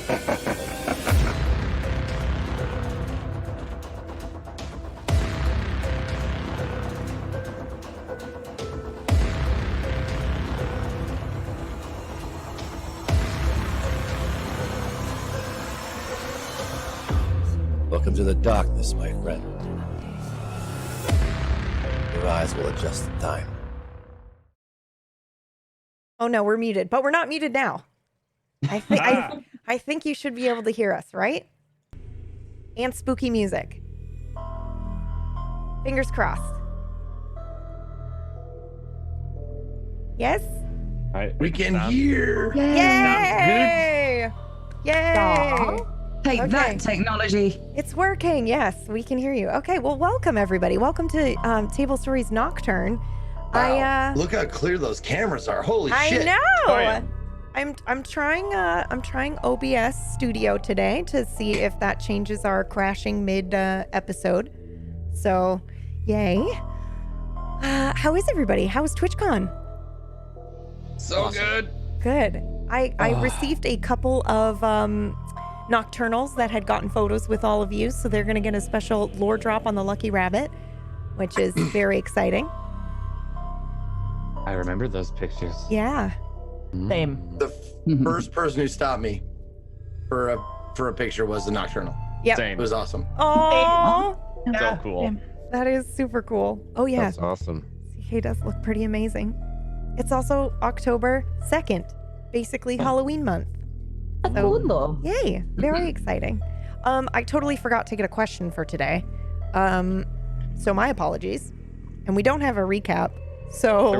Welcome to the darkness, my friend. Your eyes will adjust in time. Oh no, we're muted, but we're not muted now. I think I think you should be able to hear us, right? And spooky music. Fingers crossed. Yes? We can hear. Yay! Yay! Take that, technology. It's working. Yes, we can hear you. Okay, well, welcome everybody. Welcome to Table Stories Nocturne. Wow. Look how clear those cameras are. Holy shit. I know. Oh, yeah. I'm trying OBS Studio today to see if that changes our crashing mid episode. So, yay. How is everybody? How is TwitchCon? So awesome. Good. I received a couple of Nocturnals that had gotten photos with all of you, so they're going to get a special lore drop on the Lucky Rabbit, which is very exciting. I remember those pictures. Yeah. Same. The first person who stopped me for a picture was the Nocturnal. Yeah. It was awesome. Oh, So cool. that is super cool. Oh yeah. That's awesome. CK does look pretty amazing. It's also October 2nd, basically Halloween month. That's cool though. Yay, very exciting. I totally forgot to get a question for today. So my apologies. And we don't have a recap. So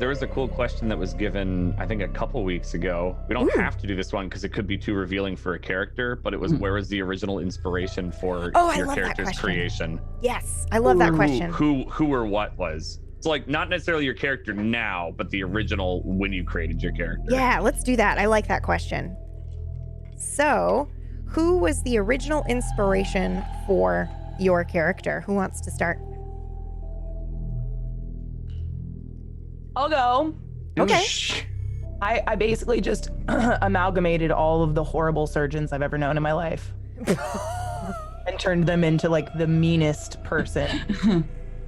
there was a cool question that was given, I think, a couple weeks ago. We don't have to do this one because it could be too revealing for a character, but it was where was the original inspiration for your character's creation? Yes, I love that question. Who or what was? So like not necessarily your character now, but the original when you created your character. Yeah, let's do that. I like that question. So, who was the original inspiration for your character? Who wants to start? I'll go. Okay. I basically just amalgamated all of the horrible surgeons I've ever known in my life and turned them into like the meanest person.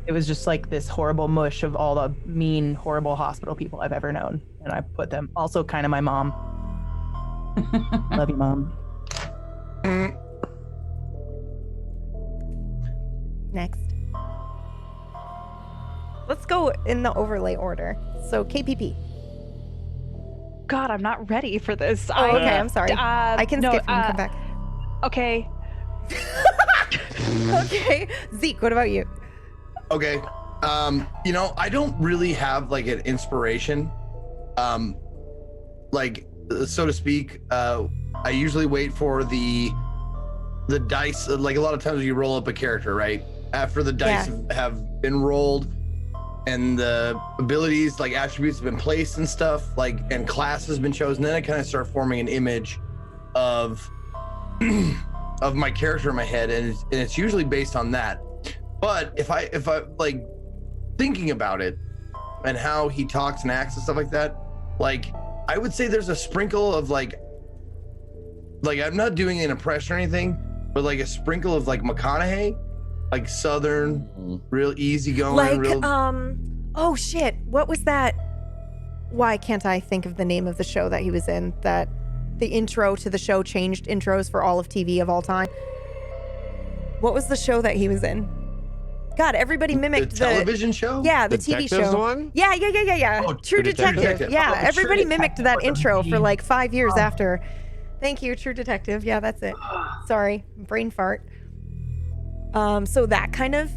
It was just like this horrible mush of all the mean, horrible hospital people I've ever known. And I put them, also kind of my mom. Love you, Mom. Next. Let's go in the overlay order. So KPP. God, I'm not ready for this. Oh, okay, I'm sorry. I can skip and come back. Okay. Okay. Zeke, what about you? Okay. I don't really have like an inspiration. Like, so to speak. I usually wait for the dice. Like a lot of times you roll up a character, right? After the dice have been rolled and the abilities, like attributes have been placed and stuff, like, and class has been chosen, then I kind of start forming an image of my character in my head, and it's usually based on that. But if I like thinking about it and how he talks and acts and stuff like that, like I would say there's a sprinkle of like I'm not doing an impression or anything, but like a sprinkle of like McConaughey, like Southern, real easygoing, like oh shit, what was that? Why can't I think of the name of the show that he was in, that the intro to the show changed intros for all of TV of all time? What was the show that he was in? God, everybody mimicked the television show? Yeah, the TV show. One? Yeah. Oh, True Detective. Yeah, everybody mimicked that intro for like 5 years after. Thank you, True Detective. Yeah, that's it. Sorry, brain fart. So that kind of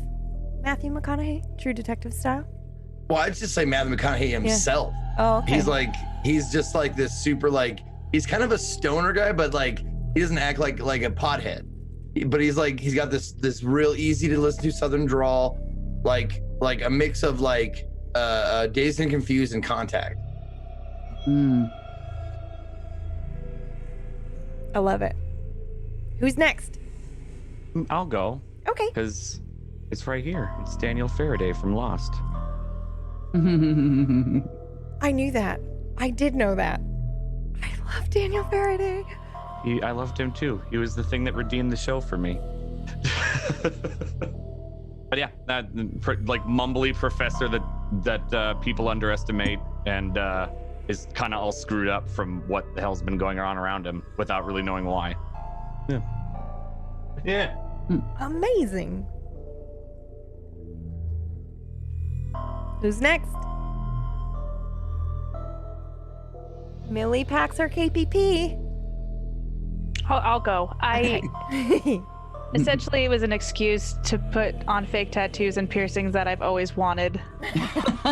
Matthew McConaughey, True Detective style? Well, I'd just say Matthew McConaughey himself. Yeah. Oh, okay. He's just like this super, like, he's kind of a stoner guy, but like, he doesn't act like a pothead. But he's got this real easy to listen to Southern drawl, like a mix of like Dazed and Confused and Contact. I love it. Who's next? I'll go. Okay. Because it's right here. It's Daniel Faraday from Lost. I knew that. I did know that. I love Daniel Faraday. I loved him too. He was the thing that redeemed the show for me. But yeah, that like mumbly professor that people underestimate and is kind of all screwed up from what the hell's been going on around him without really knowing why. Yeah. Amazing. Who's next? Millie packs her KPP. I'll go. Okay. Essentially, it was an excuse to put on fake tattoos and piercings that I've always wanted,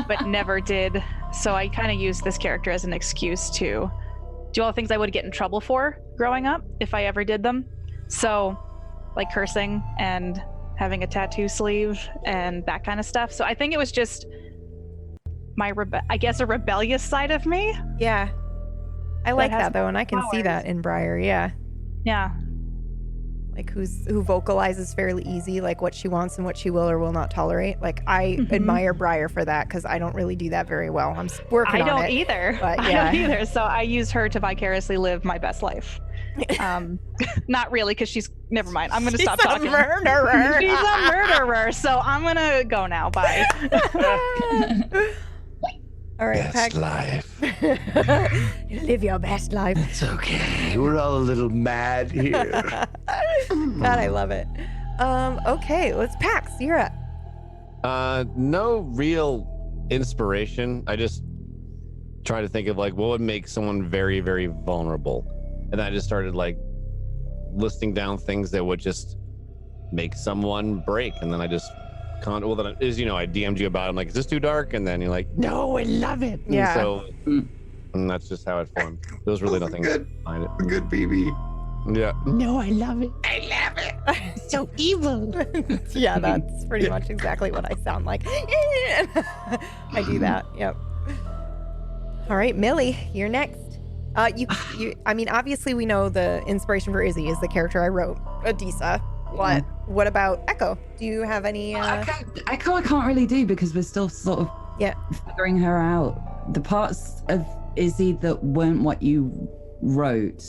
but never did. So I kind of used this character as an excuse to do all the things I would get in trouble for growing up if I ever did them. So, like cursing and having a tattoo sleeve and that kind of stuff. So I think it was just my, I guess, a rebellious side of me. Yeah. I like that though, and I can see that in Briar, yeah. Yeah. Like who vocalizes fairly easy, like what she wants and what she will or will not tolerate. Like I admire Briar for that because I don't really do that very well. I'm working on it. I don't either. But, yeah. I don't either. So I use her to vicariously live my best life. Not really, because she's, never mind. I'm going to stop talking. She's a murderer. She's a murderer. So I'm going to go now. Bye. All right, Best life. Live your best life. It's okay. We're all a little mad here. God, I love it. Okay, let's Pax. You're up. No real inspiration. I just try to think of like what would make someone very, very vulnerable. And I just started like listing down things that would just make someone break. And then I just I DM'd you about it. I'm like, is this too dark? And then you're like, no, I love it. Yeah. And that's just how it formed. There was really nothing behind it. Good BB. Yeah. No, I love it. I love it. It's so evil. Yeah, that's pretty much exactly what I sound like. I do that. Yep. All right, Millie, you're next. I mean, obviously we know the inspiration for Izzy is the character I wrote, Adisa. What about Echo? Do you have any? Echo, I can't really do because we're still sort of figuring her out. The parts of Izzy that weren't what you wrote,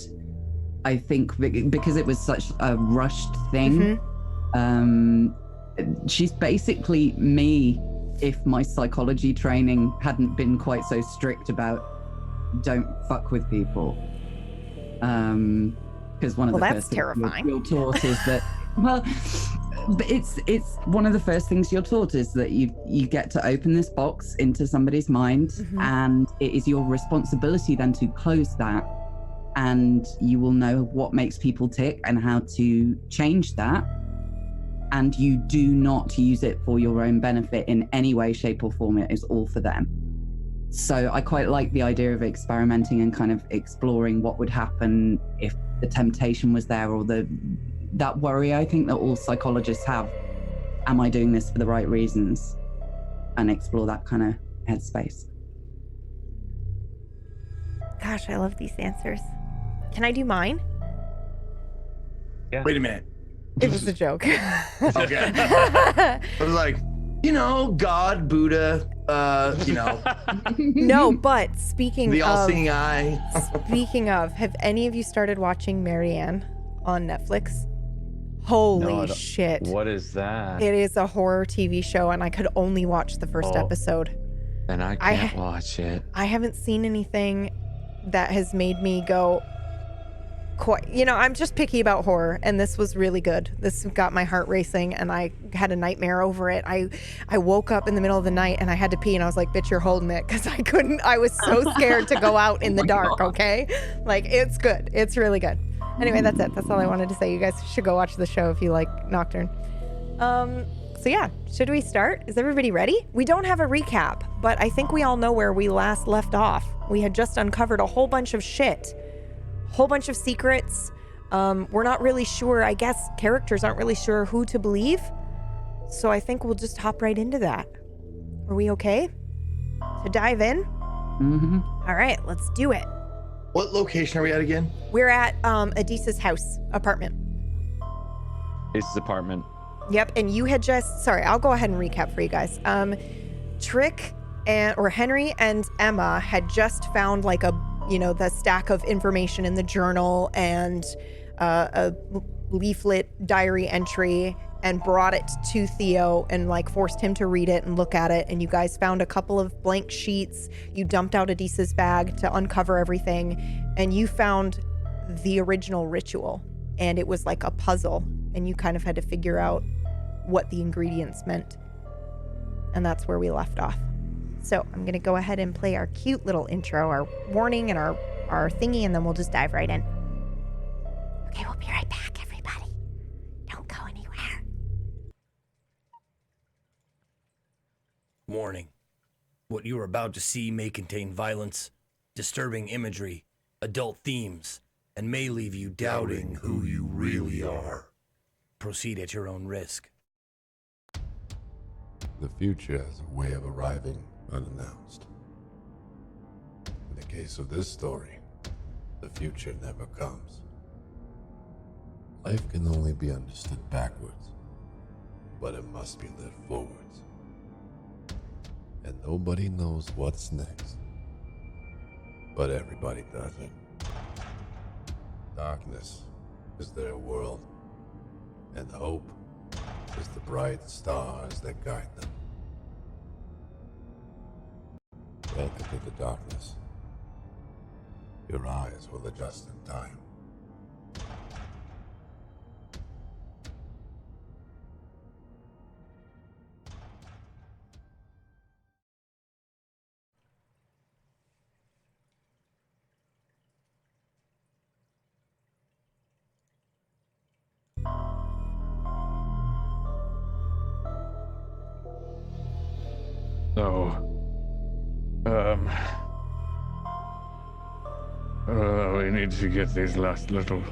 I think, because it was such a rushed thing. She's basically me if my psychology training hadn't been quite so strict about don't fuck with people. Because one of the first things you're taught is that. Well, but it's one of the first things you're taught is that you get to open this box into somebody's mind, and it is your responsibility then to close that, and you will know what makes people tick and how to change that, and you do not use it for your own benefit in any way, shape or form. It is all for them. So I quite like the idea of experimenting and kind of exploring what would happen if the temptation was there, or that worry I think that all psychologists have. Am I doing this for the right reasons? And explore that kind of headspace. Gosh, I love these answers. Can I do mine? Yeah. Wait a minute. It was a joke. Okay. I was like, God, Buddha, No, but speaking the of... all-seeing eye. Speaking of, have any of you started watching Marianne on Netflix? Holy shit. What is that? It is a horror TV show, and I could only watch the first episode. And I can't watch it. I haven't seen anything that has made me go quite... I'm just picky about horror, and this was really good. This got my heart racing, and I had a nightmare over it. I woke up in the middle of the night, and I had to pee, and I was like, bitch, you're holding it, because I couldn't... I was so scared to go out in the dark, okay? Like, it's good. It's really good. Anyway, that's it. That's all I wanted to say. You guys should go watch the show if you like Nocturne. So yeah, should we start? Is everybody ready? We don't have a recap, but I think we all know where we last left off. We had just uncovered a whole bunch of shit. Whole bunch of secrets. We're not really sure. I guess characters aren't really sure who to believe. So I think we'll just hop right into that. Are we okay to dive in? All right, let's do it. What location are we at again? We're at Adisa's apartment. His apartment. Yep, and you had just... Sorry, I'll go ahead and recap for you guys. Trick or Henry and Emma had just found like a the stack of information in the journal and a leaflet diary entry and brought it to Theo and like forced him to read it and look at it. And you guys found a couple of blank sheets. You dumped out Adisa's bag to uncover everything, and you found the original ritual, and it was like a puzzle, and you kind of had to figure out what the ingredients meant. And that's where we left off. So I'm gonna go ahead and play our cute little intro, our warning and our thingy, and then we'll just dive right in. Okay, we'll be right back, everybody. Don't go anywhere. Warning. What you are about to see may contain violence, disturbing imagery, adult themes, and may leave you doubting who you really are. Proceed at your own risk. The future has a way of arriving unannounced. In the case of this story, the future never comes. Life can only be understood backwards, but it must be lived forwards. And nobody knows what's next, but everybody does it. Darkness is their world, and hope is the bright stars that guide them. Welcome to the darkness. Your eyes will adjust in time. We need to get these last little...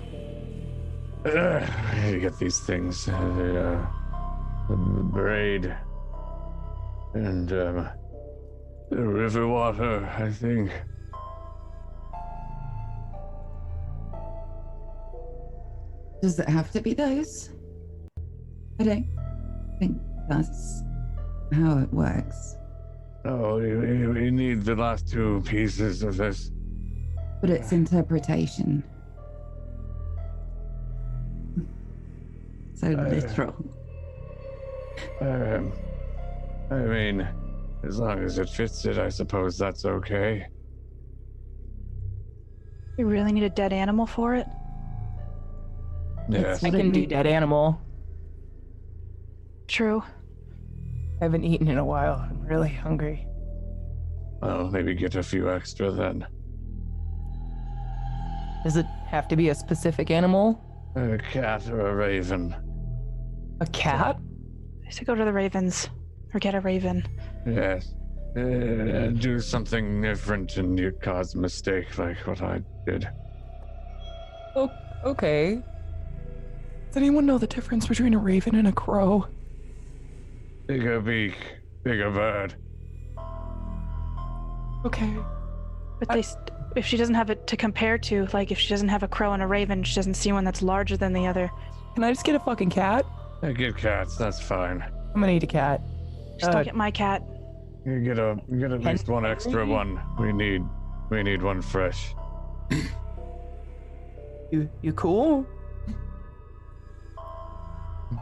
we need to get these things. The braid. And, the river water, I think. Does it have to be those? I don't think that's how it works. Oh, we need the last two pieces of this. But it's interpretation. So literal. I mean, as long as it fits it, I suppose that's okay. We really need a dead animal for it? Yes. I can do dead animal. True. I haven't eaten in a while. I'm really hungry. Well, maybe get a few extra then. Does it have to be a specific animal? A cat or a raven. A cat? I should go to the ravens. Or get a raven. Yes. Do something different and you cause a mistake like what I did. Oh, okay. Does anyone know the difference between a raven and a crow? Bigger beak, bigger bird. Okay. But if she doesn't have it to compare to, like if she doesn't have a crow and a raven, she doesn't see one that's larger than the other. Can I just get a fucking cat? Get cats, that's fine. I'm gonna eat a cat. Just don't get my cat. You get at least one extra one. We need one fresh. You cool?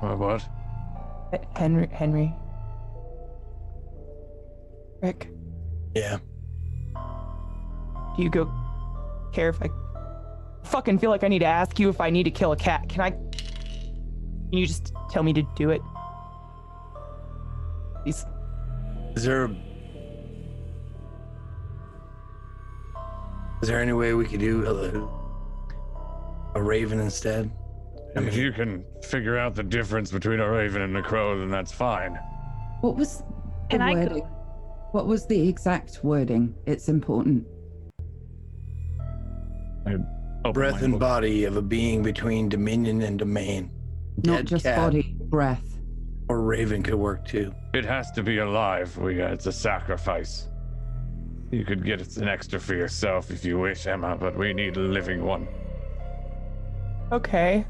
What? Henry. Rick. Yeah. Do you care if I fucking feel like I need to ask you if I need to kill a cat? Can you just tell me to do it? Please. Is there any way we could do a raven instead? If you can figure out the difference between a raven and a crow, then that's fine. What was the wording? What was the exact wording? It's important. Breath and body of a being between dominion and domain. Not Dead just cat. body, breath. Or raven could work too. It has to be alive. It's a sacrifice. You could get an extra for yourself if you wish, Emma, but we need a living one. Okay.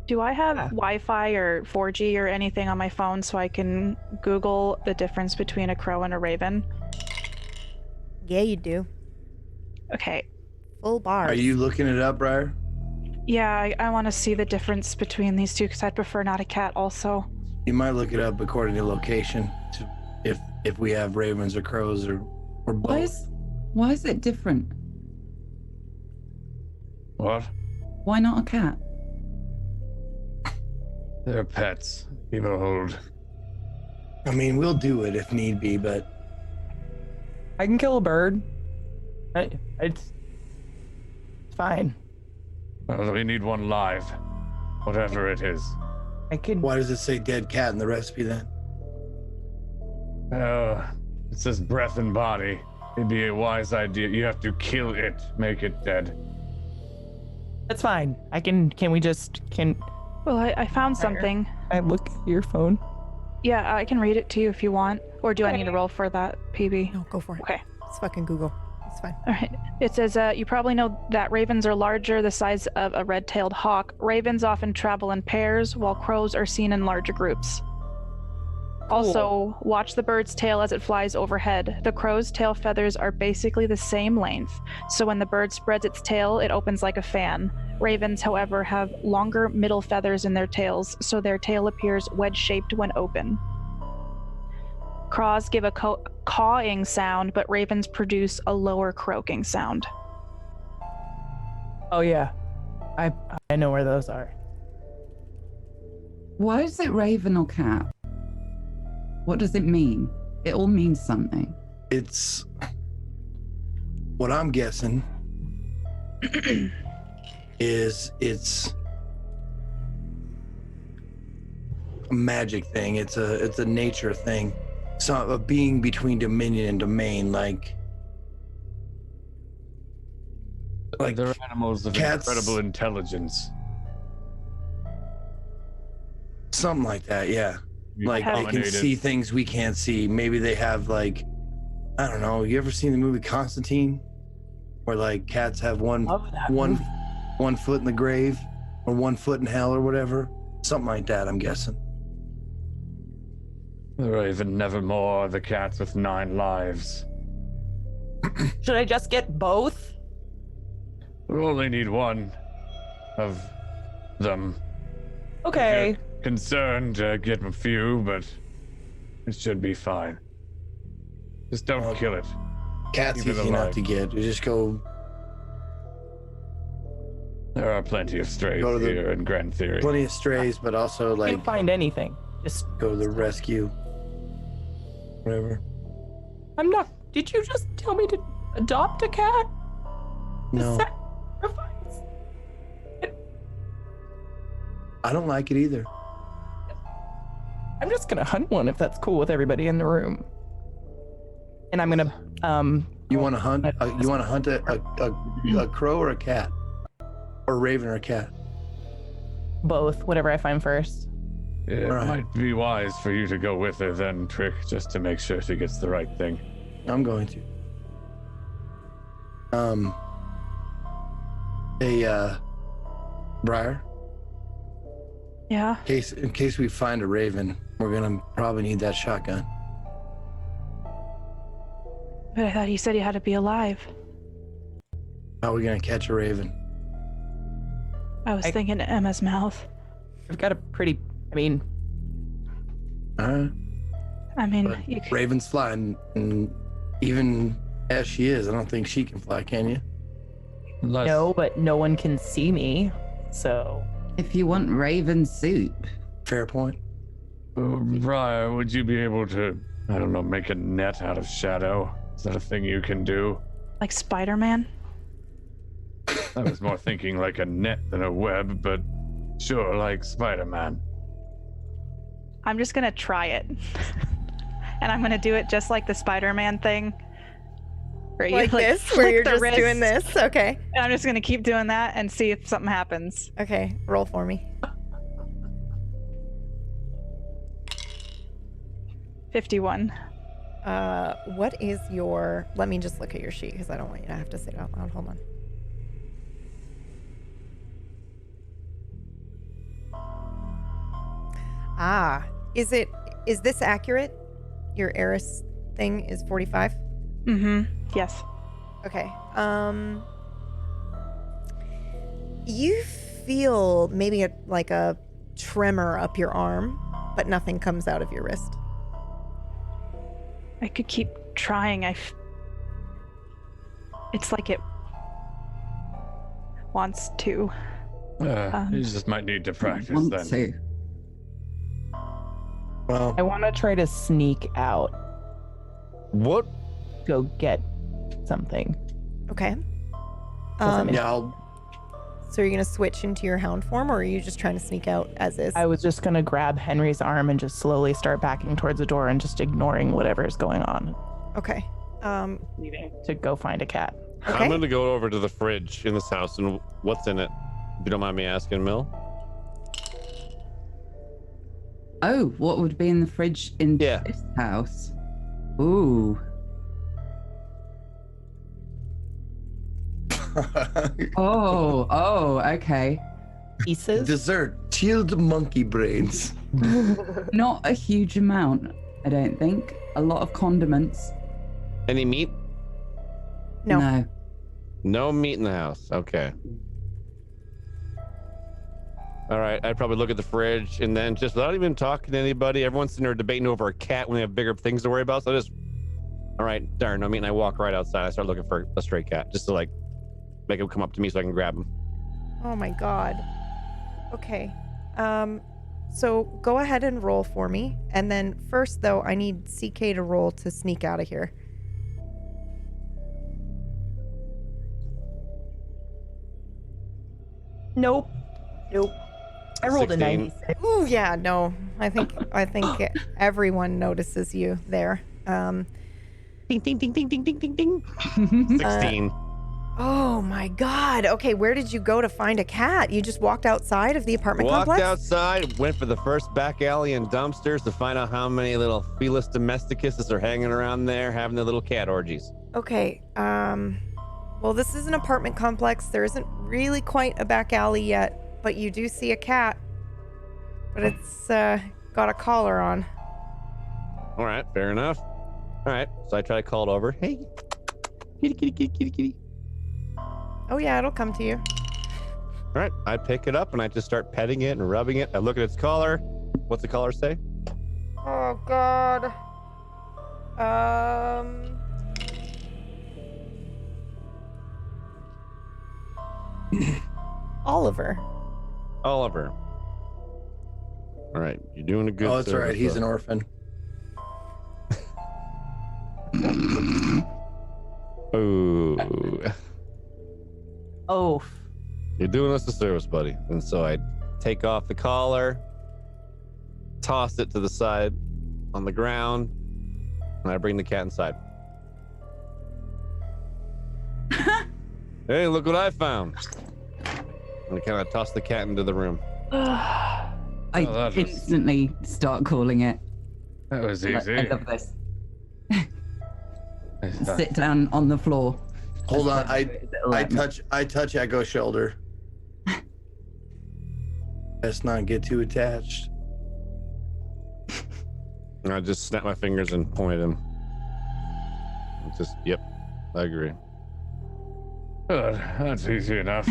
Do I have Wi-Fi or 4G or anything on my phone so I can Google the difference between a crow and a raven? Yeah, you do. Okay. Full bars. Are you looking it up, Briar? Yeah, I want to see the difference between these two because I'd prefer not a cat also. You might look it up according to location, if we have ravens or crows or both. Why is it different? What? Why not a cat? They're pets. People hold. I mean, we'll do it if need be, but I can kill a bird. It's fine. Well, we need one live. Whatever it is. I could. why does it say dead cat in the recipe then? It says breath and body. It'd be a wise idea. You have to kill it, make it dead. That's fine. Can we just Well, I found something. I look at your phone? Yeah, I can read it to you if you want. Or do I need to roll for that, PB? No, go for it. Okay. It's fucking Google. It's fine. All right. It says, you probably know that ravens are larger, the size of a red-tailed hawk. Ravens often travel in pairs, while crows are seen in larger groups. Also, watch the bird's tail as it flies overhead. The crow's tail feathers are basically the same length, so when the bird spreads its tail, it opens like a fan. Ravens, however, have longer middle feathers in their tails, so their tail appears wedge-shaped when open. Crows give a cawing sound, but ravens produce a lower croaking sound. Oh yeah, I know where those are. Why is it raven or cat? What does it mean? It all means something. It's what I'm guessing is it's a magic thing. It's a nature thing. So a being between dominion and domain, like They're animals of cats, incredible intelligence. something like that. Yeah, like they can Dominated. see things we can't see. Maybe they have like, I don't know. You ever seen the movie Constantine, where like cats have one foot in the grave or 1 foot in hell or whatever, something like that. I'm guessing. The raven nevermore, the cats with 9 lives. Should I just get both? We only need one of them. Okay. If you're concerned, get a few, but it should be fine. Just don't kill it. Cat's Keep it easy enough alive. to get. You just go There are plenty of strays Go to the- here in Grand Theory. plenty of strays, but also like Can't find anything. Just go to the rescue. Whatever. I'm not. Did you just tell me to adopt a cat? No, Sacrifice? I don't like it either. I'm just gonna hunt one if that's cool with everybody in the room. And I'm gonna You want to hunt? You want to hunt a crow or a cat, or a raven or a cat? both, whatever I find first. It Right. might be wise for you to go with her then, Trick, just to make sure she gets the right thing. I'm going to. Hey, Briar. Yeah. In case we find a raven, we're gonna probably need that shotgun. But I thought you said you had to be alive. How are we gonna catch a raven? I was thinking Emma's mouth. I've got a pretty. I mean, Alright. I mean, But you could, ravens fly, and even as she is, I don't think she can fly. Can you? Unless, no, but no one can see me, so. If you want raven soup, Fair point. Briar, would you be able to, I don't know, make a net out of shadow? Is that a thing you can do? like Spider-Man. I was more thinking like a net than a web, but sure, like Spider-Man. I'm just gonna try it. And I'm gonna do it just like the Spider-Man thing. Where you, Like this, where flick you're the just wrist, doing this. Okay. And I'm just gonna keep doing that and see if something happens. Okay. Roll for me. 51. What is your? Let me just look at your sheet because I don't want you to have to say it out loud. Hold on. Ah, is this accurate? Your Eris thing is 45? Mm-hmm. Yes. Okay. You feel maybe like a tremor up your arm, but nothing comes out of your wrist. I could keep trying. It's like it wants to. You just might need to practice Want then. to. Well, I want to try to sneak out, What? go get something. Okay. yeah, So you're gonna switch into your hound form, or are you just trying to sneak out as is? I was just gonna grab Henry's arm and just slowly start backing towards the door and just ignoring whatever is going on, Okay. leaving to go find a cat. Okay. I'm going to go over to the fridge in this house and what's in it? If you don't mind me asking, Mill. Oh, what would be in the fridge in Yeah. this house? Ooh. Oh, okay. Pieces? dessert, chilled monkey brains. Not a huge amount, I don't think. A lot of condiments. Any meat? No. No meat in the house. Okay. All right. I'd probably look at the fridge and then just without even talking to anybody, everyone's sitting there debating over a cat when they have bigger things to worry about. So I just, all right, darn, no meat. And I walk right outside. I start looking for a stray cat just to like make him come up to me so I can grab him. Oh my god. Okay. So go ahead and roll for me. And then first though, I need CK to roll to sneak out of here. Nope. I rolled 16. a 96. Ooh, yeah, no. I think everyone notices you there. Ding, ding, ding, ding, ding, ding, ding, ding. 16. Oh my god. Okay, where did you go to find a cat? You just walked outside of the apartment Walked complex? outside, went for the first back alley and dumpsters to find out how many little Felis domesticus are hanging around there having their little cat orgies. Okay. Well, this is an apartment complex. There isn't really quite a back alley yet, but you do see a cat. But it's got a collar on. All right, fair enough. All right, so I try to call it over. Hey, kitty, kitty, kitty, kitty, kitty. Oh yeah, it'll come to you. All right, I pick it up and I just start petting it and rubbing it. I look at its collar. What's the collar say? Oh god. Oliver. Oliver. All right, you're doing a good. Oh, that's all right. service, He's though. an orphan. Ooh, Oh, you're doing us a service, buddy. And so I take off the collar, toss it to the side on the ground, and I bring the cat inside. Hey, look what I found. And I kind of toss the cat into the room. I Oh, that was- instantly start calling it. That was I easy. love this. Sit down on the floor. Hold on, I Let me- touch Echo's shoulder. Let's not get too attached. And I just snap my fingers and point at him. It's just, yep, I agree. Good. That's easy enough.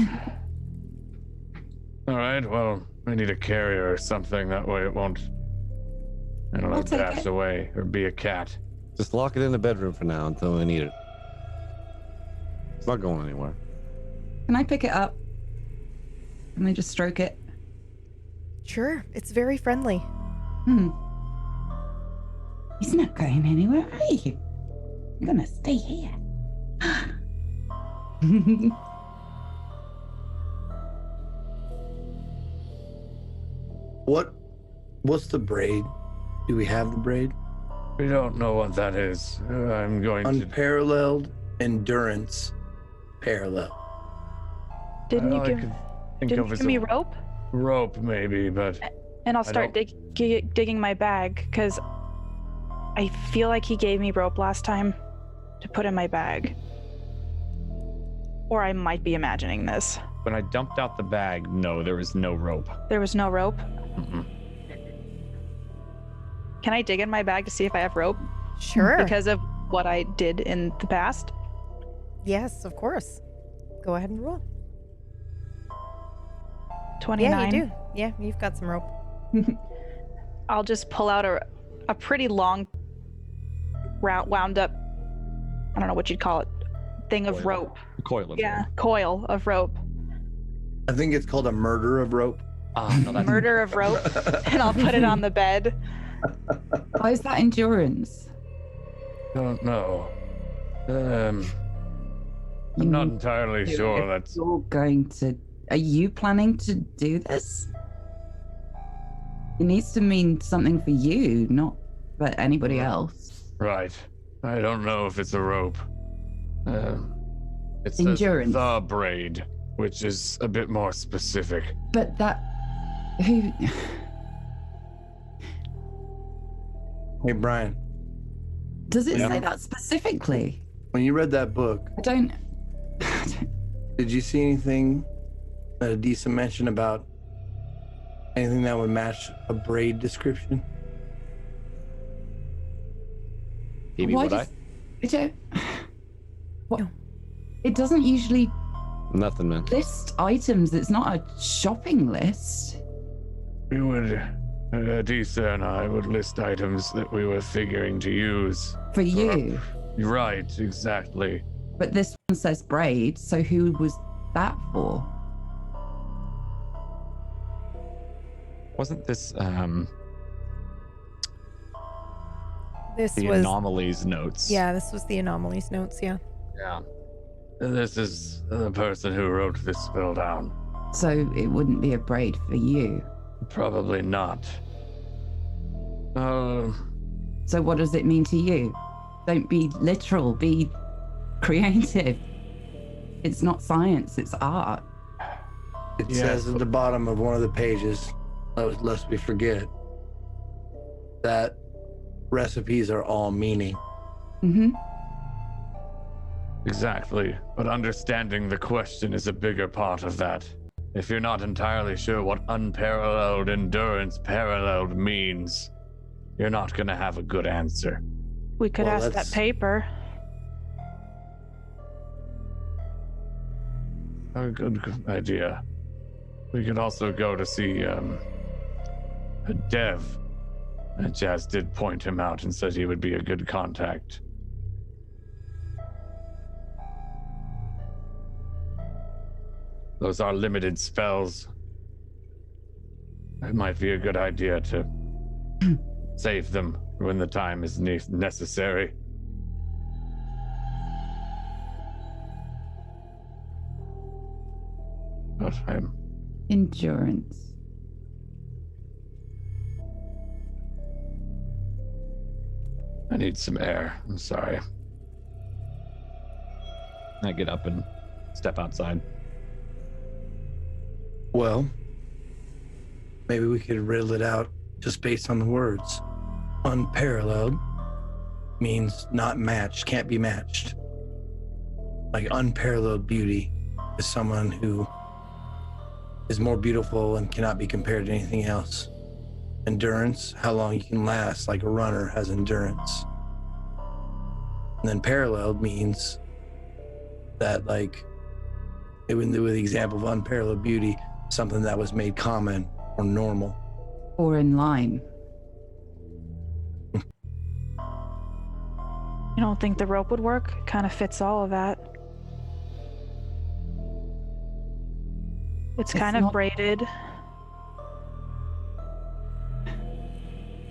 All right. Well, we need a carrier or something. That way it won't, I don't know, I'll take dash it. away or be a cat. Just lock it in the bedroom for now until we need it. It's not going anywhere. Can I pick it up? Can I just stroke it? Sure, it's very friendly. He's not going anywhere, are you? I'm gonna stay here. What's the braid? Do we have the braid? We don't know what that is. I'm going to. Unparalleled endurance. Parallel. Didn't you All I give, could think didn't of you is give me a rope? rope, maybe, but And I'll I start digging my bag because I feel like he gave me rope last time to put in my bag. Or I might be imagining this. When I dumped out the bag, no, there was no rope. There was no rope. Mm-mm. Can I dig in my bag to see if I have rope? Sure. Because of what I did in the past? Yes, of course. Go ahead and roll. 29. Yeah, you do. Yeah, you've got some rope. I'll just pull out a pretty long, wound up, I don't know what you'd call it, thing of rope. Coil of Yeah, rope. coil of rope. I think it's called a murder of rope. No, that's Murder of rope. And I'll put it on the bed. Why is that endurance? Don't know. I'm not entirely sure. That's You're going to. Are you planning to do this? It needs to mean something for you, not for anybody else. right. I don't know if it's a rope. It says Endurance. the braid, which is a bit more specific. But that. Who. Hey, Brian, Does it Yeah. say that specifically? when you read that book, I don't. did you see anything, a decent mention about anything that would match a braid description? Phoebe, Why would I? does- It don't. What? No. It doesn't usually Nothing, man. list items. It's not a shopping list. We would, Adisa and I would list items that we were figuring to use. For you. Right, exactly. But this one says braid, so who was that for? Wasn't this This the was anomalies notes? Yeah, this was the anomalies notes, yeah. Yeah. This is the person who wrote this spell down. So it wouldn't be a braid for you. Probably not. So what does it mean to you? Don't be literal, be creative. It's not science, it's art. It Yes. says at the bottom of one of the pages, lest we forget, that recipes are all meaning. Mm-hmm. Exactly, but understanding the question is a bigger part of that. If you're not entirely sure what unparalleled endurance paralleled means, you're not gonna have a good answer. We could Well, ask that's- that paper. A good idea. We could also go to see a Dev. Jazz did point him out and said he would be a good contact. Those are limited spells. It might be a good idea to save them when the time is necessary. But Endurance. I need some air. I'm sorry. I get up and step outside. Well, maybe we could riddle it out just based on the words. Unparalleled means not matched, can't be matched. Like unparalleled beauty is someone who is more beautiful and cannot be compared to anything else. Endurance, how long you can last, like a runner has endurance. And then paralleled means that, like, with the example of unparalleled beauty, something that was made common or normal. Or in line. You don't think the rope would work? It kind of fits all of that. It's kind of not- braided.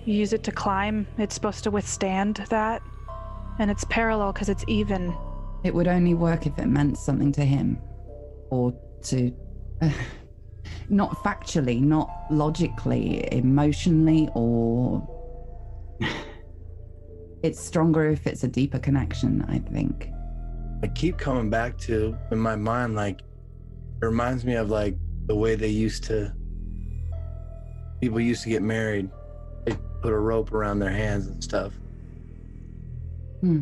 You use it to climb. It's supposed to withstand that. And it's parallel because it's even. It would only work if it meant something to him. Or to. Not factually, not logically, emotionally, or. It's stronger if it's a deeper connection, I think. I keep coming back to, in my mind, like, it reminds me of, like, the way people used to get married. They put a rope around their hands and stuff. Hmm.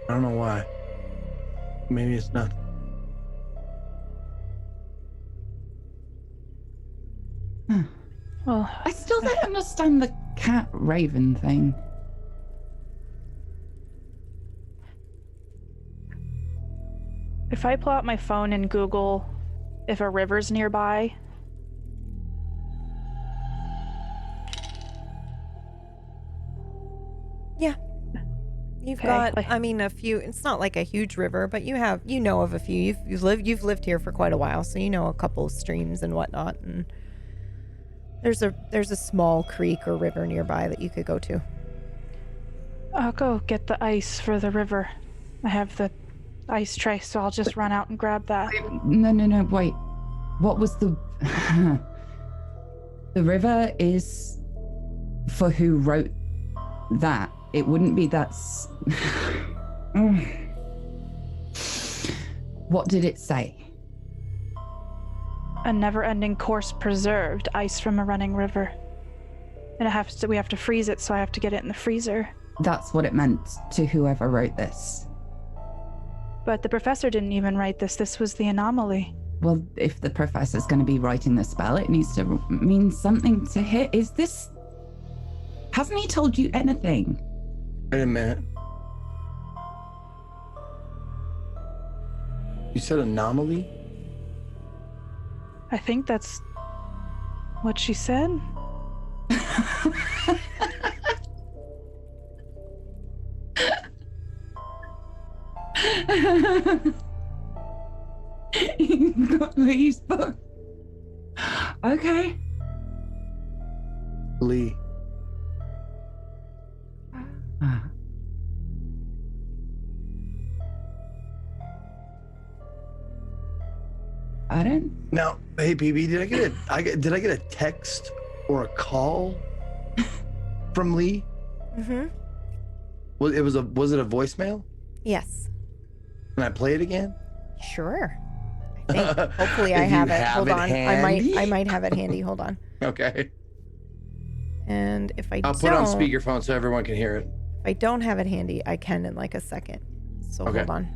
I don't know why. Maybe it's nothing. Well, I still don't understand the cat raven thing. If I pull out my phone and Google if a river's nearby. Yeah. You've got, I mean, a few. It's not like a huge river, but you know of a few. You've lived here for quite a while, so you know a couple of streams and whatnot. And there's a small creek or river nearby that you could go to. I'll go get the ice for the river. I have the ice tray, so I'll just run out and grab that. No, wait. What was the... The river is for who wrote that. It wouldn't be that's... What did it say? A never-ending course preserved, ice from a running river. And we have to freeze it, so I have to get it in the freezer. That's what it meant to whoever wrote this. But the professor didn't even write this. This was the anomaly. Well, if the professor's going to be writing the spell, it needs to mean something to him. Is this... Hasn't he told you anything? Wait a minute. You said anomaly? I think that's what she said. You've got Lee's book. Okay. Lee. I don't. Now, hey, BB, did I get a text or a call from Lee? Mm-hmm. Was it a voicemail? Yes. Can I play it again? Sure. I think. Hopefully, I have it. Hold on. I might have it handy. Hold on. Okay. And if I'll put it on speakerphone so everyone can hear it. If I don't have it handy, I can in like a second. So Okay. hold on.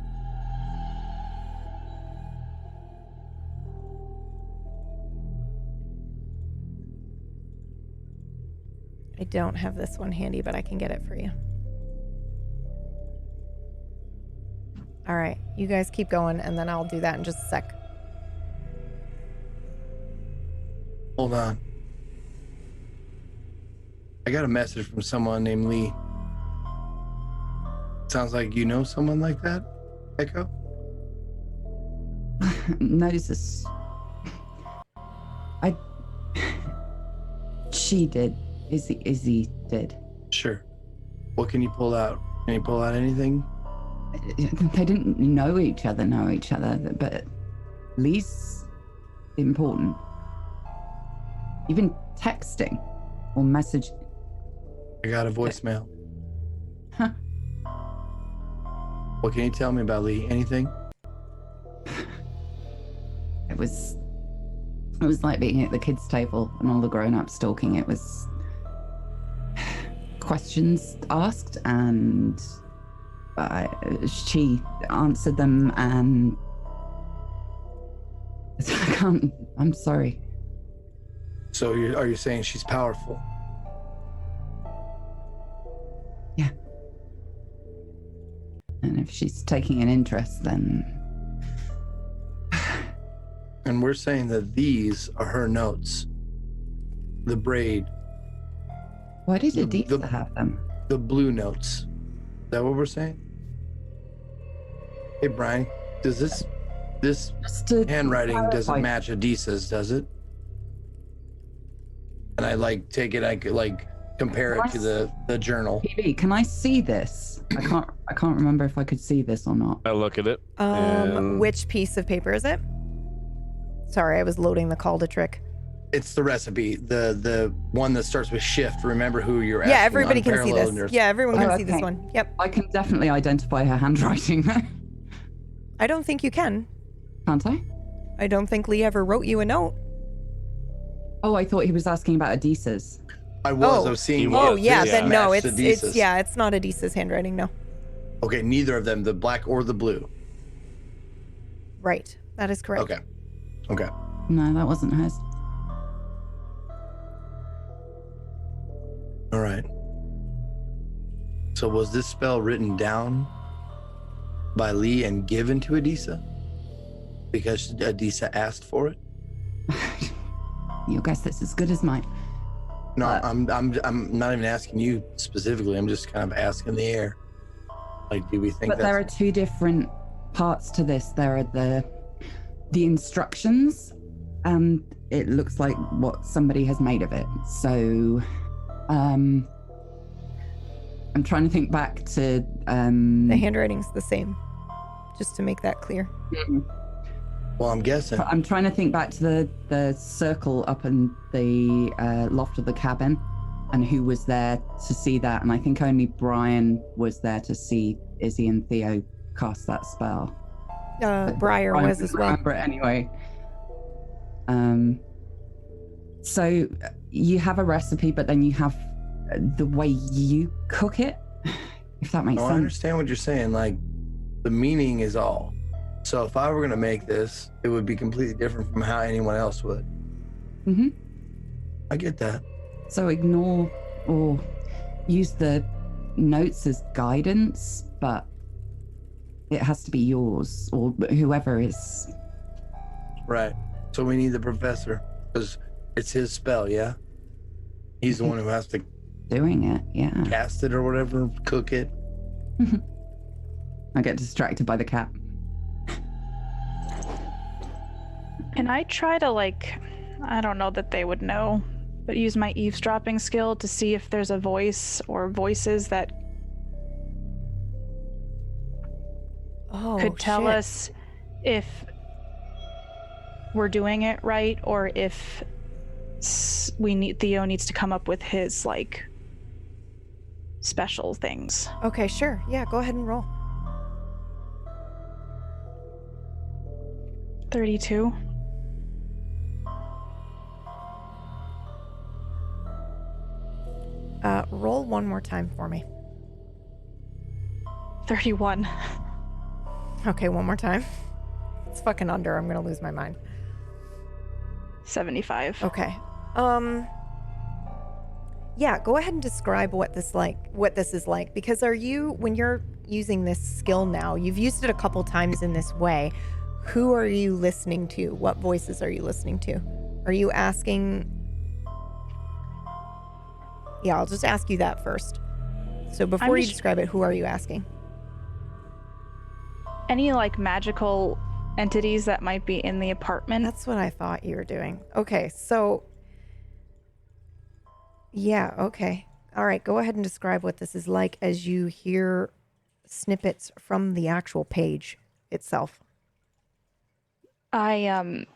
I don't have this one handy, but I can get it for you. All right, you guys keep going, and then I'll do that in just a sec. Hold on. I got a message from someone named Lee. Sounds like you know someone like that, Echo? Notices. She did. Izzy did. Sure. What can you pull out? Can you pull out anything? They didn't know each other, but Lee's important. Even texting or message. I got a voicemail. Huh. What can you tell me about Lee? Anything? It was like being at the kids' table and all the grown-ups talking. It was questions asked and she answered them, and I'm sorry. So are you saying she's powerful? Yeah. And if she's taking an interest, then... And we're saying that these are her notes. The braid. Why did Aditya have them? The blue notes. Is that what we're saying? Hey, Brian, does this handwriting doesn't match Adisa's, does it? And I take it, I could compare it to the journal. PB, can I see this? I can't remember if I could see this or not. I look at it. Which piece of paper is it? Sorry, I was loading the call to trick. It's the recipe, the one that starts with shift. Remember who you're asking. Yeah, everybody can see this. Yeah, everyone can see this one. Yep. I can definitely identify her handwriting. I don't think you can. Can't I? I don't think Lee ever wrote you a note. Oh, I thought he was asking about Adisa's. I was seeing. Oh, yeah, then no, it's not Adisa's handwriting, no. Okay, neither of them, the black or the blue. Right, that is correct. Okay. No, that wasn't hers. All right. So was this spell written down by Lee and given to Adisa? Because Adisa asked for it? Your guess is as good as mine. No, I'm not even asking you specifically. I'm just kind of asking the air. Like, do we think But there are two different parts to this. There are the instructions, and it looks like what somebody has made of it. So, I'm trying to think back to The handwriting's the same, just to make that clear. Well, I'm guessing. I'm trying to think back to the circle up in the loft of the cabin, and who was there to see that. And I think only Brian was there to see Izzy and Theo cast that spell. Briar was as well. Remember it anyway. So you have a recipe, but then you have the way you cook it, if that makes sense. I understand what you're saying. Like, the meaning is all. So if I were going to make this, it would be completely different from how anyone else would. Mm-hmm. I get that. So ignore or use the notes as guidance, but it has to be yours or whoever is. Right. So we need the professor because it's his spell, yeah? He's the one who has to doing it, yeah. Cast it or whatever, cook it. I get distracted by the cat. Can I try to, like, I don't know that they would know, but use my eavesdropping skill to see if there's a voice or voices that could tell us if we're doing it right or if Theo needs to come up with his, like, special things. Okay, sure. Yeah, go ahead and roll. 32. Roll one more time for me. 31. Okay, one more time. It's fucking under. I'm gonna lose my mind. 75. Okay. Yeah, go ahead and describe what this is like, because when you're using this skill now, you've used it a couple times in this way. Who are you listening to? What voices are you listening to? Are you asking? Yeah, I'll just ask you that first. So before you describe it, who are you asking? Any, like, magical entities that might be in the apartment? That's what I thought you were doing. Okay, so yeah, okay. All right, go ahead and describe what this is like as you hear snippets from the actual page itself. The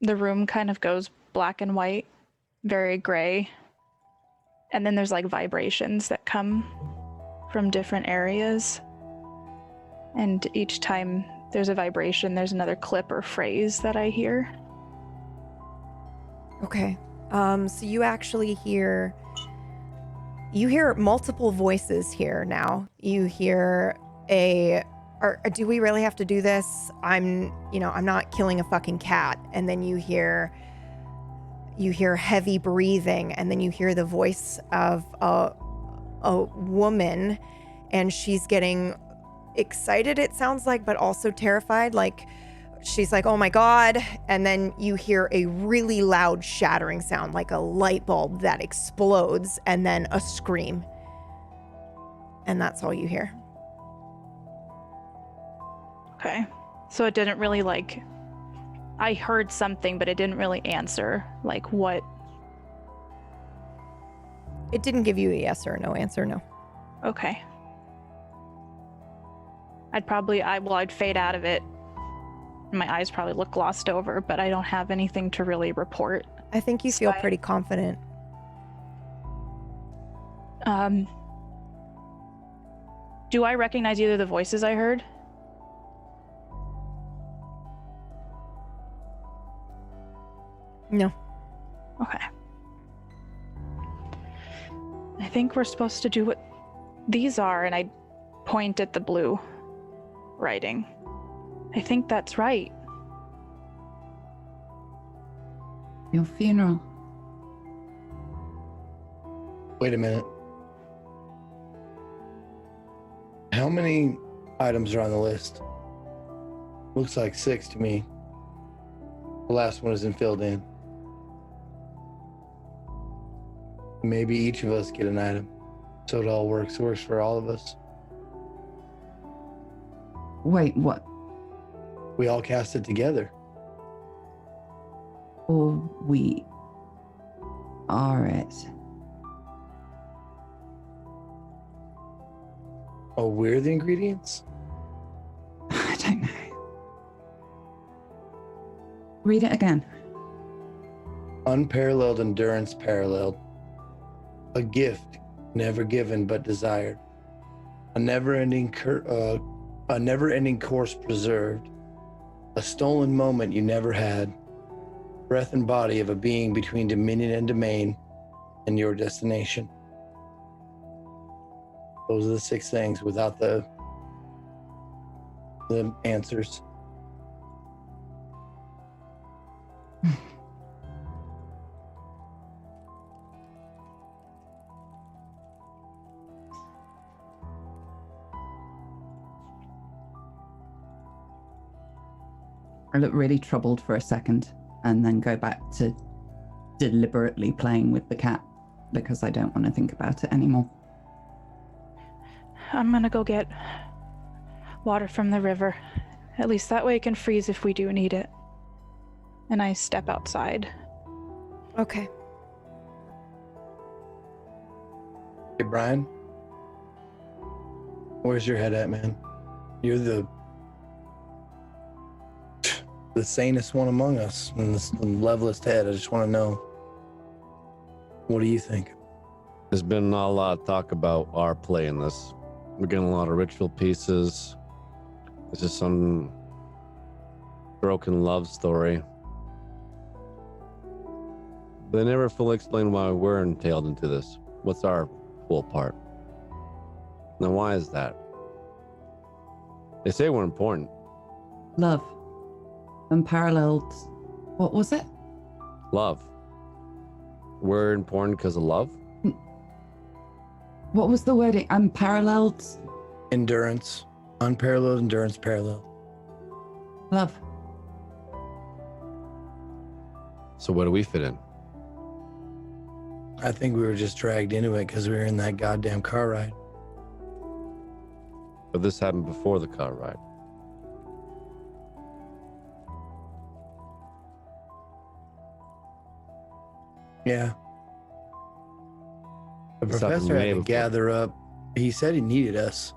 room kind of goes black and white, very gray. And then there's, like, vibrations that come from different areas. And each time there's a vibration, there's another clip or phrase that I hear. Okay. So you actually hear multiple voices here now. You hear do we really have to do this? I'm not killing a fucking cat. And then you hear heavy breathing, and then you hear the voice of a woman, and she's getting excited, it sounds like, but also terrified. Like, she's like, oh my God. And then you hear a really loud shattering sound, like a light bulb that explodes, and then a scream. And that's all you hear. Okay. So it didn't really, like, I heard something, but it didn't really answer, like, what? It didn't give you a yes or a no answer, no. Okay. I'd fade out of it. My eyes probably look glossed over, but I don't have anything to really report. I think you feel pretty confident. Do I recognize either of the voices I heard? No. Okay. I think we're supposed to do what these are, and I point at the blue writing. I think that's right. Your funeral. Wait a minute. How many items are on the list? Looks like 6 to me. The last one isn't filled in. Maybe each of us get an item, so it all works for all of us. Wait, what? We all cast it together. Or we are it. Oh, we're the ingredients? I don't know. Read it again. Unparalleled endurance paralleled. A gift never given but desired. A never-ending course preserved. A stolen moment you never had. Breath and body of a being between dominion and domain and your destination. Those are the 6 things without the answers. I look really troubled for a second and then go back to deliberately playing with the cat because I don't want to think about it anymore. I'm gonna go get water from the river. At least that way it can freeze if we do need it. And I step outside. Okay. Hey, Brian. Where's your head at, man? You're the sanest one among us and the levelest head. I just want to know, what do you think? There's been a lot of talk about our play in this. We're getting a lot of ritual pieces. This is some broken love story. They never fully explain why we're entailed into this. What's our full part? Now, why is that? They say we're important. Love. Unparalleled. What was it? Love. We're important because of love? What was the wording? Unparalleled? Endurance. Unparalleled endurance parallel. Love. So where do we fit in? I think we were just dragged into it because we were in that goddamn car ride. But this happened before the car ride. Yeah. The This happened professor had way to before. gather up. He said he needed us.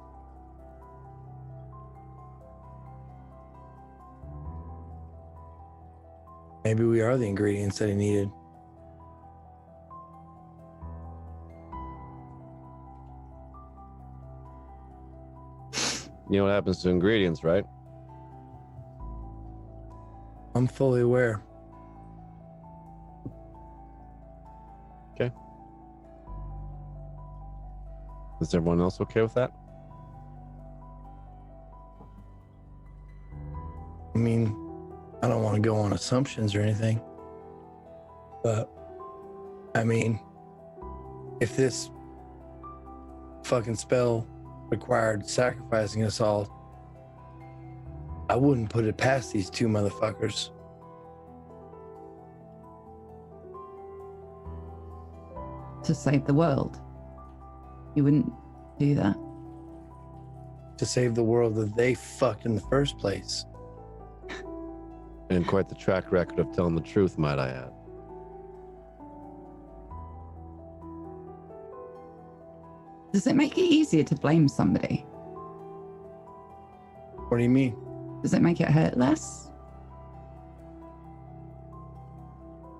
Maybe we are the ingredients that he needed. You know what happens to ingredients, right? I'm fully aware. Okay. Is everyone else okay with that? I mean, I don't want to go on assumptions or anything, but I mean, if this fucking spell required sacrificing us all, I wouldn't put it past these 2 motherfuckers. To save the world. You wouldn't do that. To save the world that they fucked in the first place. And quite the track record of telling the truth, might I add. Does it make it easier to blame somebody? What do you mean? Does it make it hurt less?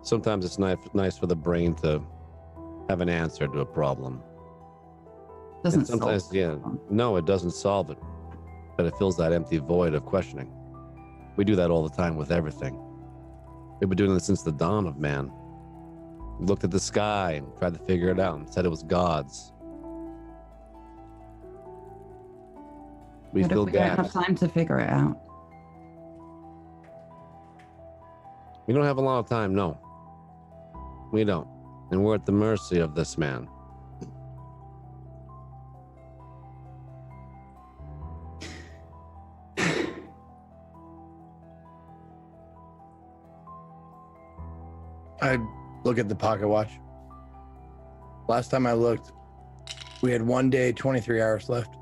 Sometimes it's nice for the brain to have an answer to a problem. Doesn't And sometimes, solve yeah, no, it doesn't solve it, but it fills that empty void of questioning. We do that all the time with everything. We've been doing this since the dawn of man. We looked at the sky and tried to figure it out and said it was God's. We What if fill we don't have gaps. time to figure it out? We don't have a lot of time, no. We don't. And we're at the mercy of this man. I look at the pocket watch. Last time I looked, we had 1 day, 23 hours left.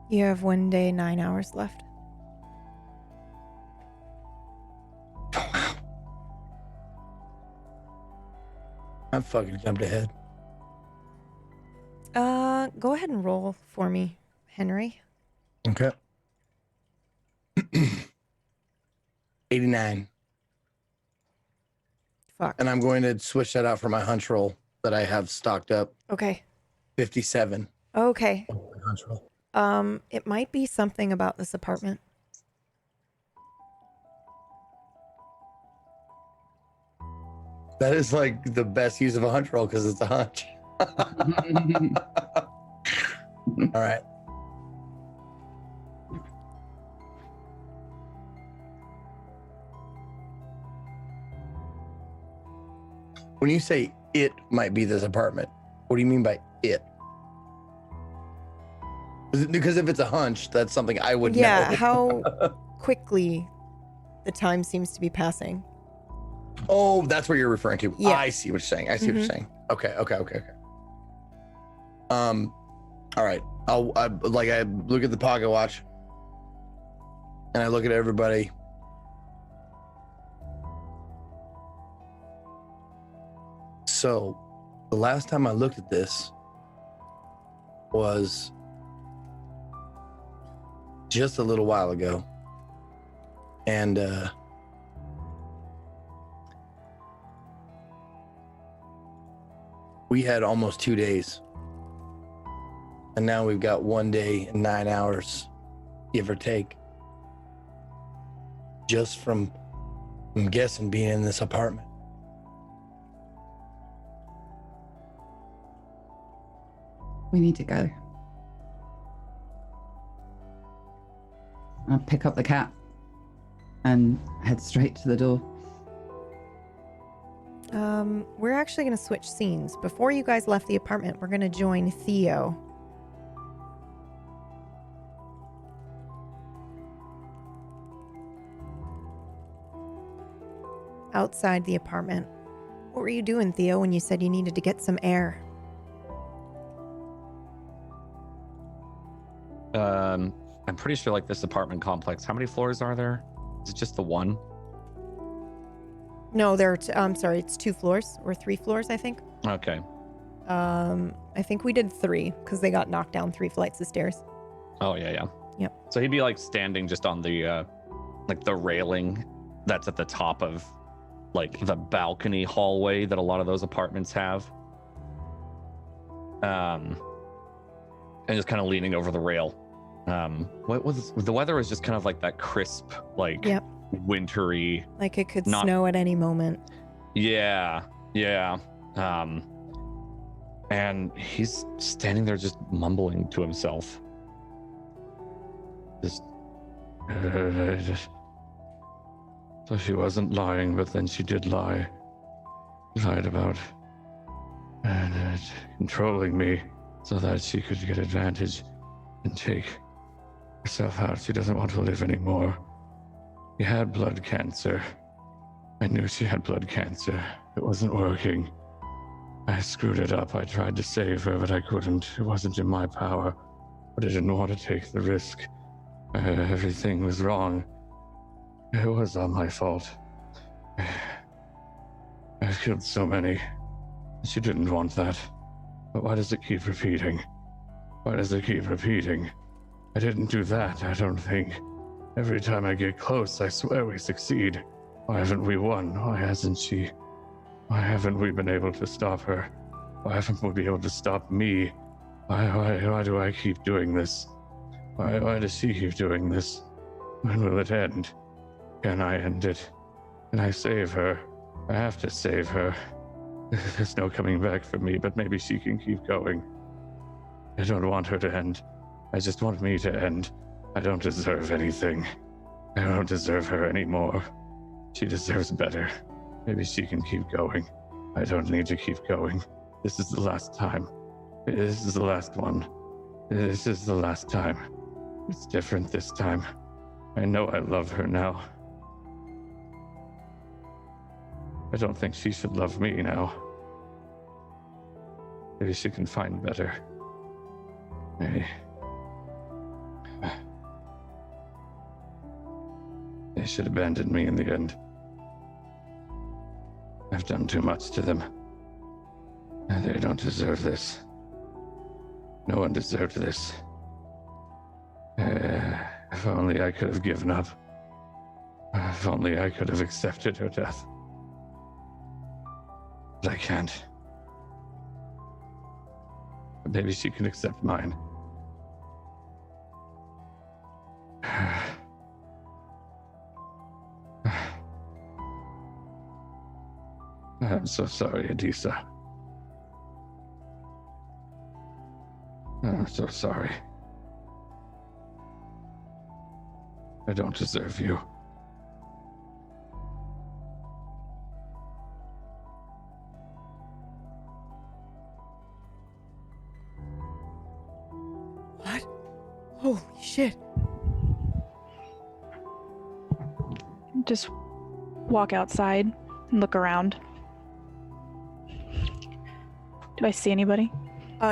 You have 1 day, 9 hours left. I fucking jumped ahead. Go ahead and roll for me, Henry. Okay. 89. Fuck. And I'm going to switch that out for my hunch roll that I have stocked up. Okay. 57. Okay. Hunch roll. It might be something about this apartment. That is like the best use of a hunch roll because it's a hunch. All right. When you say it might be this apartment, what do you mean by it? Because if it's a hunch, that's something I would know. Yeah, how quickly the time seems to be passing. Oh, that's what you're referring to. Yeah. I see what you're saying. I see what you're saying. Okay. All right. I look at the pocket watch and I look at everybody. So the last time I looked at this was just a little while ago. And we had almost 2 days. And now we've got 1 day and 9 hours, give or take. Just from, I'm guessing, being in this apartment. We need to go. I'll pick up the cat and head straight to the door. We're actually going to switch scenes. Before you guys left the apartment, we're going to join Theo. Outside the apartment. What were you doing, Theo, when you said you needed to get some air? I'm pretty sure like this apartment complex, how many floors are there? Is it just the one? No, I'm sorry, it's 2 floors or 3 floors, I think. Okay. I think we did 3 because they got knocked down 3 flights of stairs. Oh yeah. Yep. So he'd be like standing just on the like the railing that's at the top of like the balcony hallway that a lot of those apartments have. And just kind of leaning over the rail. What was the weather was just kind of like that crisp, like wintry, like it could snow at any moment. Yeah. And he's standing there just mumbling to himself. So she wasn't lying, but then she did lie. Lied about controlling me so that she could get advantage and take herself out. She doesn't want to live anymore. She had blood cancer. I knew she had blood cancer. It wasn't working. I screwed it up. I tried to save her, but I couldn't. It wasn't in my power. But I didn't want to take the risk. Everything was wrong. It was all my fault. I've killed so many. She didn't want that. But why does it keep repeating? Why does it keep repeating? I didn't do that, I don't think. Every time I get close, I swear we succeed. Why haven't we won? Why hasn't she? Why haven't we been able to stop her? Why haven't we been able to stop me? Why do I keep doing this? Why does she keep doing this? When will it end? Can I end it? Can I save her? I have to save her. There's no coming back for me, but maybe she can keep going. I don't want her to end. I just want me to end. I don't deserve anything. I don't deserve her anymore. She deserves better. Maybe she can keep going. I don't need to keep going. This is the last time. This is the last one. This is the last time. It's different this time. I know I love her now. I don't think she should love me now. Maybe she can find better. Maybe. They should abandon me in the end. I've done too much to them. And they don't deserve this. No one deserved this. If only I could have given up. If only I could have accepted her death. But I can't. But maybe she can accept mine. I'm so sorry, Adisa. I'm so sorry. I don't deserve you. What? Holy shit. Just walk outside and look around. Do I see anybody?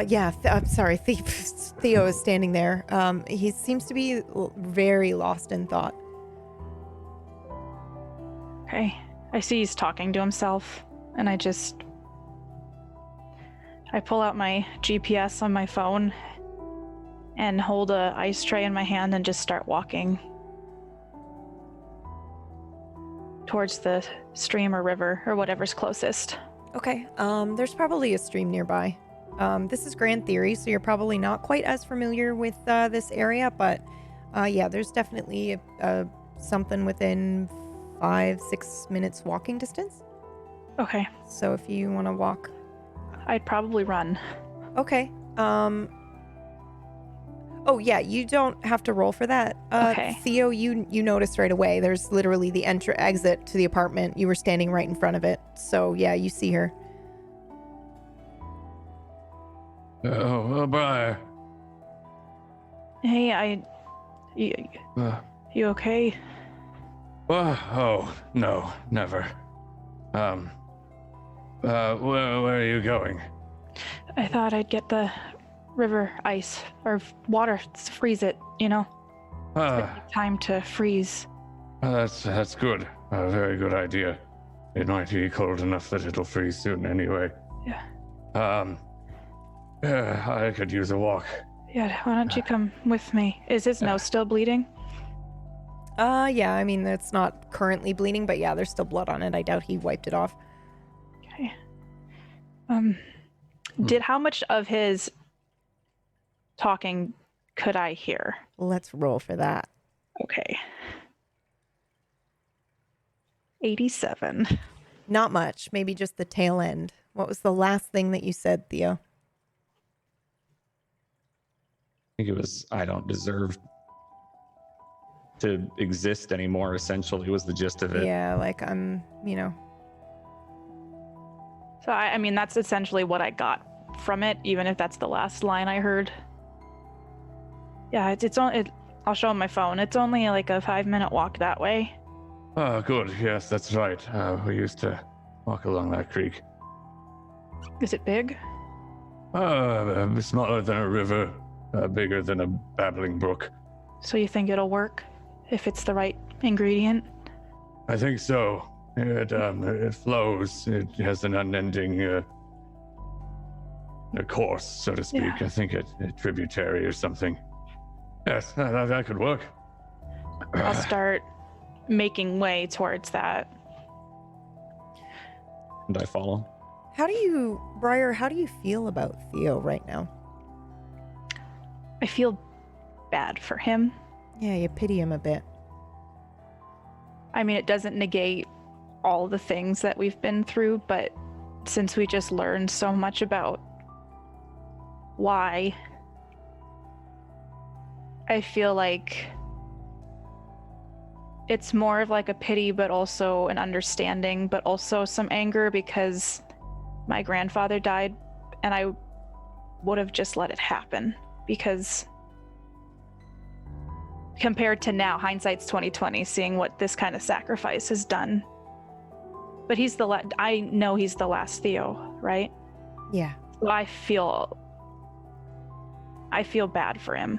Yeah, I'm sorry. Theo is standing there. He seems to be very lost in thought. Okay. I see he's talking to himself, and I pull out my GPS on my phone and hold a ice tray in my hand and just start walking towards the stream or river or whatever's closest. Okay. There's probably a stream nearby. This is Grand Theory, so you're probably not quite as familiar with this area, but yeah, there's definitely something within 5-6 minutes walking distance. Okay. So if you want to walk, I'd probably run. okay. Oh yeah, you don't have to roll for that. Okay. Theo, you noticed right away. There's literally the exit to the apartment. You were standing right in front of it, so yeah, you see her. Oh, Briar. Hey, you okay? Oh, no, never. Where are you going? I thought I'd get the river ice or water, freeze it, you know? Time to freeze. That's good. A very good idea. It might be cold enough that it'll freeze soon anyway. Yeah. I could use a walk. Yeah, why don't you come with me? Is his nose still bleeding? Yeah, I mean, it's not currently bleeding, but yeah, there's still blood on it. I doubt he wiped it off. Okay. Did how much of his talking could I hear? Let's roll for that. Okay. 87. Not much, maybe just the tail end. What was the last thing that you said, Theo? I think it was, I don't deserve to exist anymore, essentially, was the gist of it. Yeah, like I'm, So, I mean, that's essentially what I got from it, even if that's the last line I heard. Yeah, I'll show him my phone. It's only like a 5-minute walk that way. Oh, good. Yes, that's right. We used to walk along that creek. Is it big? Smaller than a river, bigger than a babbling brook. So you think it'll work if it's the right ingredient? I think so. It flows. It has an unending course, so to speak. Yeah. I think a tributary or something. Yes, that could work. I'll start making way towards that. And I follow. Briar, how do you feel about Theo right now? I feel bad for him. Yeah, you pity him a bit. I mean, it doesn't negate all the things that we've been through, but since we just learned so much about why, I feel like it's more of like a pity, but also an understanding, but also some anger because my grandfather died and I would have just let it happen because compared to now, hindsight's 2020, seeing what this kind of sacrifice has done. But he's I know he's the last Theo, right? Yeah. So I feel bad for him.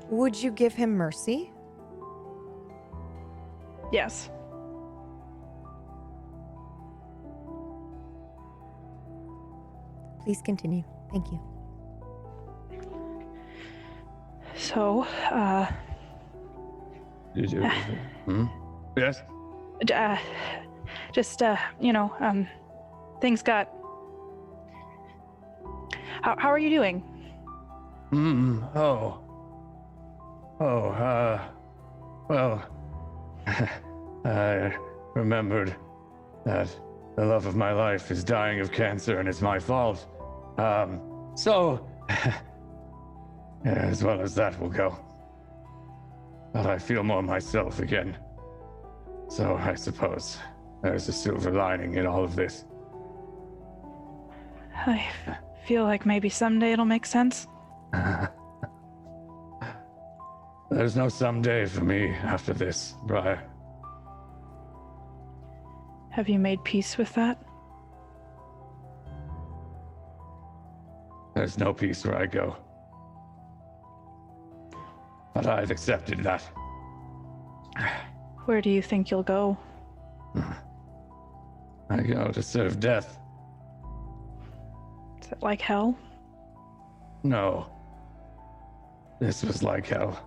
Would you give him mercy? Yes. Please continue. Thank you. So, Did you? Yes. Just things got. How are you doing? Well, I remembered that the love of my life is dying of cancer and it's my fault. So, as well as that will go. But I feel more myself again. So I suppose there's a silver lining in all of this. I feel like maybe someday it'll make sense. There's no someday for me after this, Briar. Have you made peace with that? There's no peace where I go. But I've accepted that. Where do you think you'll go? I go to serve death. Is it like hell? No. This was like hell.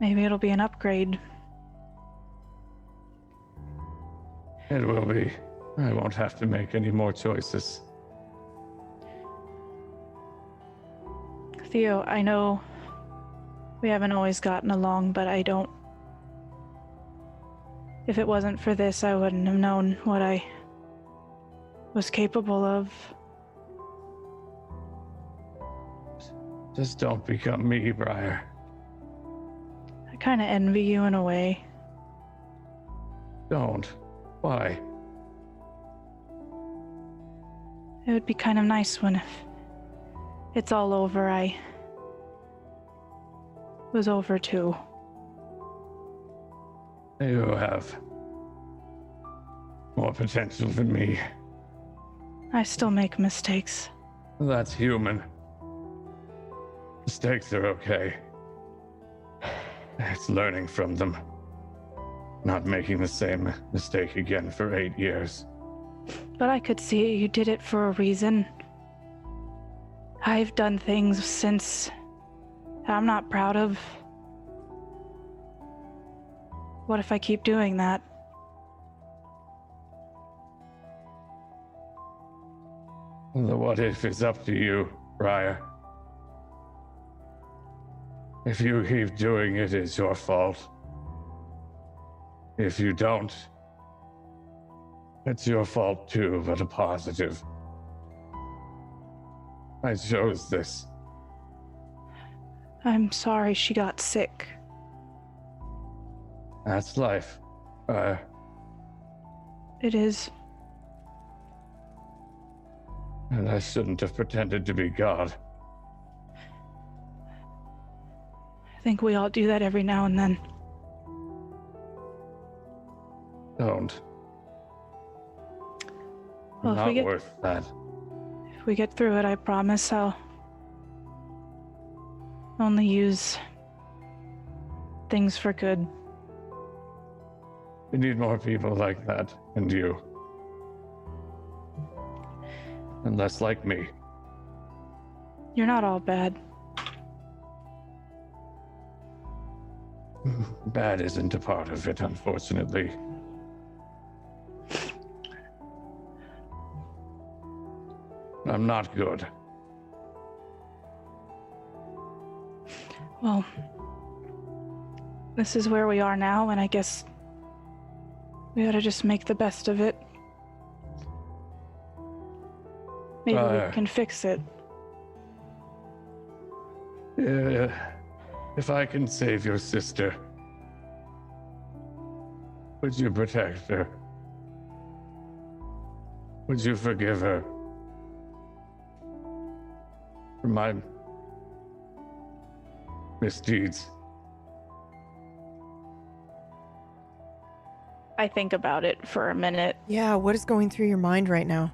Maybe it'll be an upgrade. It will be. I won't have to make any more choices. Theo, I know we haven't always gotten along, but I don't... If it wasn't for this, I wouldn't have known what I was capable of. Just don't become me, Briar. I kind of envy you in a way. Don't. Why? It would be kind of nice when if it's all over, I was over too. You have more potential than me. I still make mistakes. That's human. Mistakes are okay. It's learning from them. Not making the same mistake again for 8 years. But I could see you did it for a reason. I've done things since I'm not proud of. What if I keep doing that? The what if is up to you, Briar. If you keep doing it, it's your fault. If you don't, it's your fault too, but a positive. I chose this. I'm sorry she got sick. That's life. It is. And I shouldn't have pretended to be God. I think we all do that every now and then. Don't. Well, Not worth that. If we get through it, I promise I'll only use things for good. We need more people like that, and you. And less like me. You're not all bad. Bad isn't a part of it, unfortunately. I'm not good. Well, this is where we are now, and I guess we ought to just make the best of it. Maybe we can fix it. If I can save your sister, would you protect her? Would you forgive her? misdeeds. I think about it for a minute. Yeah, what is going through your mind right now?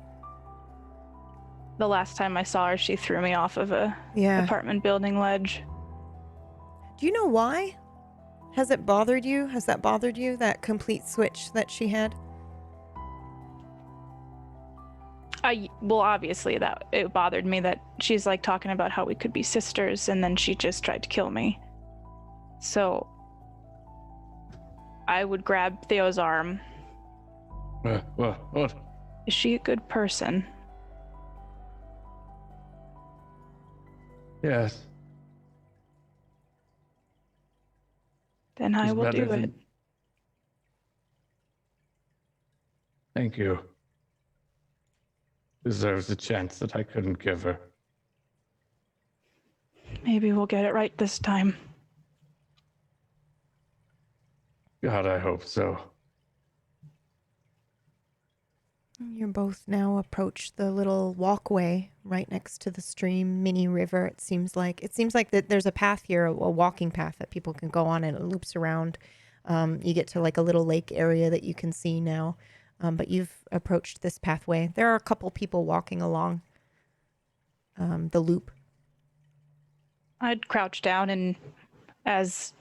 The last time I saw her, she threw me off of a apartment building ledge. Do you know why? Has it bothered you? Has that bothered you, that complete switch that she had? Well, obviously that it bothered me that she's like talking about how we could be sisters, and then she just tried to kill me. So I would grab Theo's arm. What? Is she a good person? Yes. Then I will do it. Thank you. Deserves a chance that I couldn't give her. Maybe we'll get it right this time. God, I hope so. You're both now approach the little walkway right next to the stream, mini river. It seems like that there's a path here, a walking path that people can go on, and it loops around. You get to like a little lake area that you can see now. But you've approached this pathway. There are a couple people walking along the loop. I'd crouch down and as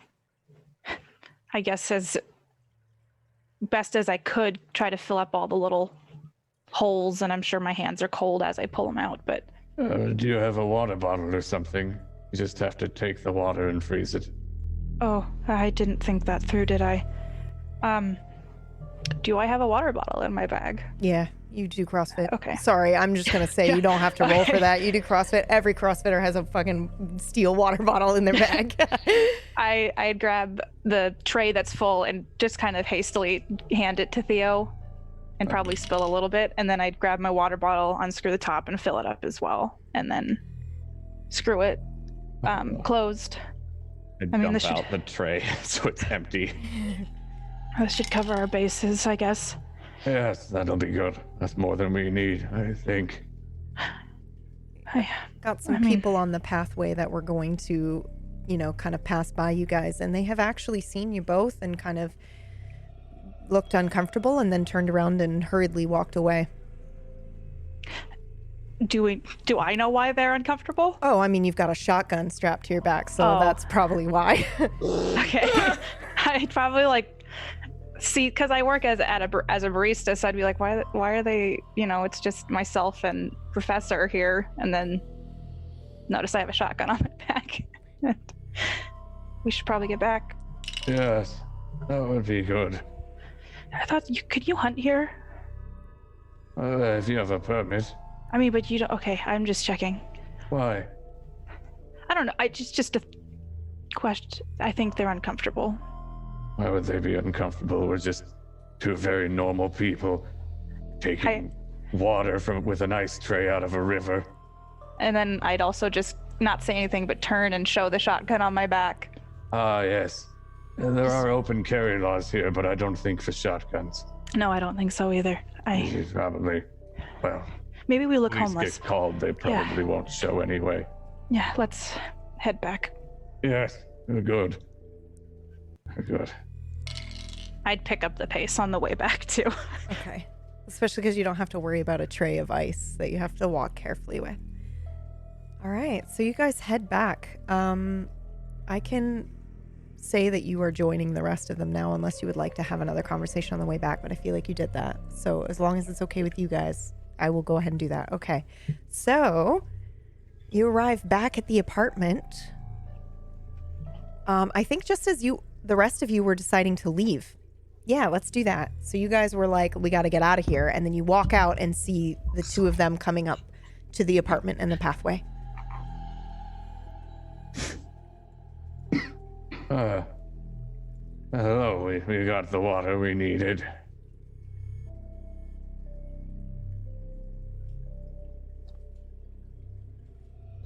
best as I could, try to fill up all the little holes, and I'm sure my hands are cold as I pull them out, but... Do you have a water bottle or something? You just have to take the water and freeze it. Oh, I didn't think that through, did I? Do I have a water bottle in my bag? Yeah, you do CrossFit. Okay. Sorry, I'm just going to say you don't have to roll for that. You do CrossFit. Every CrossFitter has a fucking steel water bottle in their bag. I'd grab the tray that's full and just kind of hastily hand it to Theo and probably spill a little bit. And then I'd grab my water bottle, unscrew the top, and fill it up as well. And then screw it closed. Dump out the tray so it's empty. This should cover our bases, I guess. Yes, that'll be good. That's more than we need, I think. I got some people on the pathway that were going to, kind of pass by you guys, and they have actually seen you both and kind of looked uncomfortable and then turned around and hurriedly walked away. Do I know why they're uncomfortable? Oh, I mean, you've got a shotgun strapped to your back, so that's probably why. Okay. I'd probably see, because I work as a barista, so I'd be like, why are they, it's just myself and Professor here, and then notice I have a shotgun on my back. We should probably get back. Yes, that would be good. I thought could you hunt here? If you have a permit. I mean, but you don't. Okay, I'm just checking. Why? I don't know. Just a question. I think they're uncomfortable. Why would they be uncomfortable? We're just two very normal people taking water with an ice tray out of a river. And then I'd also just not say anything but turn and show the shotgun on my back. Ah, yes. There are open carry laws here, but I don't think for shotguns. No, I don't think so either. Probably. Well, maybe we look police homeless. Get called, they probably won't show anyway. Yeah, let's head back. Yes, good. Good. I'd pick up the pace on the way back too. Okay. Especially because you don't have to worry about a tray of ice that you have to walk carefully with. All right, so you guys head back. I can say that you are joining the rest of them now, unless you would like to have another conversation on the way back, but I feel like you did that. So as long as it's okay with you guys, I will go ahead and do that. Okay. So you arrive back at the apartment. I think just as the rest of you were deciding to leave. Yeah, let's do that. So you guys were like, we got to get out of here. And then you walk out and see the two of them coming up to the apartment and the pathway. Hello, we got the water we needed.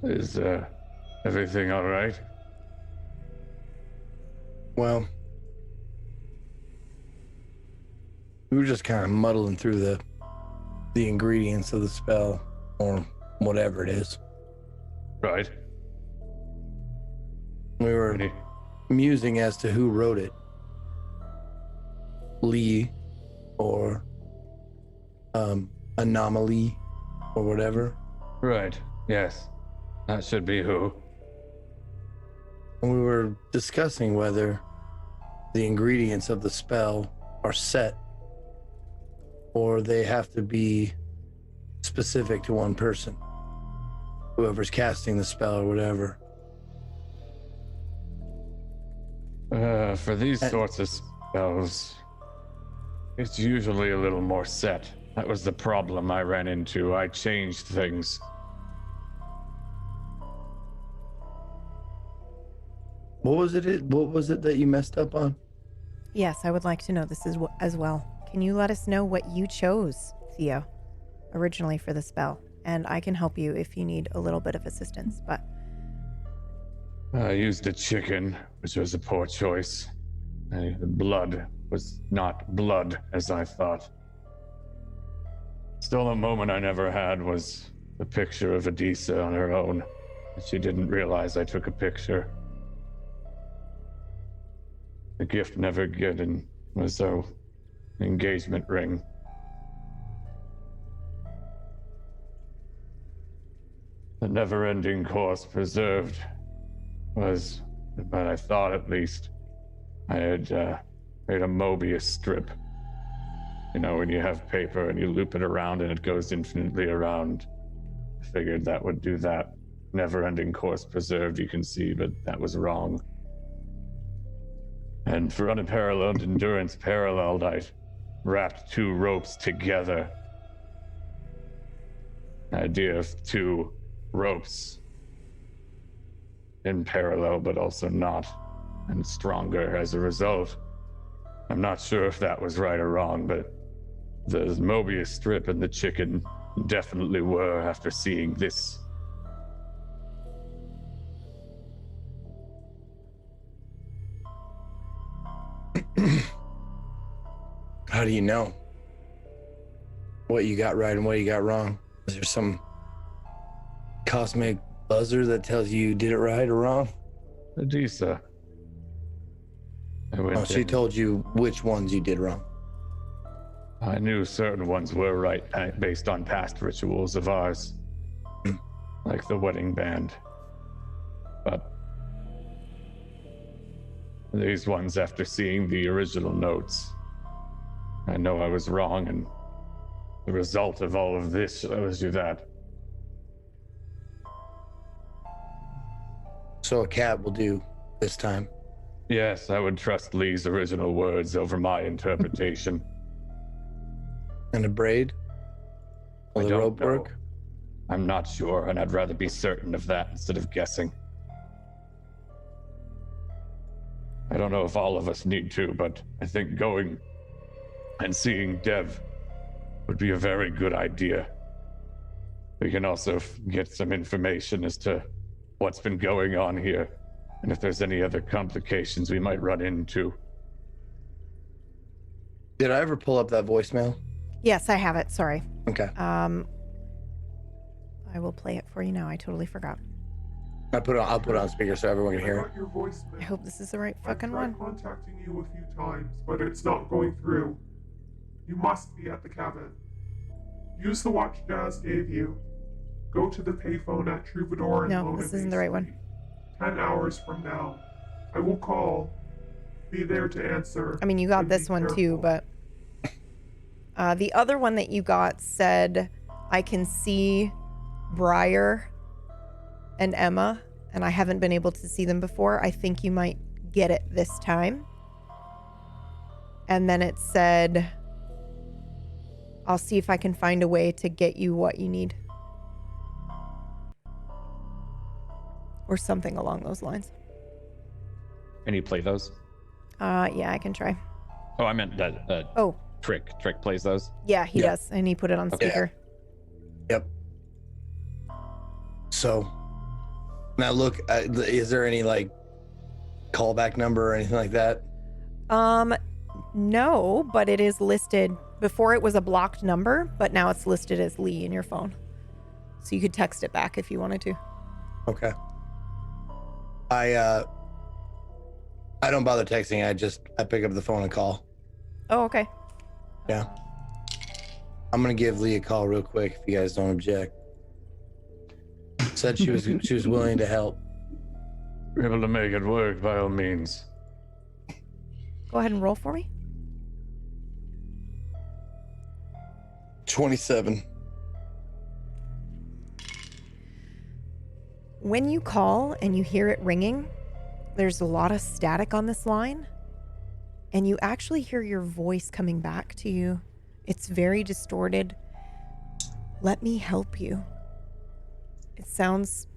Is everything all right? Well, we were just kind of muddling through the ingredients of the spell, or whatever it is. Right. We were are musing as to who wrote it. Lee or Anomaly or whatever. Right, yes. That should be who. And we were discussing whether the ingredients of the spell are set or they have to be specific to one person. Whoever's casting the spell or whatever. For these sorts of spells, it's usually a little more set. That was the problem I ran into. I changed things. What was it that you messed up on? Yes, I would like to know this as well. Can you let us know what you chose, Theo, originally for the spell? And I can help you if you need a little bit of assistance, but... I used a chicken, which was a poor choice. The blood was not blood, as I thought. Still, a moment I never had was the picture of Adisa on her own. She didn't realize I took a picture. The gift never given was our engagement ring. The never-ending course preserved was, but I thought at least, I had made a Mobius strip. You know, when you have paper and you loop it around and it goes infinitely around. I figured that would do that. Never-ending course preserved, you can see, but that was wrong. And for unparalleled endurance paralleled, I wrapped two ropes together. The idea of two ropes in parallel, but also not, and stronger as a result. I'm not sure if that was right or wrong, but the Mobius strip and the chicken definitely were after seeing this. How do you know what you got right and what you got wrong? Is there some cosmic buzzer that tells you did it right or wrong? Adisa. She told you which ones you did wrong. I knew certain ones were right based on past rituals of ours, like the wedding band. But these ones, after seeing the original notes, I know I was wrong, and the result of all of this shows you that. So a cat will do this time. Yes, I would trust Lee's original words over my interpretation. And a braid? Will the rope work? I'm not sure, and I'd rather be certain of that instead of guessing. I don't know if all of us need to, but I think going and seeing Dev would be a very good idea. We can also get some information as to what's been going on here, and if there's any other complications we might run into. Did I ever pull up that voicemail? Yes, I have it. Sorry. Okay. I will play it for you now. I totally forgot. I'll put it on speaker so everyone can hear it. I hope this is the right fucking one. I've tried contacting you a few times, but it's not going through. You must be at the cabin. Use the watch Jazz gave you. Go to the payphone at Troubadour and No, this isn't the right one. 10 hours from now. I will call. Be there to answer. I mean, you got this one too, but the other one that you got said, I can see Briar and Emma, and I haven't been able to see them before. I think you might get it this time. And then it said, I'll see if I can find a way to get you what you need. Or something along those lines. Can you play those? Yeah, I can try. Oh, I meant that. Oh. Trick plays those. Yeah, he does, and he put it on speaker. Yep. So, now look, is there any like callback number or anything like that? No, but it is listed. Before it was a blocked number, but now it's listed as Lee in your phone. So you could text it back if you wanted to. Okay. I I don't bother texting. I pick up the phone and call. Oh, okay. Yeah. I'm gonna give Lee a call real quick if you guys don't object. Said she was willing to help. We're able to make it work by all means. Go ahead and roll for me. 27. When you call and you hear it ringing, there's a lot of static on this line, and you actually hear your voice coming back to you. It's very distorted. Let me help you. It sounds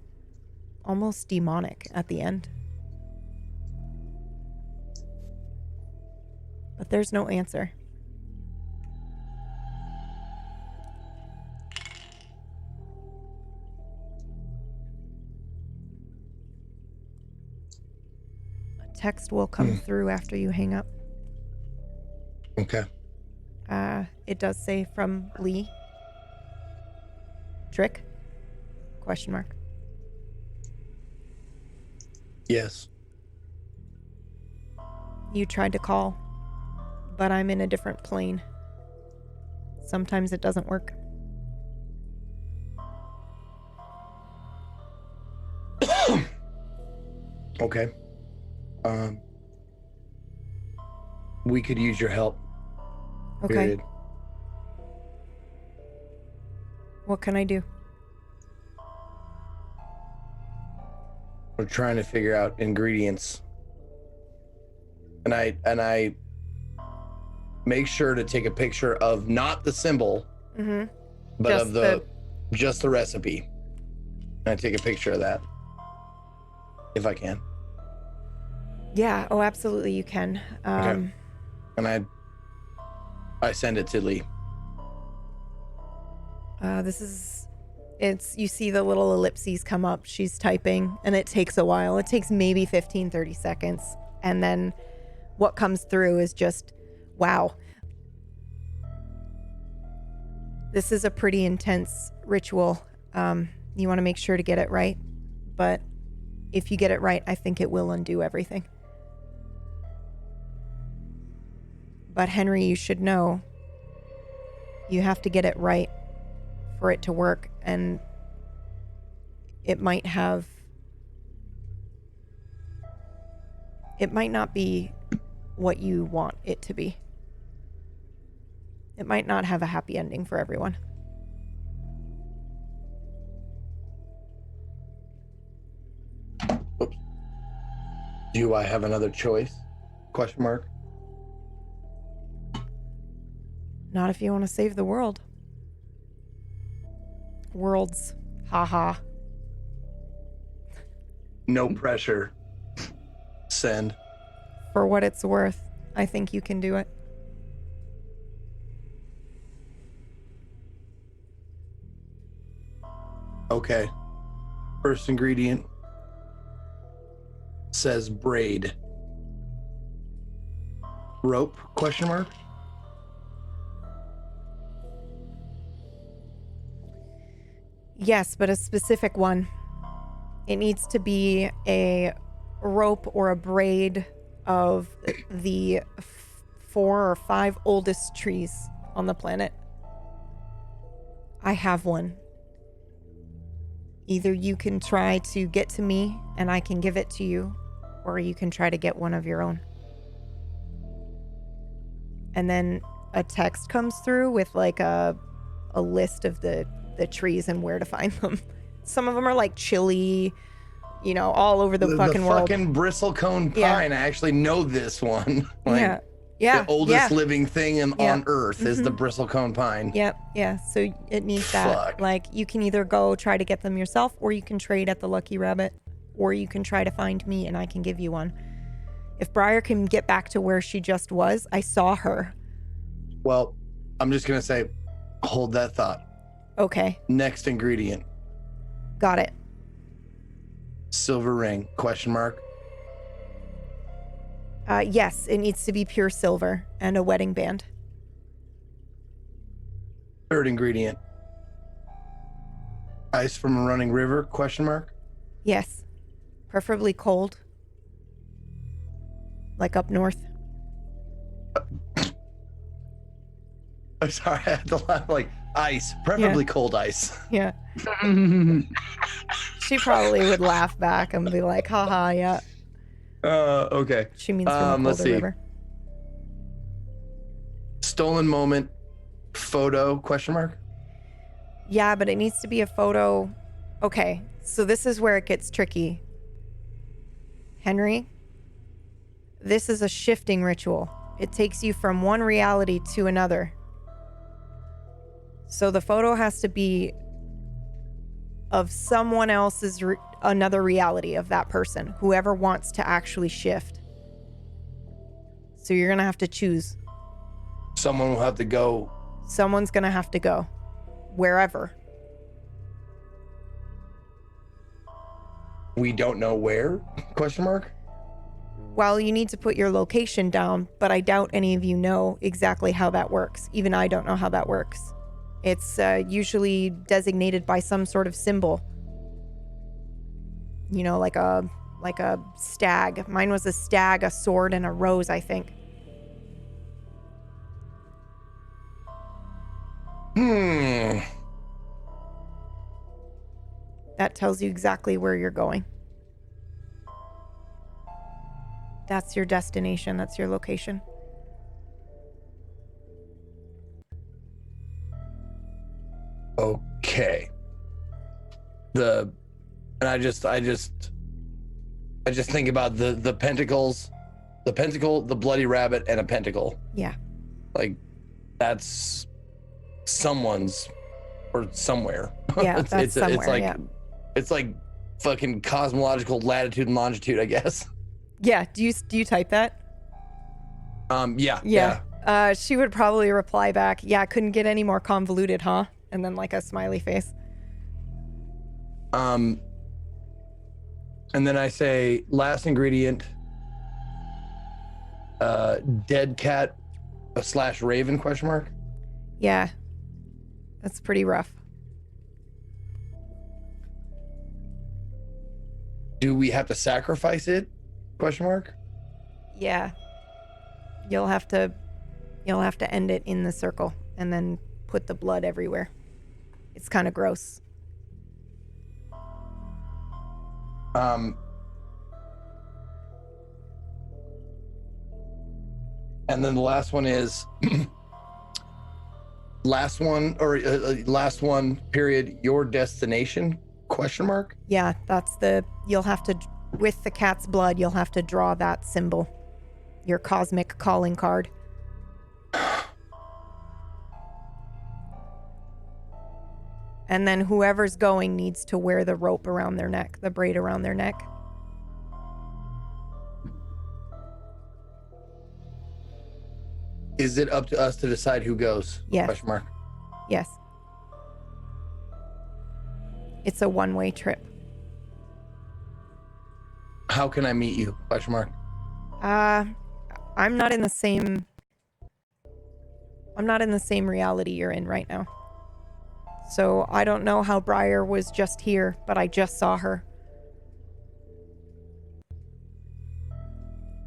almost demonic at the end. But there's no answer. A text will come through after you hang up. Okay. It does say from Lee. Trick? Question mark. Yes. You tried to call, but I'm in a different plane. Sometimes it doesn't work. Okay. We could use your help. Okay. Period. What can I do? We're trying to figure out ingredients. And I make sure to take a picture of not the symbol, but Just of just the recipe. And I take a picture of that. If I can. Yeah, oh, absolutely you can. Okay. And I send it to Lee. You see the little ellipses come up. She's typing, and it takes a while. It takes maybe 15, 30 seconds. And then what comes through is just, wow. This is a pretty intense ritual. You want to make sure to get it right. But if you get it right, I think it will undo everything. But Henry, you should know, you have to get it right for it to work, and it might not be what you want it to be. It might not have a happy ending for everyone. Oops. Do I have another choice? Question mark. Not if you want to save the world. Worlds. Haha. No pressure. Send. For what it's worth, I think you can do it. Okay. First ingredient says braid. Rope? Question mark. Yes, but a specific one. It needs to be a rope or a braid of the 4 or 5 oldest trees on the planet. I have one. Either you can try to get to me and I can give it to you, or you can try to get one of your own. And then a text comes through with like a list of the trees and where to find them. Some of them are like chili, all over the fucking world. The fucking bristlecone pine. I actually know this one. Yeah. The oldest living thing on Earth is the bristlecone pine. Yep. Yeah. So it needs that. Fuck. Like, you can either go try to get them yourself, or you can trade at the Lucky Rabbit, or you can try to find me and I can give you one. If Briar can get back to where she just was, I saw her. Well, I'm just going to say, hold that thought. Okay. Next ingredient. Got it. Silver ring? Question mark. Yes, it needs to be pure silver and a wedding band. Third ingredient. Ice from a running river? Question mark. Yes. Preferably cold. like up north. I'm sorry, I had to laugh. Like ice, preferably cold ice. Yeah. She probably would laugh back and be like, haha, yeah. Okay. She means from the let's colder see. river. Stolen moment photo question mark. Yeah, but it needs to be a photo. Okay, so this is where it gets tricky. Henry, this is a shifting ritual. It takes you from one reality to another. So the photo has to be of someone else's another reality of that person, whoever wants to actually shift. So you're going to have to choose. Someone will have to go. Someone's going to have to go wherever. We don't know where? Question mark. Well, you need to put your location down, but I doubt any of you know exactly how that works. Even I don't know how that works. It's usually designated by some sort of symbol. You know, like a stag. Mine was a stag, a sword, and a rose, I think. That tells you exactly where you're going. That's your destination. That's your location. Okay. I just think about the pentacles, the pentacle, the bloody rabbit, and a pentacle. Yeah. Like that's someone's or somewhere. Yeah, that's somewhere. It's like yeah. It's like fucking cosmological latitude and longitude, I guess. Yeah. Do you type that? Yeah. She would probably reply back, yeah, couldn't get any more convoluted, huh? And then like a smiley face. And then I say last ingredient, dead cat / raven question mark. Yeah. That's pretty rough. Do we have to sacrifice it? Question mark. Yeah. You'll have to end it in the circle and then put the blood everywhere. It's kind of gross. And then the last one is last one period, your destination question mark. Yeah, you'll have to, with the cat's blood, you'll have to draw that symbol, your cosmic calling card. And then whoever's going needs to wear the rope around their neck, the braid around their neck. Is it up to us to decide who goes? Yes. Question mark. Yes. It's a one-way trip. How can I meet you? Question mark. I'm not in the same reality you're in right now. So I don't know how Briar was just here, but I just saw her.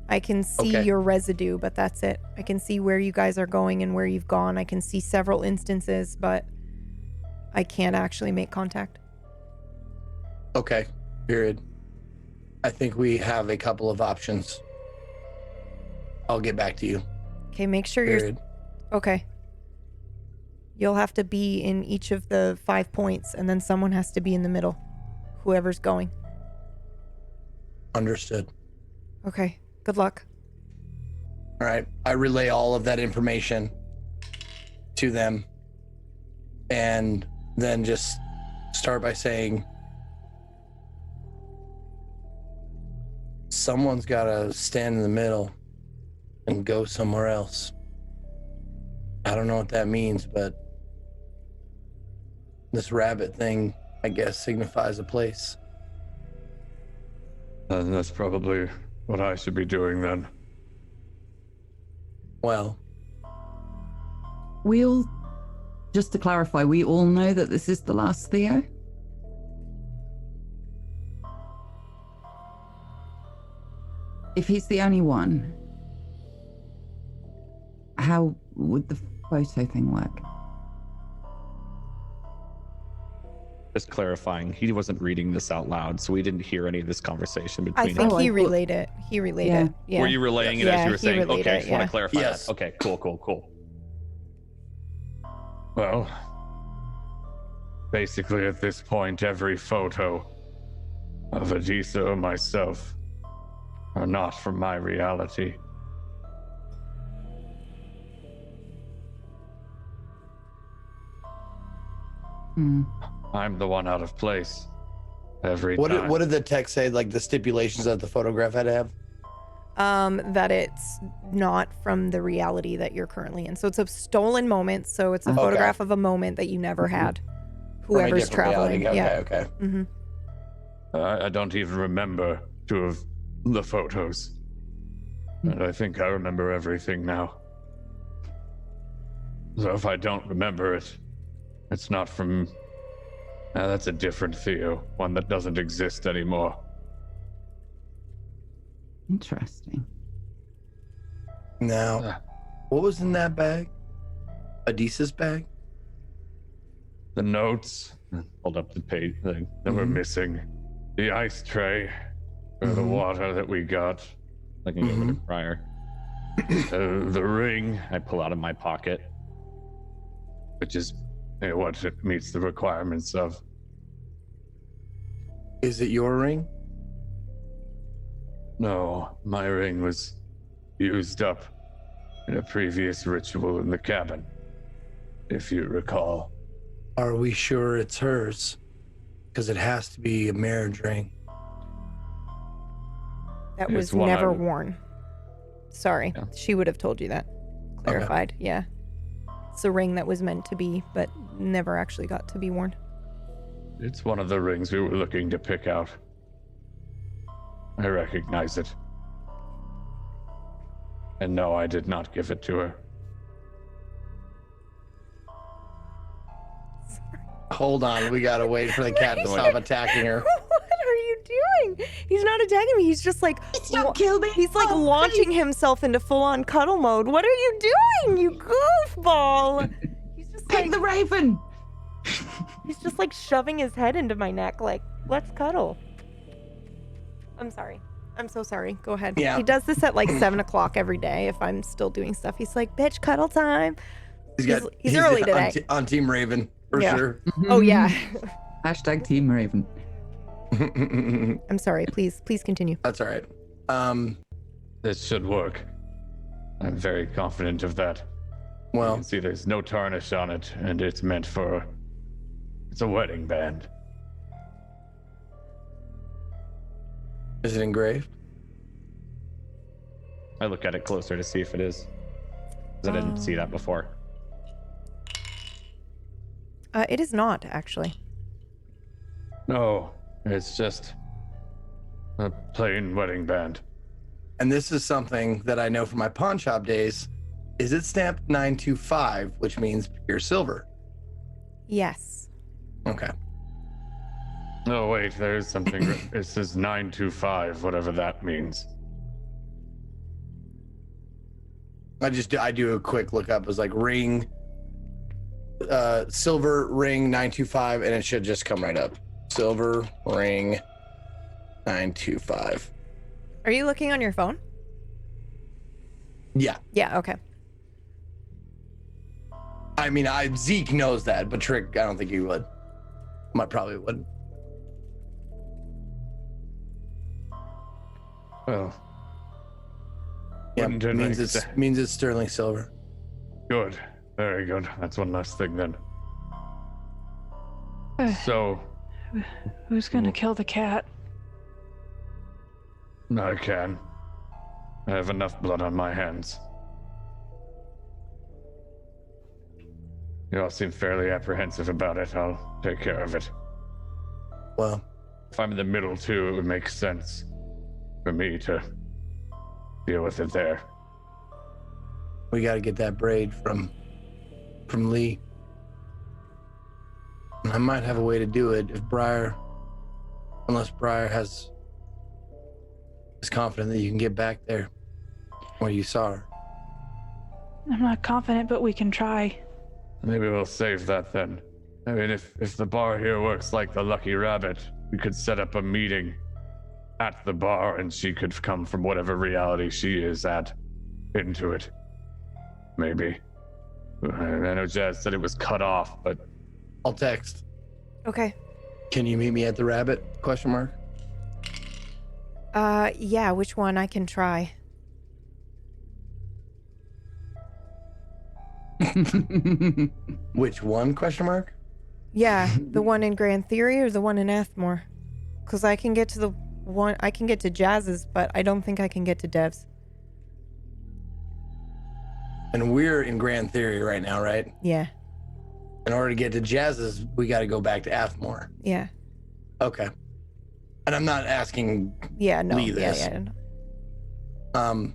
I can see your residue, but that's it. I can see where you guys are going and where you've gone. I can see several instances, but I can't actually make contact. Okay, period. I think we have a couple of options. I'll get back to you. Okay, make sure period. Okay. You'll have to be in each of the 5 points, and then someone has to be in the middle. Whoever's going. Understood. Okay, good luck. All right, I relay all of that information to them, and then just start by saying, someone's got to stand in the middle and go somewhere else. I don't know what that means, but this rabbit thing, I guess, signifies a place. That's probably what I should be doing then. Well, we all, just to clarify, we all know that this is the last Theo? If he's the only one, how would the photo thing work? Just clarifying, he wasn't reading this out loud, so we didn't hear any of this conversation I between think us. he relayed it. He relayed it. Yeah. Were you relaying it Yeah, as you were he saying? relayed Okay, it, just want yeah. to clarify Yes. that. Okay, cool. Well, basically at this point, every photo of Adisa or myself are not from my reality. I'm the one out of place every time. What did the text say? Like the stipulations that the photograph had to have? That it's not from the reality that you're currently in. So it's a stolen moment. So it's a Okay. photograph of a moment that you never had. From a Whoever's different traveling. reality. Yeah. Okay. Mm-hmm. I don't even remember two of the photos. And I think I remember everything now. So if I don't remember it, it's not from... that's a different Theo, one that doesn't exist anymore. Interesting. Now, what was in that bag? Adisa's bag? The notes, Hold up the page. that were missing. The ice tray, or the water that we got. Looking over to Briar. The ring, I pull out of my pocket. which is what it meets the requirements of. Is it your ring? No, my ring was used up in a previous ritual in the cabin, if you recall. Are we sure it's hers? Because it has to be a marriage ring. That was It's one never I would- worn. Sorry. Yeah. She would have told you that. Clarified. Yeah. It's a ring that was meant to be, but never actually got to be worn. It's one of the rings we were looking to pick out. I recognize it. And no, I did not give it to her. Hold on, we gotta wait for the cat to stop attacking her. What are you doing? He's not attacking me. He's just like Don't kill me. he's like launching himself into full-on cuddle mode. What are you doing, you goofball? He's just Pick like the raven. he's just like shoving his head into my neck like, let's cuddle. I'm sorry. I'm so sorry. Go ahead. Yeah. He does this at like 7 o'clock every day if I'm still doing stuff. He's like, bitch, cuddle time. He's early today. On Team Raven, for Yeah. sure. Oh yeah. Hashtag Team Raven. I'm sorry. Please continue. That's all right. This should work. I'm very confident of that. You Well, can see there's no tarnish on it, and it's meant for... It's a wedding band. is it engraved? I look at it closer to see if it is. 'Cause I didn't see that before. It is not actually. No, it's just a plain wedding band. And this is something that I know from my pawn shop days. Is it stamped 925, which means pure silver? Yes. Okay. Oh, wait, there's something. It says 925, whatever that means. I do a quick look up. It's like ring, silver ring 925, and it should just come right up. Silver ring 925. Are you looking on your phone? Yeah. Yeah, okay. I mean, Zeke knows that, but Trick, I don't think he would. Probably wouldn't. Well, Yeah, wouldn't it means make means it's sterling silver. good. Very good. That's one less thing then. So, Who's gonna kill the cat? I can. I have enough blood on my hands. You all seem fairly apprehensive about it. I'll take care of it. Well, If I'm in the middle too, it would make sense for me to deal with it there. we got to get that braid from Lee. I might have a way to do it if unless Briar has is confident that you can get back there where you saw her. I'm not confident, but we can try. Maybe we'll save that then. I mean, if the bar here works like the Lucky Rabbit, we could set up a meeting at the bar and she could come from whatever reality she is at into it. Maybe. I know Jazz said it was cut off, but... I'll text. Okay. Can you meet me at the Rabbit? ? Yeah, which one? I can try. Which one? ? Yeah, the one in Grand Theory or the one in Athmore? Because I can get to the one, I can get to Jazz's, but I don't think I can get to Dev's. And we're in Grand Theory right now, right? Yeah. In order to get to Jazz's, we got to go back to Athmore. Yeah. Okay. And I'm not asking Lee this. Yeah, no.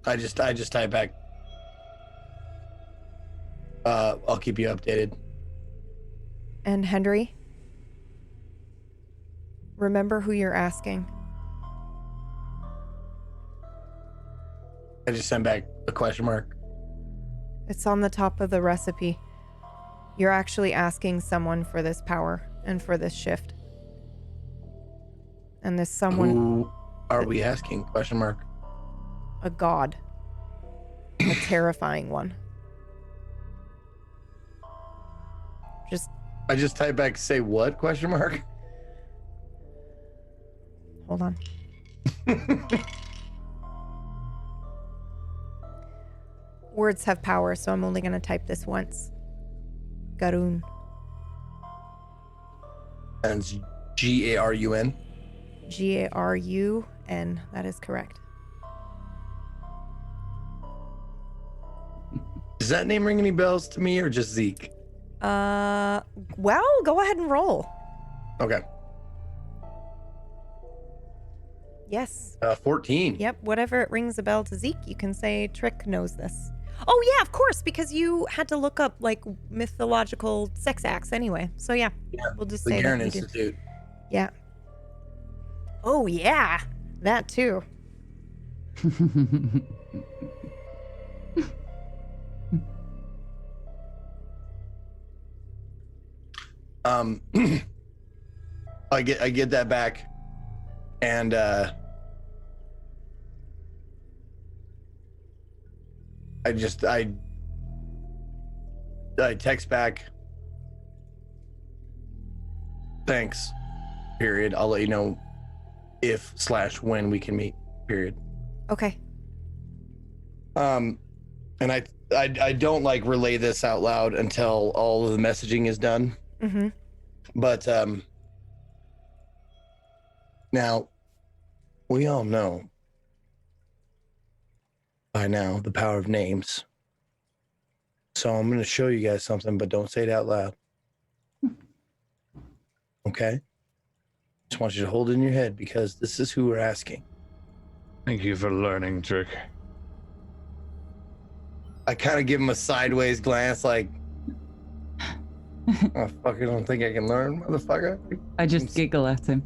I just type back. I'll keep you updated. And Henry, remember who you're asking. I just sent back a ? It's on the top of the recipe. You're actually asking someone for this power and for this shift. And this someone... Who are we asking? ? A god. A terrifying one. I just type back, say what? ? Hold on. Words have power, so I'm only going to type this once. Garun. And it's Garun. Garun. That is correct. Does that name ring any bells to me or just Zeke? Well, go ahead and roll. Okay. Yes. 14. Yep, whatever it rings a bell to Zeke, you can say Trick knows this. Oh yeah, of course, because you had to look up like mythological sex acts anyway. So yeah, we'll just The say Garen that you Institute. did. Yeah. Oh yeah, that too. I get that back, and I text back. Thanks. Period. I'll let you know if/when we can meet. Period. Okay. And I don't like relay this out loud until all of the messaging is done. Mm-hmm. But now we all know by now the power of names. So I'm going to show you guys something, but don't say it out loud. Okay? Just want you to hold it in your head because this is who we're asking. Thank you for learning, Trick. I kind of give him a sideways glance like, I fucking don't think I can learn, motherfucker. I just giggle at him.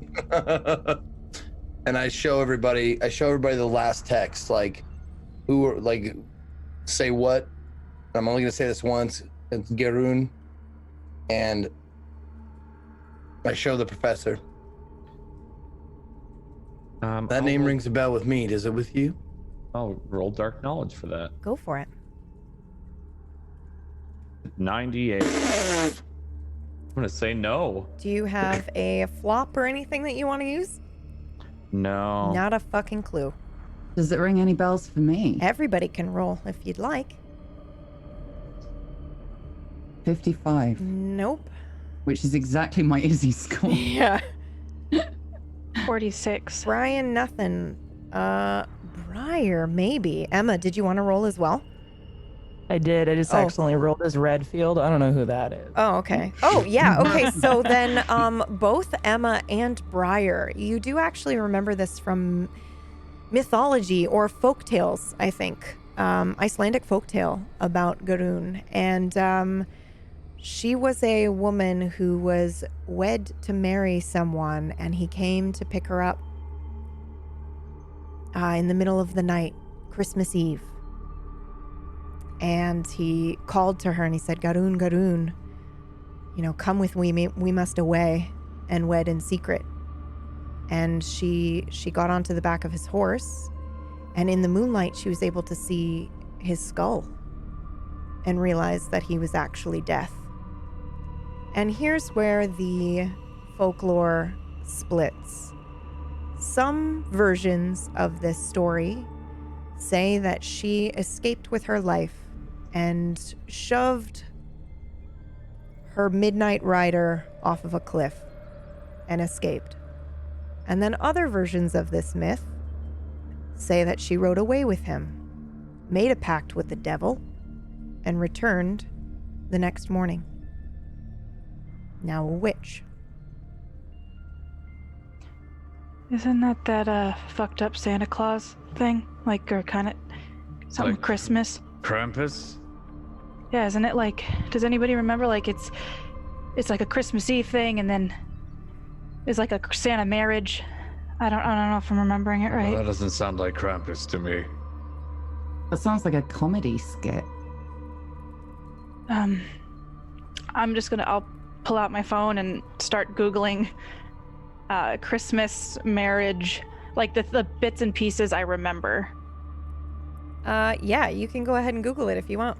And I show everybody the last text, like, who are, like, say what. I'm only going to say this once. It's Garun. And I show the professor. That name rings a bell with me. Does it with you? I'll roll dark knowledge for that. Go for it. 98. I'm gonna say no. Do you have a flop or anything that you want to use? No. Not a fucking clue. Does it ring any bells for me? Everybody can roll if you'd like. 55. Nope. Which is exactly my Izzy score. Yeah. 46. Brian, nothing. Briar, maybe. Emma, did you want to roll as well? I did. I just accidentally rolled as Redfield. I don't know who that is. Oh, okay. Oh, yeah. Okay. So then both Emma and Briar, you do actually remember this from mythology or folktales, I think. Icelandic folktale about Garun. And she was a woman who was wed to marry someone, and he came to pick her up in the middle of the night, Christmas Eve. And he called to her and he said, Garun, Garun, come with me. We must away and wed in secret. And she got onto the back of his horse, and in the moonlight, she was able to see his skull and realized that he was actually Death. And here's where the folklore splits. Some versions of this story say that she escaped with her life and shoved her midnight rider off of a cliff and escaped. And then other versions of this myth say that she rode away with him, made a pact with the devil, and returned the next morning. Now a witch. Isn't that fucked up Santa Claus thing? Or kind of something Like Christmas? Krampus? Yeah, isn't it does anybody remember, it's like a Christmas Eve thing, and then it's like a Santa marriage? I don't know if I'm remembering it right. Well, that doesn't sound like Krampus to me. That sounds like a comedy skit. I'm just I'll pull out my phone and start Googling Christmas marriage, the bits and pieces I remember. Yeah, you can go ahead and Google it if you want.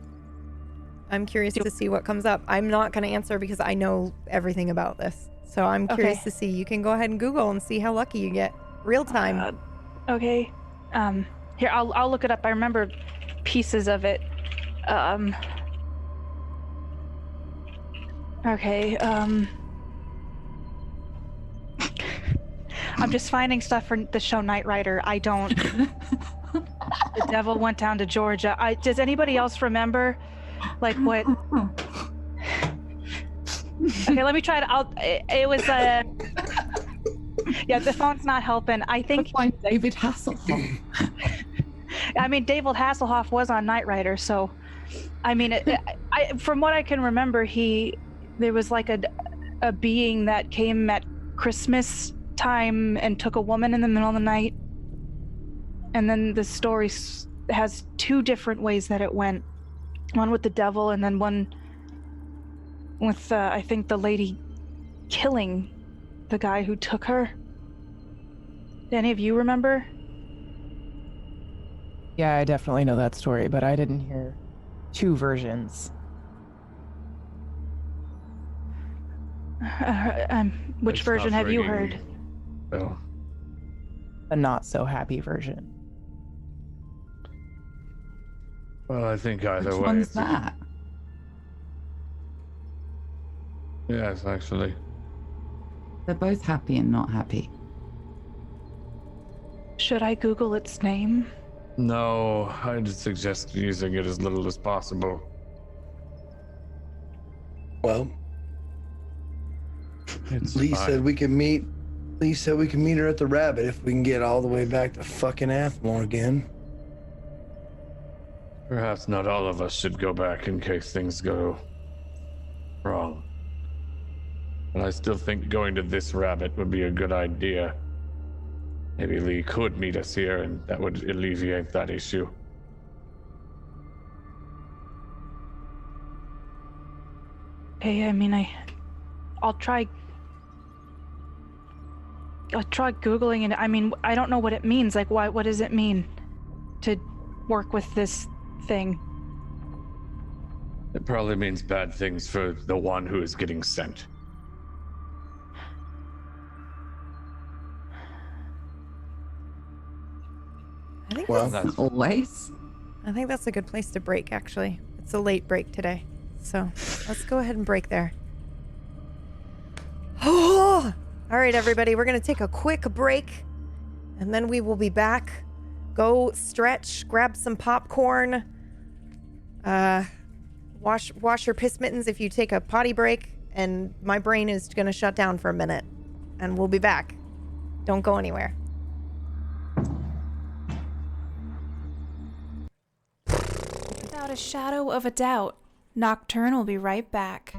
I'm curious to see what comes up. I'm not going to answer because I know everything about this. So I'm curious to see. You can go ahead and Google and see how lucky you get. Real time. Okay. Here, I'll look it up. I remember pieces of it. Okay. I'm just finding stuff for the show Knight Rider. I don't. The devil went down to Georgia. Does anybody else remember? What? Okay, let me try it. It was yeah, the phone's not helping. I think find David Hasselhoff. I mean, David Hasselhoff was on Knight Rider, so I mean, from what I can remember, there was a being that came at Christmas time and took a woman in the middle of the night, and then the story has two different ways that it went. One with the devil, and then one with I think the lady killing the guy who took her. Do any of you remember? Yeah, I definitely know that story, but I didn't hear two versions. Which It's version not have you ringing heard? bell. The not so happy version. Well, I think either Which way. one's that? Yes, actually. They're both happy and not happy. Should I Google its name? No, I'd suggest using it as little as possible. Well, It's Lee fine. said we can meet. Lee said we can meet her at the Rabbit if we can get all the way back to fucking Athmore again. Perhaps not all of us should go back in case things go wrong. But I still think going to this Rabbit would be a good idea. Maybe Lee could meet us here, and that would alleviate that issue. Hey, I mean, I'll try Googling it. I mean, I don't know what it means. What does it mean to work with this thing? It probably means bad things for the one who is getting sent. I think Well, that's, Always. I think that's a good place to break, actually. It's a late break today. So let's go ahead and break there. All right, everybody, we're going to take a quick break and then we will be back. Go stretch, grab some popcorn, wash your piss mittens if you take a potty break, and my brain is going to shut down for a minute and we'll be back. Don't go anywhere. Without a shadow of a doubt, Nocturne will be right back.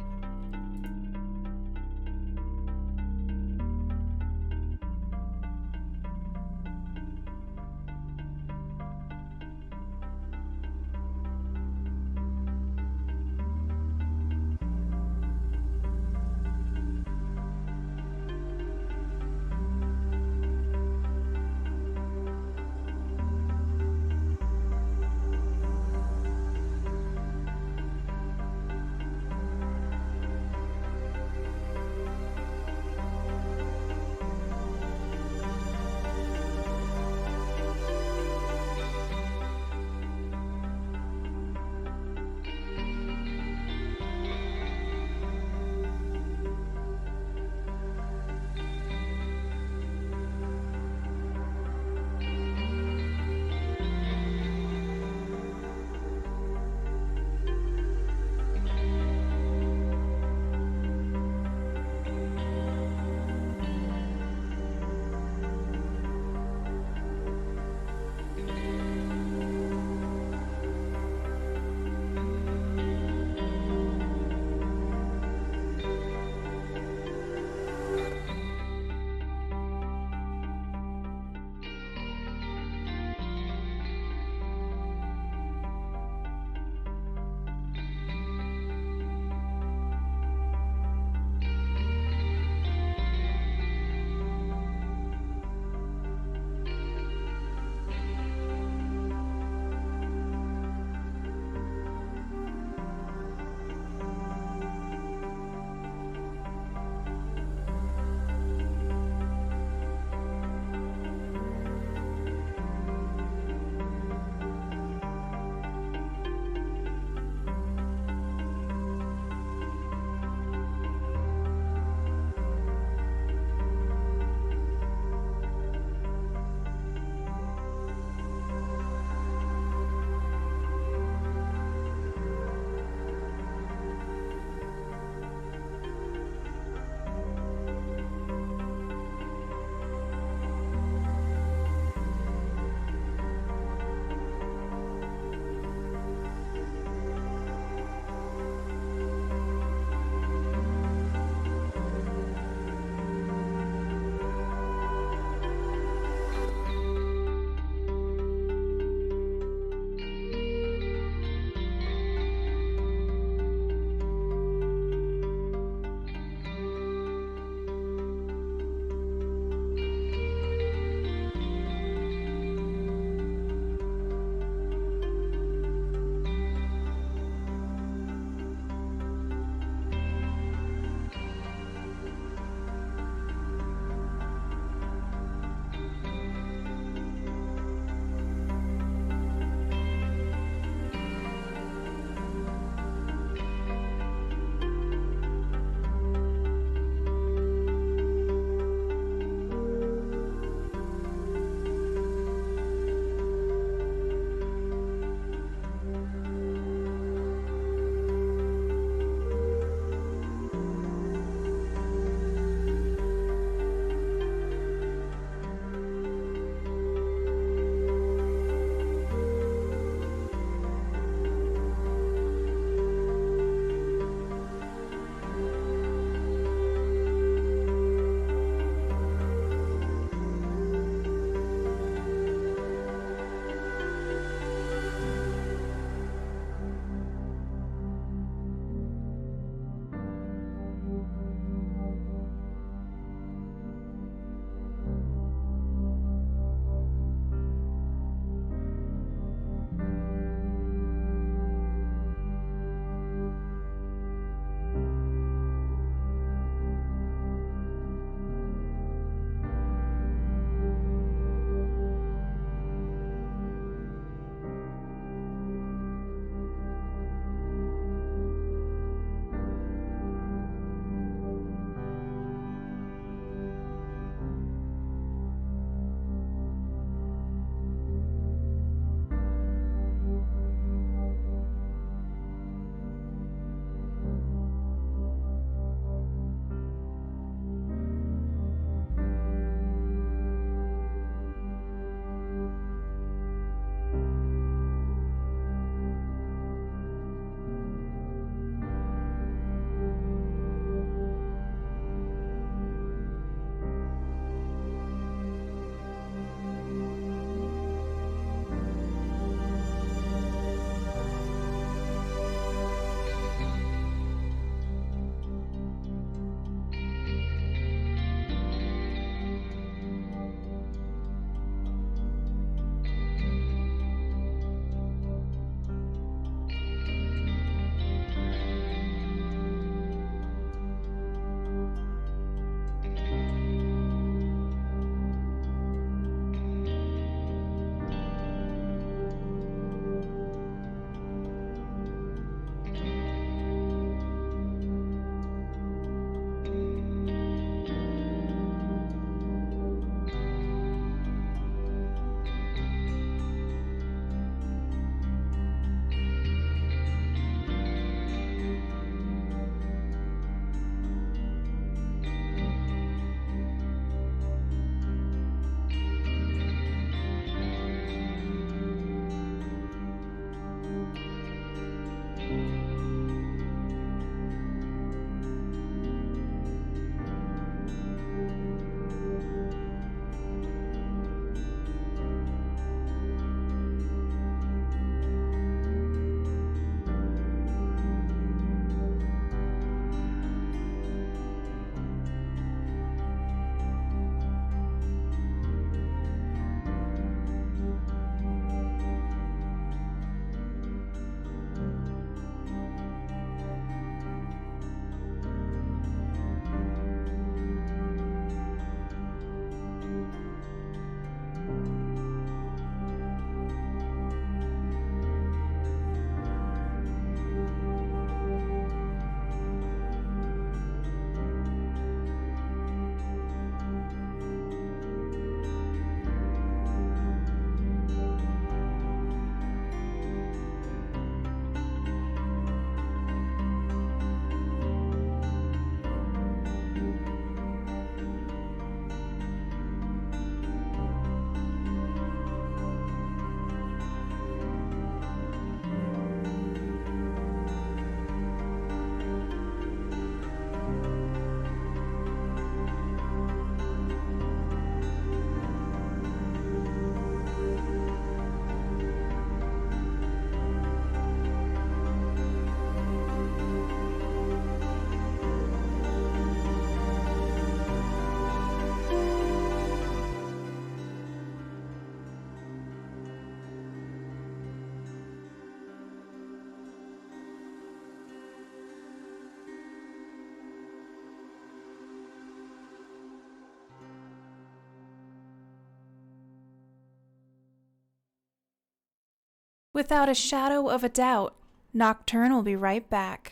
Without a shadow of a doubt, Nocturne will be right back.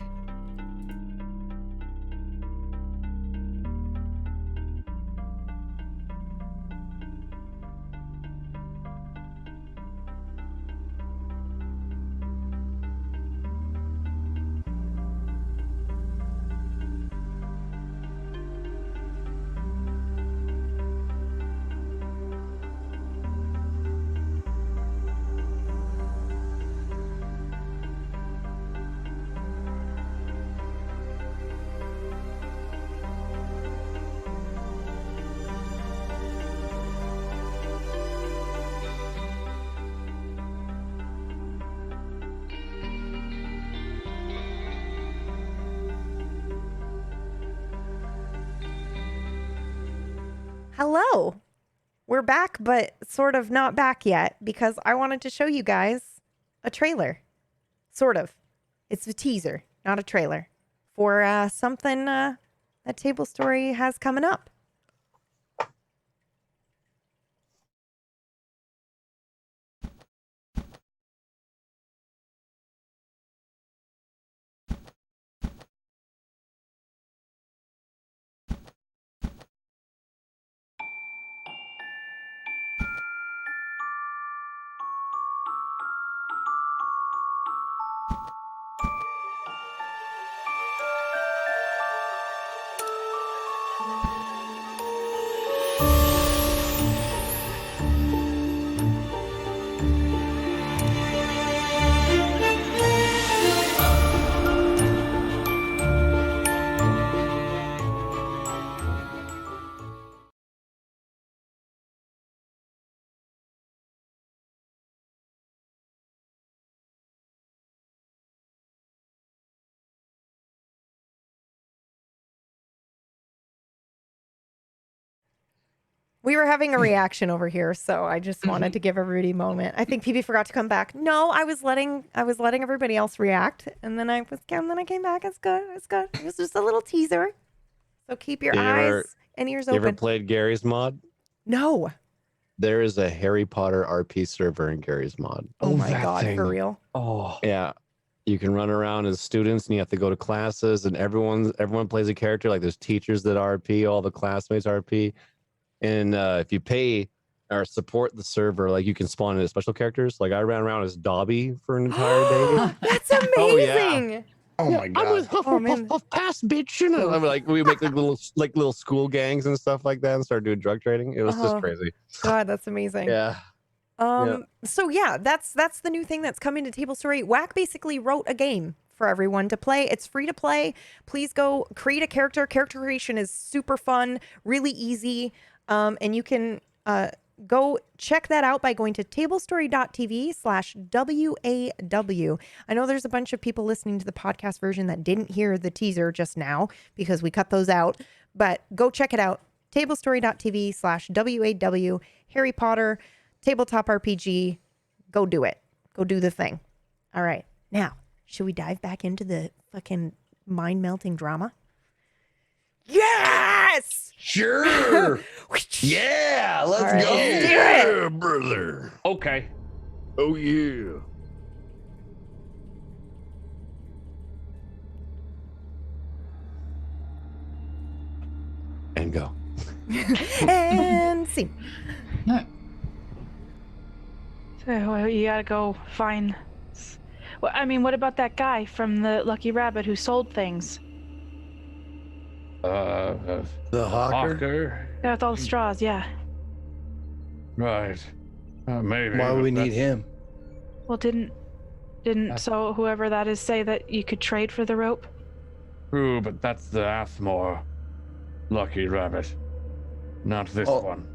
Hello. We're back, but sort of not back yet because I wanted to show you guys a trailer. Sort of. It's a teaser, not a trailer, for something that Table Story has coming up. We were having a reaction over here, so I just wanted to give everybody a moment. I think PB forgot to come back. No, I was letting everybody else react, and then I came back. It's good. It was just a little teaser. So keep your eyes and ears You ever open. played Gary's mod? No. There is a Harry Potter RP server in Gary's mod. Oh my God, for real? Oh. Yeah. You can run around as students and you have to go to classes and everyone plays a character. Like there's teachers that RP, all the classmates RP. And if you pay or support the server, like you can spawn in special characters. Like I ran around as Dobby for an entire day. That's amazing. Oh, yeah. Oh my God. I'm with Hufflepuff Pass, bitch. And I'm like, we make little school gangs and stuff like that and start doing drug trading. It was just crazy. God, that's amazing. Yeah. So yeah, that's the new thing that's coming to Table Story. Whack basically wrote a game for everyone to play. It's free to play. Please go create a character. Character creation is super fun, really easy. And you can go check that out by going to tablestory.tv/WAW. I know there's a bunch of people listening to the podcast version that didn't hear the teaser just now because we cut those out, but go check it out. tablestory.tv/WAW, Harry Potter, tabletop RPG. Go do it. Go do the thing. All right. Now, should we dive back into the fucking mind-melting drama? Yes! Sure. Yeah, let's right, go. let's do Yeah, brother. Okay. Oh yeah. And go. And see. So you gotta go find. Well, I mean, what about that guy from the Lucky Rabbit who sold things? The hawker. Yeah, with all the straws, yeah. Right. Maybe. Why would we need him? Well, didn't so whoever that is say that you could trade for the rope? True, but that's the Athmore Lucky Rabbit. Not this one.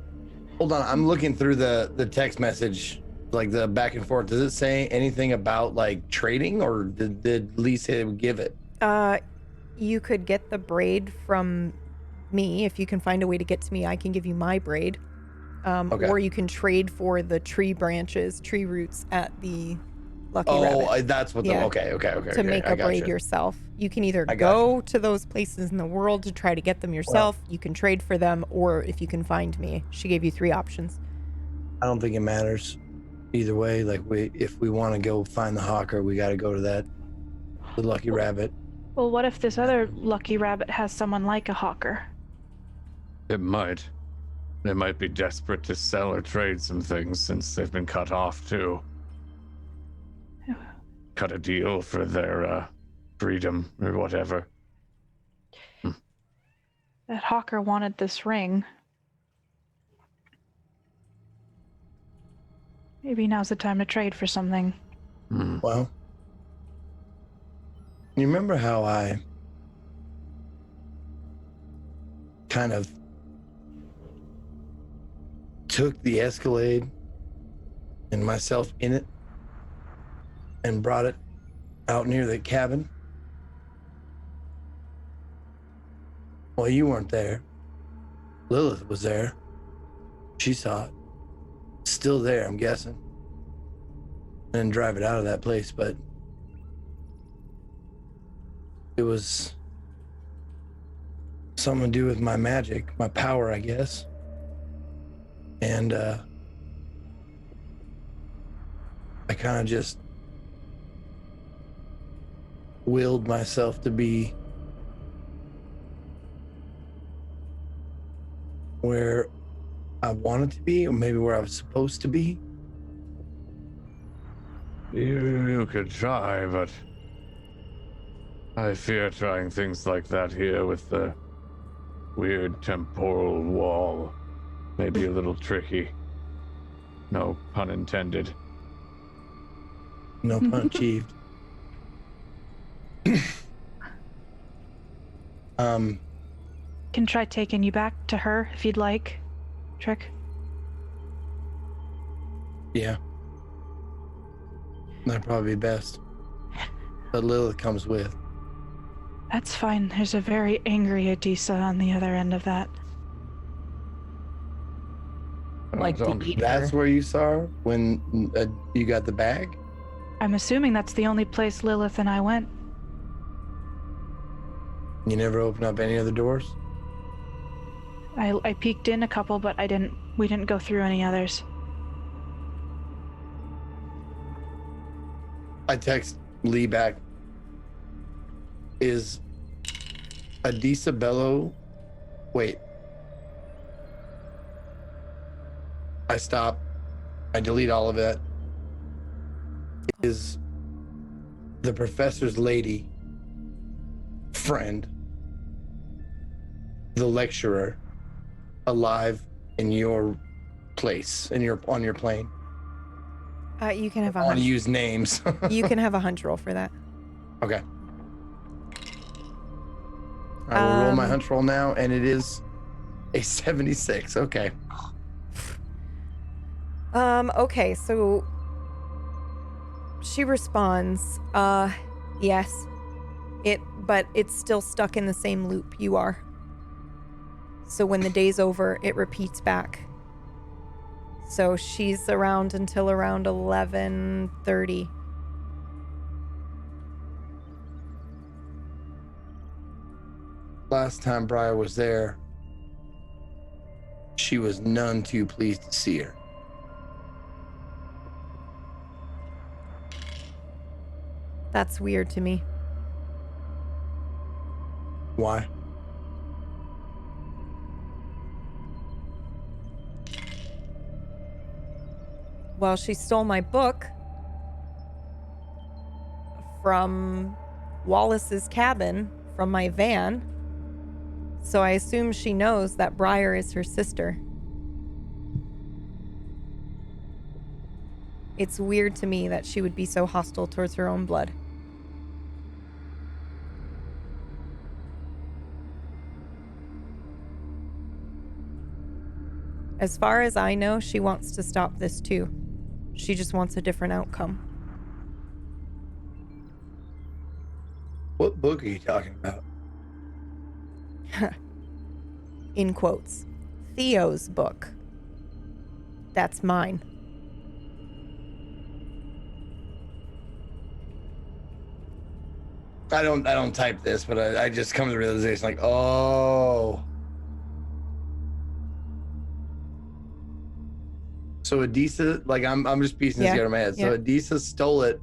Hold on, I'm looking through the text message, like the back and forth. Does it say anything about like trading, or did Lee say they would give it? You could get the braid from me. If you can find a way to get to me, I can give you my braid. Okay. Or you can trade for the tree branches, tree roots at the Lucky Rabbit. Oh, that's what. Yeah. Okay. To make a braid yourself. You can either go to those places in the world to try to get them yourself. You can trade for them, or if you can find me. She gave you 3 options. I don't think it matters. either way, like if we want to go find the hawker, we got to go to the Lucky Rabbit. Well, what if this other lucky rabbit has someone like a hawker? It might. They might be desperate to sell or trade some things since they've been cut off too. Cut a deal for their freedom or whatever. That hawker wanted this ring. Maybe now's the time to trade for something. Well, you remember how I kind of took the Escalade and myself in it and brought it out near the cabin? Well, you weren't there. Lilith was there. She saw it. Still there, I'm guessing. And drive it out of that place, but it was something to do with my magic, my power, I guess. And I kind of just willed myself to be where I wanted to be, or maybe where I was supposed to be. You could try, but I fear trying things like that here with the weird temporal wall. Maybe a little tricky. No pun intended. No pun achieved. Can try taking you back to her if you'd like. Trick. Yeah. That'd probably be best. But Lilith comes with. That's fine. There's a very angry Adisa on the other end of that. Like to eat That's her. where you saw her when you got the bag? I'm assuming that's the only place Lilith and I went. You never opened up any other doors? I peeked in a couple, but we didn't go through any others. I text Lee back. Is Adisa Bello? Wait. I stop. I delete all of it. Is the professor's lady friend, the lecturer, alive in your place, on your plane? You can have I a want hunch. to use names. You can have a hunch roll for that. Okay. I will roll my hunch roll now, and it is a 76. Okay. Okay, so she responds, yes. But it's still stuck in the same loop you are. So when the day's over, it repeats back. So she's around until around 11:30. Last time Briar was there, she was none too pleased to see her. That's weird to me. Why? Well, she stole my book from Wallace's cabin, from my van. So I assume she knows that Briar is her sister. It's weird to me that she would be so hostile towards her own blood. As far as I know, she wants to stop this too. She just wants a different outcome. What book are you talking about? In quotes. Theo's book. That's mine. I don't type this, but I just come to the realization like, oh. So Adisa, like I'm just piecing this together in my head. So Adisa stole it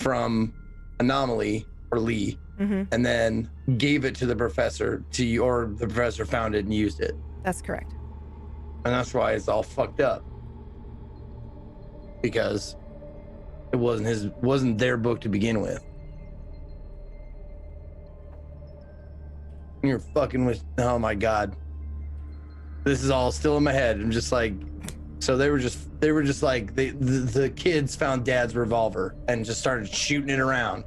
from Anomaly or Lee, and then gave it to the professor or the professor found it and used it. That's correct. And that's why it's all fucked up. Because it wasn't their book to begin with. You're fucking with, oh my God. This is all still in my head. I'm just like, so they were just like, the kids found dad's revolver and just started shooting it around.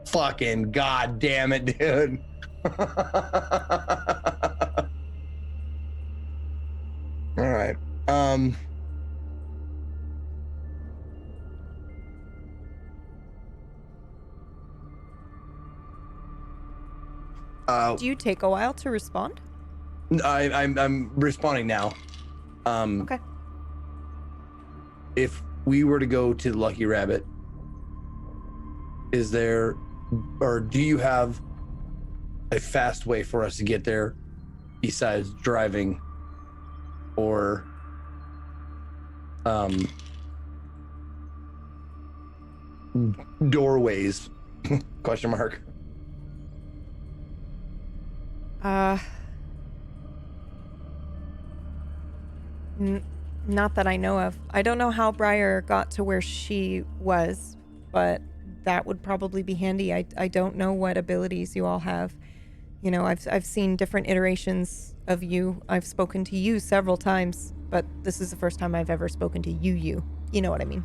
Fucking God damn it, dude. All right. Do you take a while to respond? I'm responding now. Okay. If we were to go to Lucky Rabbit, is there, or do you have a fast way for us to get there besides driving or doorways? Question mark. Not that I know of. I don't know how Briar got to where she was, but that would probably be handy. I don't know what abilities you all have. You know, I've seen different iterations of you. I've spoken to you several times, but this is the first time I've ever spoken to you. You know what I mean?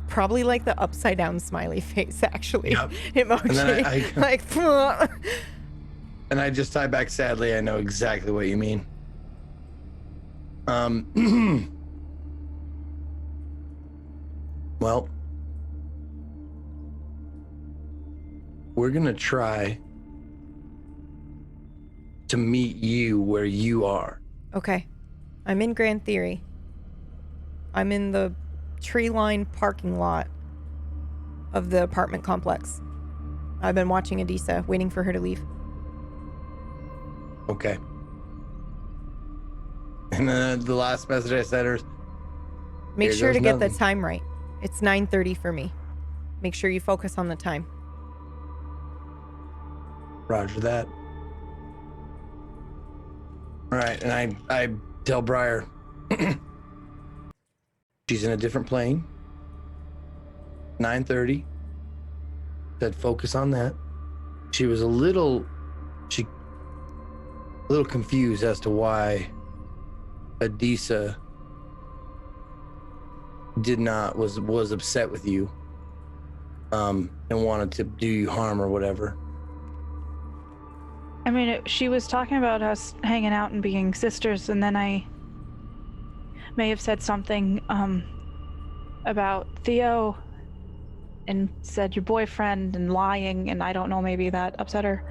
Probably like the upside down smiley face, actually. Yep. Emoji. And then I like, and I just tie back, sadly, I know exactly what you mean. Well, we're gonna try to meet you where you are. Okay. I'm in Grand Theory. I'm in the tree-lined parking lot of the apartment complex. I've been watching Adisa, waiting for her to leave. Okay. And then the last message I sent her is, make sure to get the time right. It's 9:30 for me. Make sure you focus on the time. Roger that. All right, and I tell Briar she's in a different plane. 9:30. Said focus on that. She was a little confused as to why Adisa was upset with you, and wanted to do you harm or whatever. I mean, she was talking about us hanging out and being sisters, and then I may have said something about Theo and said your boyfriend and lying, and I don't know, maybe that upset her.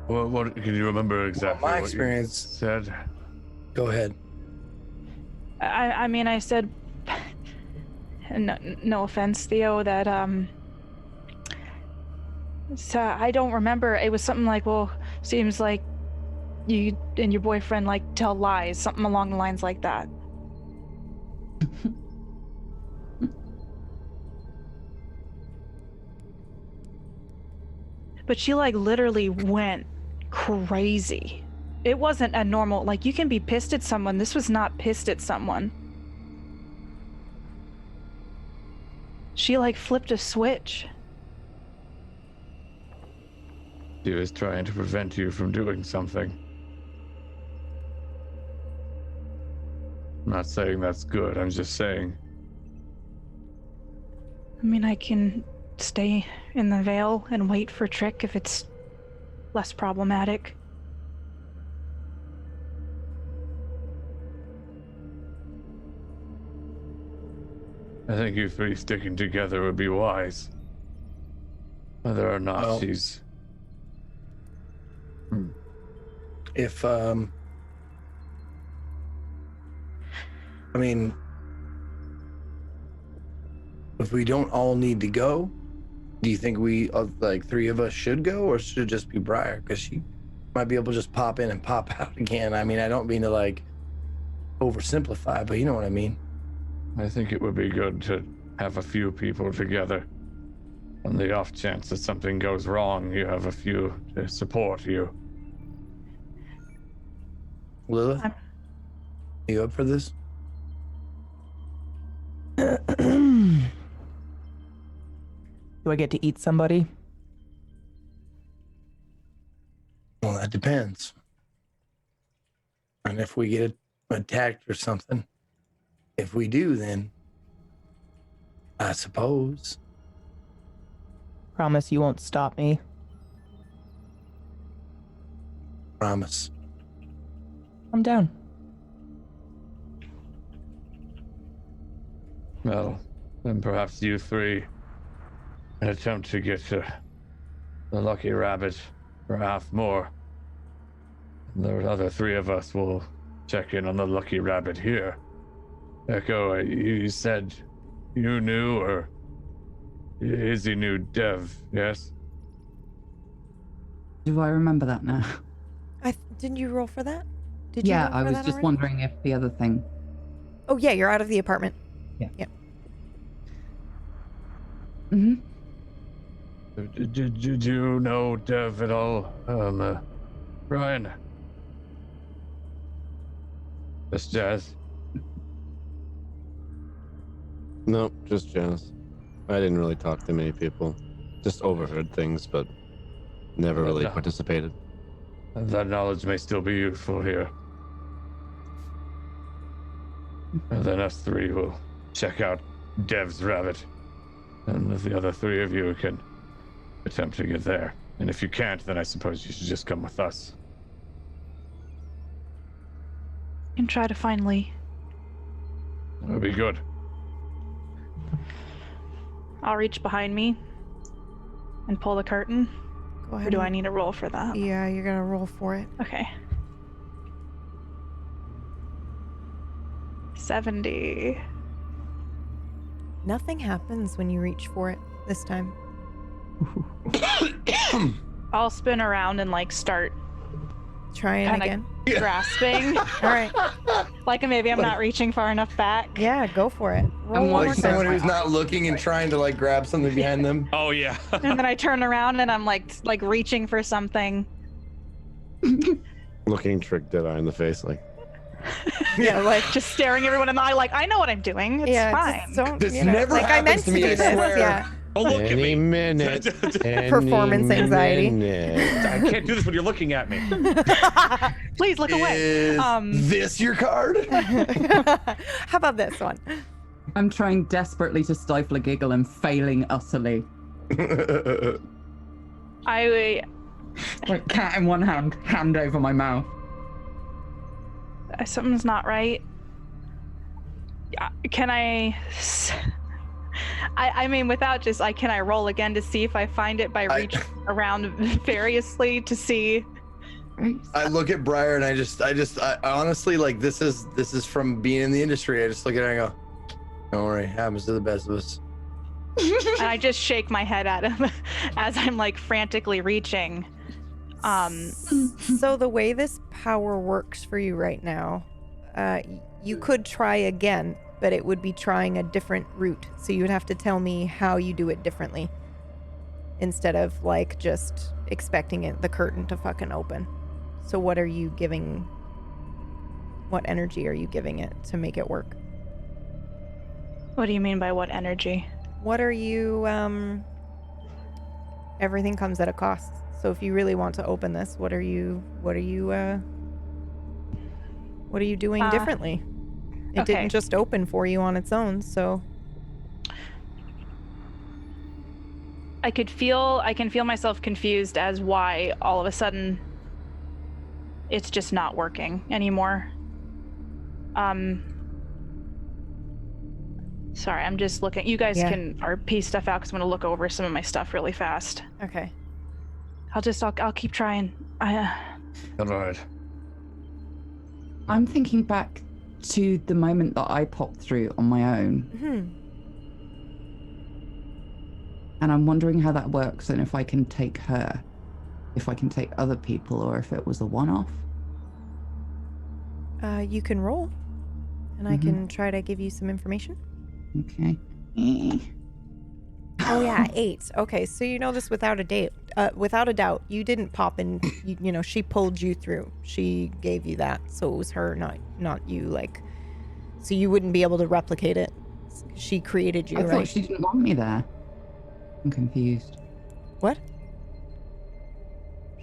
Well, what can you remember exactly? My what experience you said. Go ahead. I mean, I said, no offense, Theo, that so I don't remember. It was something like, well, seems like you and your boyfriend like tell lies, something along the lines like that. But she like literally went crazy. It wasn't a normal, like, you can be pissed at someone. This was not pissed at someone. She like flipped a switch. She was trying to prevent you from doing something. I'm not saying that's good, I'm just saying. I mean, I can stay in the Vale and wait for Trick if it's less problematic. I think you three sticking together would be wise. Whether or not she's... If, I mean, if we don't all need to go, do you think we, like, three of us should go, or should it just be Briar? Because she might be able to just pop in and pop out again. I mean, I don't mean to, like, oversimplify, but you know what I mean. I think it would be good to have a few people together. On the off chance that something goes wrong, you have a few to support you. Lilith, you up for this? Do I get to eat somebody? Well, that depends. And if we get attacked or something, if we do, then I suppose. Promise you won't stop me. Promise. I'm down. Well, then perhaps you three attempt to get to the Lucky Rabbit for half more. The other three of us will check in on the Lucky Rabbit here. Echo, you said you knew, or Izzy knew Dev, yes? Do I remember that now? Didn't you roll for that? Did you? Yeah, roll for I was that just already? wondering if the other thing. Oh yeah, you're out of the apartment. Yeah. Yep. Did you know Dev at all, Brian? That's Jazz. Nope, just Jazz. I didn't really talk to many people. Just overheard things, but never really participated. That knowledge may still be useful here. And then us three will check out Dev's rabbit. And the other three of you can attempt to get there. And if you can't, then I suppose you should just come with us. And try to find Lee. That would be good. I'll reach behind me and pull the curtain. Go ahead. Or do I need a roll for that? Yeah, you're gonna roll for it. Okay. 70. Nothing happens when you reach for it this time. I'll spin around and like start trying again. Grasping. All right. Like maybe I'm not reaching far enough back. Yeah, go for it. Roll Like someone who's not looking and trying to like grab something behind them. Oh yeah. And then I turn around and I'm like reaching for something. Looking Trick Deadeye in the face, like. Yeah, like just staring everyone in the eye, like I know what I'm doing. It's fine. This never happens I meant to me, I do this. swear. Yeah. Oh, look at me. Minute. Performance anxiety. I can't do this when you're looking at me. Please look away. Is this your card? How about this one? I'm trying desperately to stifle a giggle and failing utterly. I Like cat in one hand, hand over my mouth. Something's not right. Can I mean, without just can I roll again to see if I find it by reaching around variously to see? I look at Briar and I honestly, like, this is from being in the industry. I just look at her and I go, don't worry, it happens to the best of us. And I just shake my head at him as I'm like frantically reaching. So the way this power works for you right now, you could try again, but it would be trying a different route. So you would have to tell me how you do it differently instead of like just expecting the curtain to fucking open. So what are you giving? What energy are you giving it to make it work? What do you mean by what energy? What are you, everything comes at a cost. So if you really want to open this, what are you doing differently? It didn't just open for you on its own, so. I can feel myself confused as why all of a sudden it's just not working anymore. Sorry, I'm just looking. You guys can piece stuff out because I'm gonna look over some of my stuff really fast. Okay. I'll keep trying. All right. I'm thinking back to the moment that I popped through on my own. Mm-hmm. And I'm wondering how that works and if I can take her, if I can take other people, or if it was a one-off. You can roll, and I can try to give you some information. Okay. Oh yeah, 8. Okay, so you know this without a doubt. You didn't pop in. You know, she pulled you through. She gave you that, so it was her, not you. Like, so you wouldn't be able to replicate it. She created you, I right? thought she didn't want me there. I'm confused. What?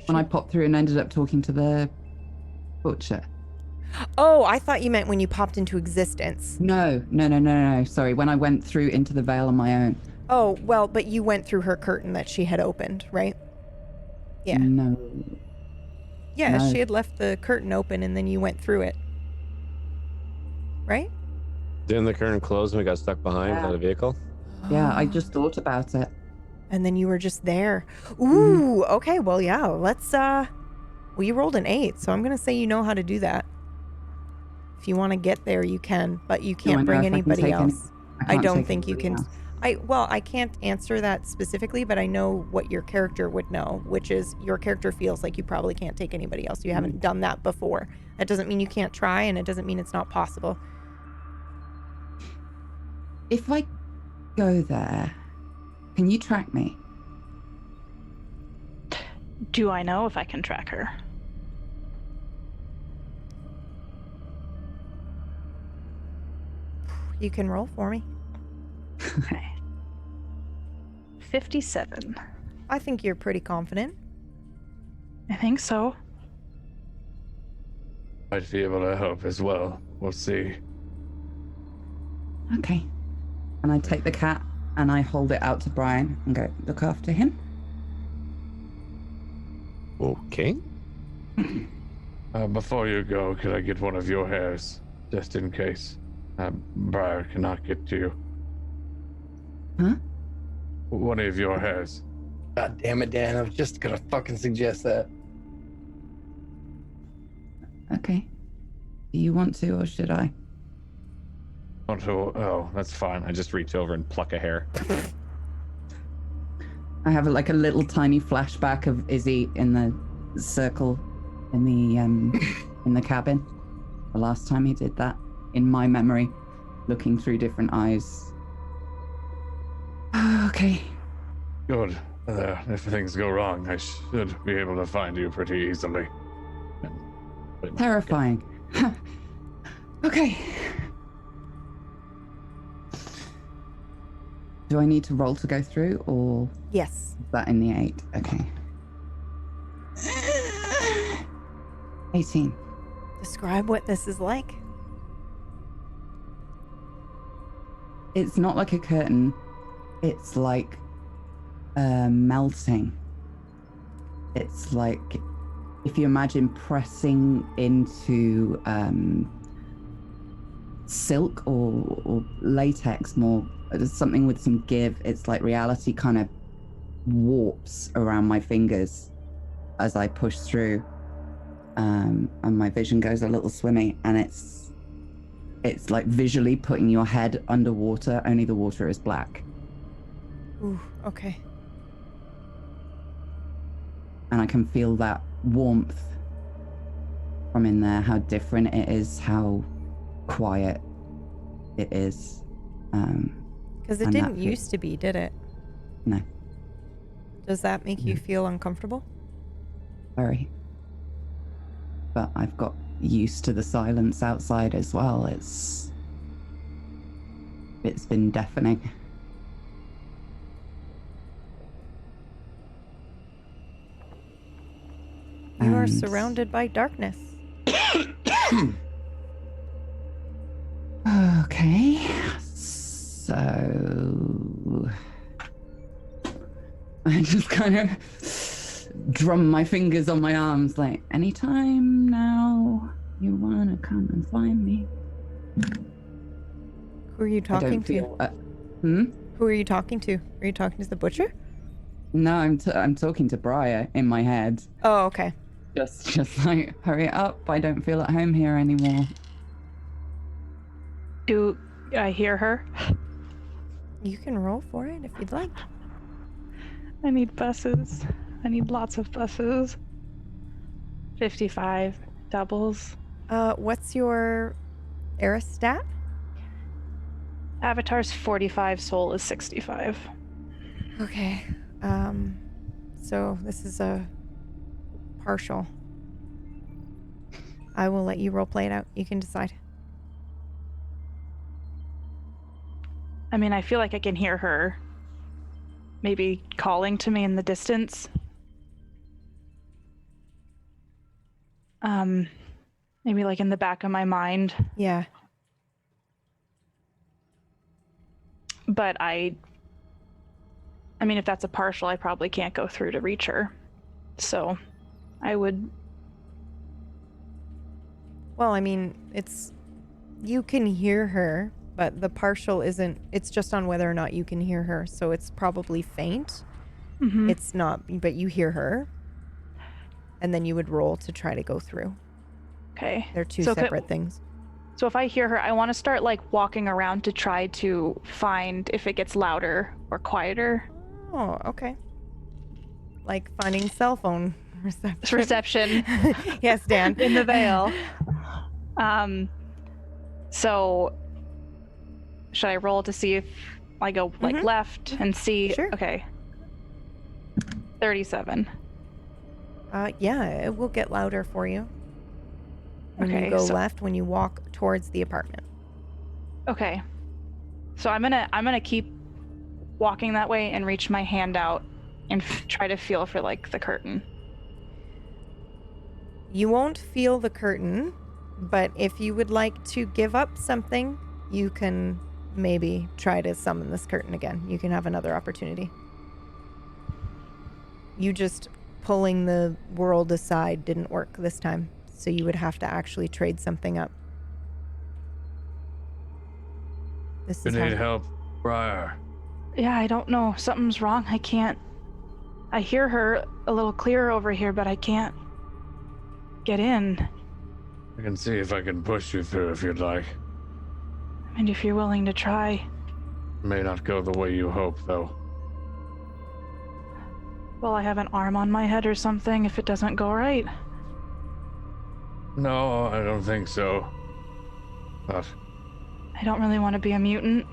When I popped through and ended up talking to the butcher. Oh, I thought you meant when you popped into existence. No. Sorry, when I went through into the veil on my own. Oh, well, but you went through her curtain that she had opened, right? Yeah. No. Yeah, No. she had left the curtain open and then you went through it. Right? Didn't the curtain close and we got stuck behind without a vehicle? Yeah, I just thought about it. And then you were just there. Ooh, okay, well, yeah, let's, well, you rolled an 8, so I'm going to say you know how to do that. If you want to get there, you can, but you can't bring anybody else. I don't think you can. I can't answer that specifically, but I know what your character would know, which is your character feels like you probably can't take anybody else. You haven't done that before. That doesn't mean you can't try, and it doesn't mean it's not possible. If I go there, can you track me? Do I know if I can track her? You can roll for me. Okay. 57. I think you're pretty confident. I think so. Might be able to help as well. We'll see. Okay. And I take the cat and I hold it out to Brian and go, look after him. Okay. Before you go, could I get one of your hairs? Just in case. Briar cannot get to you. Huh? One of your hairs. God damn it, Dan. I was just gonna fucking suggest that. Okay. Do you want to or should I? Oh, that's fine. I just reach over and pluck a hair. I have like a little tiny flashback of Izzy in the circle in the cabin. The last time he did that, in my memory, looking through different eyes. Okay. Good. If things go wrong, I should be able to find you pretty easily. Terrifying. Okay. Do I need to roll to go through, or yes, is that in the 8? Okay. 18. Describe what this is like. It's not like a curtain. It's like melting. It's like if you imagine pressing into silk or latex, more something with some give. It's like reality kind of warps around my fingers as I push through, and my vision goes a little swimmy, and it's like visually putting your head underwater, only the water is black. Ooh, okay. And I can feel that warmth from in there, how different it is, how quiet it is. Because it didn't used to be, did it? No. Does that make you feel uncomfortable? Very. But I've got used to the silence outside as well. It's been deafening. You are surrounded by darkness. Okay. So I just kind of drum my fingers on my arms like, anytime now you want to come and find me. Who are you talking to? Who are you talking to? Are you talking to the butcher? No, I'm talking to Briar in my head. Oh, okay. Just like, hurry up, I don't feel at home here anymore. Do I hear her? You can roll for it if you'd like. I need buses. I need lots of buses. 55 doubles. What's your Eris stat? Avatar's 45, soul is 65. Okay. So this is a partial. I will let you roleplay it out. You can decide. I mean, I feel like I can hear her maybe calling to me in the distance. Maybe like in the back of my mind. Yeah. But I mean, if that's a partial, I probably can't go through to reach her. So I would... Well, I mean, you can hear her, but the partial isn't, it's just on whether or not you can hear her. So it's probably faint. Mm-hmm. It's not, but you hear her. And then you would roll to try to go through. Okay. They're two separate things. So if I hear her, I want to start like walking around to try to find if it gets louder or quieter. Oh, okay. Like finding cell phone reception. Yes, Dan. In the veil. So should I roll to see if I go like left and see? Sure. Okay. 37. Yeah, it will get louder for you. When Okay, you go so- left, when you walk towards the apartment. Okay. So I'm gonna keep walking that way and reach my hand out and try to feel for like the curtain. You won't feel the curtain, but if you would like to give up something, you can maybe try to summon this curtain again. You can have another opportunity. You just pulling the world aside didn't work this time, so you would have to actually trade something up. This You is need how... help, Briar. Yeah, I don't know. Something's wrong. I can't. I hear her a little clearer over here, but I can't get in. I can see if I can push you through if you'd like. And if you're willing to try. May not go the way you hope, though. Well, I have an arm on my head or something if it doesn't go right. No, I don't think so. But I don't really want to be a mutant.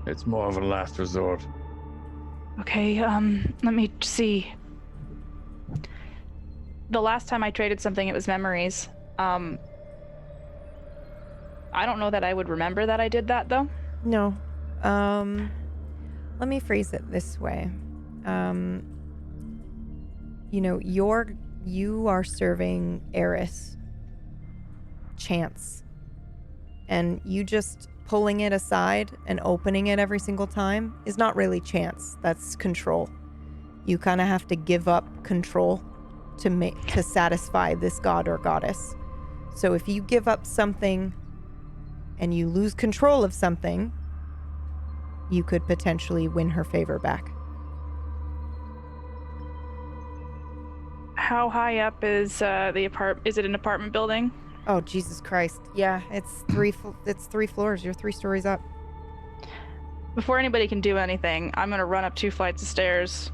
it's more of a last resort. Okay, let me see. The last time I traded something, it was memories. I don't know that I would remember that I did that, though. No. Let me phrase it this way. You know, you are serving Eris chance. And you just pulling it aside and opening it every single time is not really chance. That's control. You kind of have to give up control to satisfy this god or goddess. So if you give up something and you lose control of something, you could potentially win her favor back. How high up is the apartment? Is it an apartment building? Oh, Jesus Christ. Yeah, it's three floors. You're 3 stories up. Before anybody can do anything, I'm gonna run up 2 flights of stairs,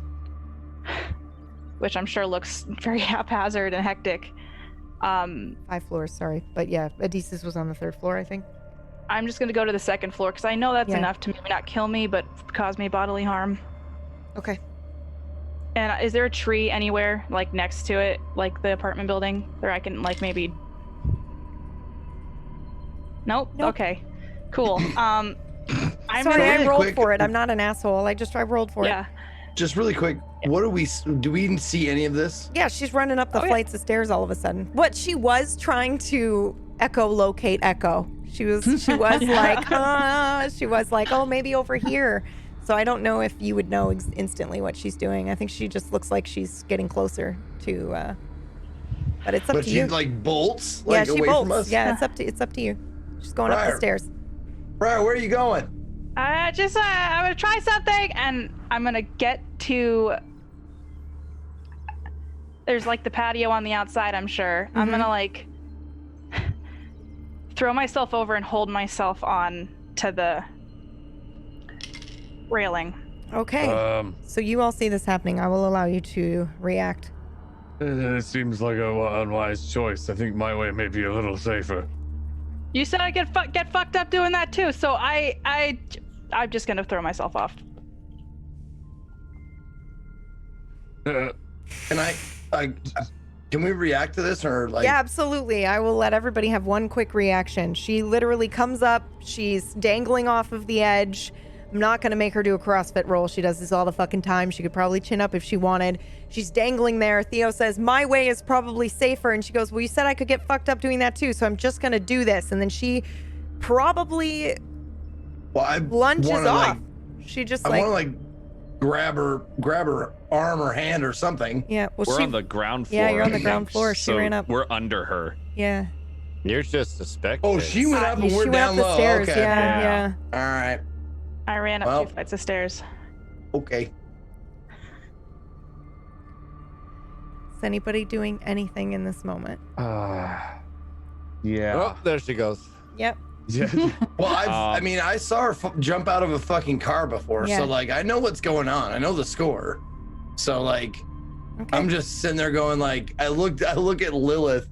which I'm sure looks very haphazard and hectic. 5 floors, sorry. But yeah, Adizes was on the 3rd floor, I think. I'm just gonna go to the 2nd floor because I know that's Yeah. enough to maybe not kill me, but cause me bodily harm. Okay. And is there a tree anywhere, like next to it, like the apartment building, where I can, like, maybe? Nope. Okay. Cool. I'm Sorry, I Really rolled quick- for it. I'm not an asshole. I rolled for Yeah. it. Just really quick, what do we see any of this? Yeah, she's running up the flights of stairs all of a sudden. What she was trying to echolocate Echo. She was like, oh, maybe over here. So I don't know if you would know instantly what she's doing. I think she just looks like she's getting closer to. But it's up But to she you. like bolts, Yeah, like she away bolts. from us. Yeah, it's up to you. She's going up the Briar. stairs. Briar, where are you going? I'm gonna try something, and I'm gonna get to. There's like the patio on the outside, I'm sure. I'm gonna like throw myself over and hold myself on to the railing. Okay. So you all see this happening. I will allow you to react. It seems like a unwise choice. I think my way may be a little safer. You said I get fucked up doing that too, so I'm just gonna throw myself off. Can we react to this or like? Yeah, absolutely. I will let everybody have one quick reaction. She literally comes up. She's dangling off of the edge. I'm not going to make her do a CrossFit roll. She does this all the fucking time. She could probably chin up if she wanted. She's dangling there. Theo says, my way is probably safer. And she goes, well, you said I could get fucked up doing that too. So I'm just going to do this. And then she probably lunges off. She just I want to like grab her arm or hand or something. Yeah. Well, we're on the ground floor. Yeah, you're on the ground floor. She ran up. We're under her. Yeah. You're just a spectator. Oh, she went up and we're down low. Stairs. Okay. Yeah. All right. I ran up 2 flights of stairs. Okay. Is anybody doing anything in this moment? Yeah. Oh, there she goes. Yep. Yeah. Well, I saw her jump out of a fucking car before, so like I know what's going on. I know the score. So like, I'm just sitting there going like, I look at Lilith,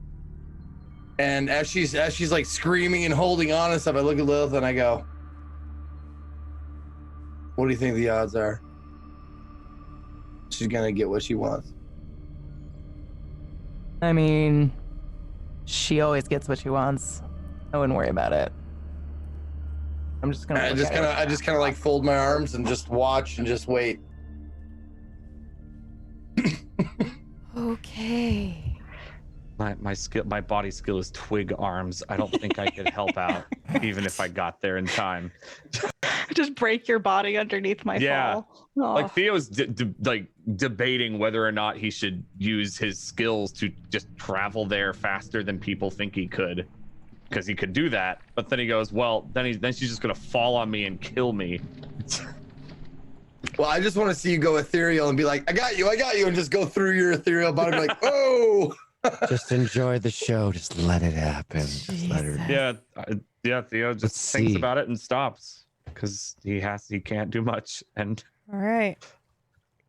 and as she's like screaming and holding on and stuff, I look at Lilith and I go, what do you think the odds are? She's gonna get what she wants. I mean, she always gets what she wants. I wouldn't worry about it. I'm just gonna. I just kind of like fold my arms and just watch and just wait. Okay. My body skill is twig arms. I don't think I could help out, even if I got there in time. Just break your body underneath my fall. Oh. Like Theo's debating whether or not he should use his skills to just travel there faster than people think he could, because he could do that. But then he goes, well, then she's just gonna fall on me and kill me. Well, I just want to see you go ethereal and be like, I got you, and just go through your ethereal body, and be like, oh. Just enjoy the show. Just let it happen. Just let her. Yeah. Theo just thinks about it and stops because he can't do much. And all right,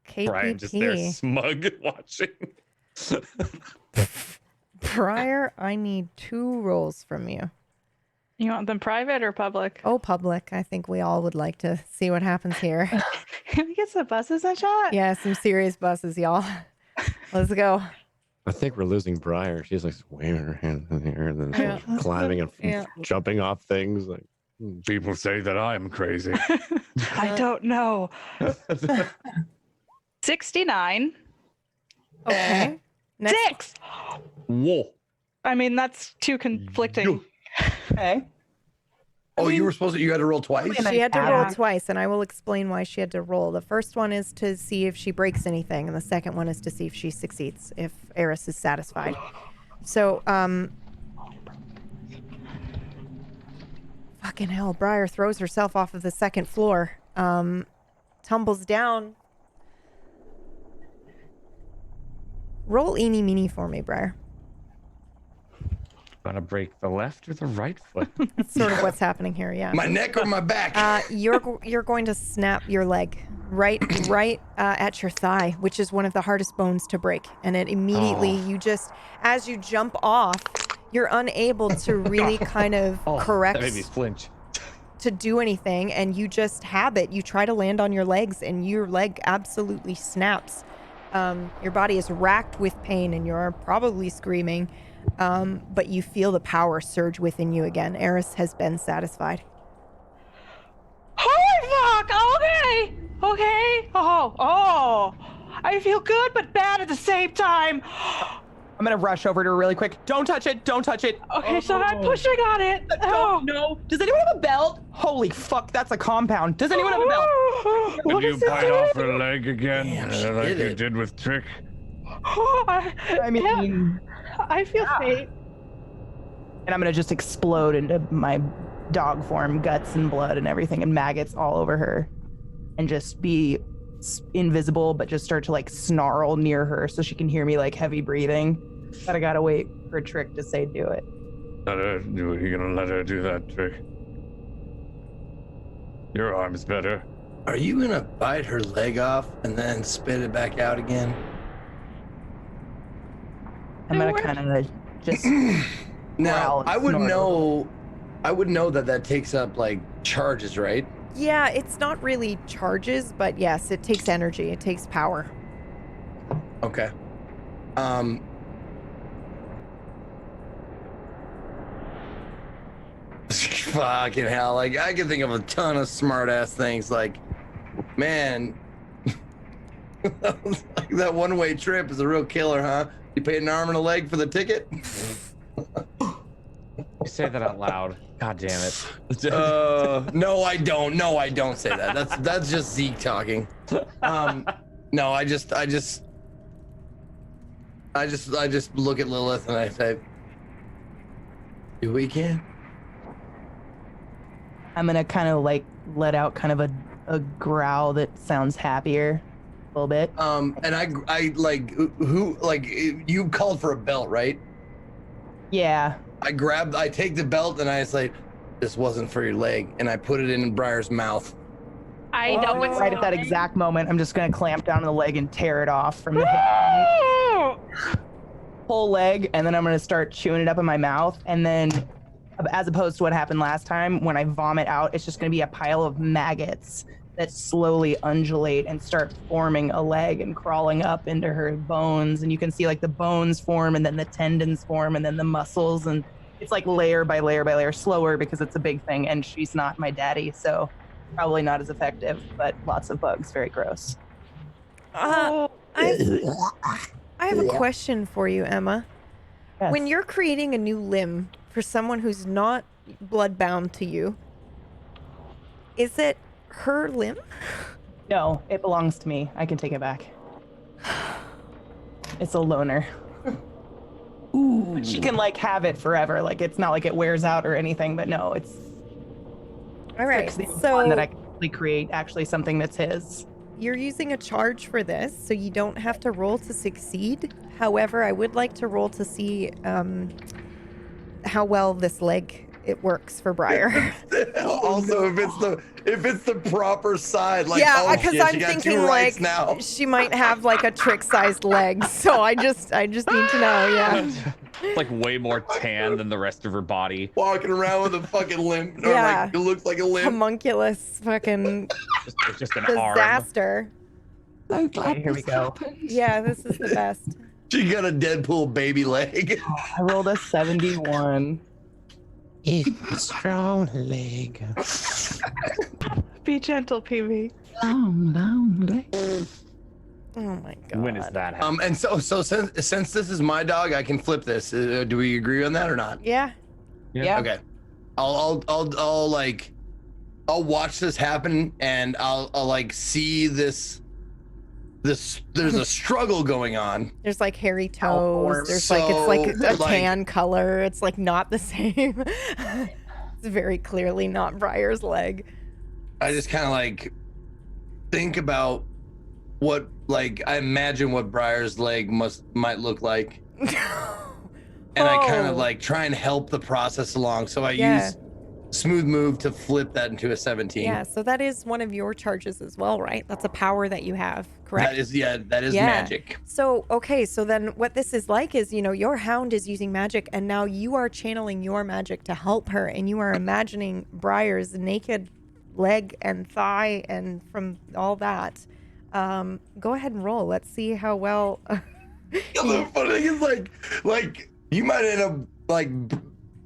KPP. Brian just there smug watching. Briar, I need 2 rolls from you. You want them private or public? Oh, public. I think we all would like to see what happens here. Can we get some buses a shot? Yeah, some serious buses, y'all. Let's go. I think we're losing Briar. She's like waving her hand in the air and then climbing and jumping off things. Like people say that I'm crazy. I don't know. 69. Okay. 6. Whoa. I mean, that's 2 conflicting. Okay. Oh, you had to roll twice? She had to roll twice, and I will explain why she had to roll. The first one is to see if she breaks anything, and the second one is to see if she succeeds, if Eris is satisfied. So, fucking hell, Briar throws herself off of the 2nd floor, tumbles down. Roll eeny meeny for me, Briar. Gonna break the left or the right foot? That's sort of what's happening here, yeah. My neck or my back? You're going to snap your leg right at your thigh, which is one of the hardest bones to break. And it immediately, you just, as you jump off, you're unable to really kind of correct. That made me flinch. To do anything, and you just habit. You try to land on your legs, and your leg absolutely snaps. Your body is racked with pain, and you're probably screaming. But you feel the power surge within you again. Eris has been satisfied. Holy fuck! Okay. Oh. I feel good but bad at the same time. I'm gonna rush over to her really quick. Don't touch it. Okay, so I'm pushing on it. No. Does anyone have a belt? Holy fuck, that's a compound. Does anyone have a belt? Did you bite off her leg again? Like you did with Trick? I mean... I feel fate. And I'm gonna just explode into my dog form, guts and blood and everything, and maggots all over her, and just be invisible, but just start to like snarl near her so she can hear me like heavy breathing. But I gotta wait for Trick to say do it. You're gonna let her do that, Trick? Your arm's better. Are you gonna bite her leg off and then spit it back out again? I'm gonna kind of just. Now, I would know I would know that takes up like charges, right? Yeah, it's not really charges, but yes, it takes energy. It takes power. Okay. Fucking hell. Like, I can think of a ton of smart ass things. Like, man, like that one-way trip is a real killer, huh? You paid an arm and a leg for the ticket? You say that out loud. God damn it. No, I don't. No, I don't say that. That's just Zeke talking. No, I just look at Lilith and I say, do we can? I'm gonna kind of like let out kind of a growl that sounds happier a little bit. And I like, who, like, you called for a belt, right? Yeah. I take the belt and I say, this wasn't for your leg, and I put it in Briar's mouth. I know what's right at that exact moment. I'm just gonna clamp down on the leg and tear it off from the hip. Whole leg, and then I'm gonna start chewing it up in my mouth, and then, as opposed to what happened last time, when I vomit out, it's just gonna be a pile of maggots that slowly undulate and start forming a leg and crawling up into her bones, and you can see like the bones form, and then the tendons form, and then the muscles, and it's like layer by layer by layer, slower because it's a big thing, and she's not my daddy, so probably not as effective, but lots of bugs, very gross. I have a question for you, Emma. Yes. When you're creating a new limb for someone who's not bloodbound to you, is it her limb? No, it belongs to me. I can take it back. It's a loner. Ooh. But she can like have it forever. Like it's not like it wears out or anything, but no, it's all right. the So one that I can actually create actually something that's his. You're using a charge for this, so you don't have to roll to succeed. However, I would like to roll to see how well this leg it works for Briar. Also, if it's the proper side, like, yeah, oh because shit, I'm she got thinking two rights like now. she might have like a trick-sized leg, so I just need to know. Yeah. It's like way more tan than the rest of her body. Walking around with a fucking limp. Or Yeah. like, it looks like a limp. Homunculus fucking It's just an arm. disaster. So glad Okay, here we this go. happened. Yeah, this is the best. She got a Deadpool baby leg. I rolled a 71. It's a strong leg. Be gentle, PV. Long leg. Oh my god. When is that happening? And so since this is my dog, I can flip this. Do we agree on that or not? Yeah. Yeah. Okay. I'll watch this happen, and I'll like see this. There's a struggle going on. There's like hairy toes. There's So, like it's like a like- tan color. It's like not the same. It's very clearly not Briar's leg. I just kind of like think about what, like, I imagine what Briar's leg might look like, and I kind of like try and help the process along. So I use smooth move to flip that into a 17. Yeah, so that is one of your charges as well, right? That's a power that you have, correct? That is magic. So, okay, so then what this is like is, your hound is using magic, and now you are channeling your magic to help her, and you are imagining Briar's naked leg and thigh and from all that. Go ahead and roll. Let's see how well. The funny thing is, like you might end up like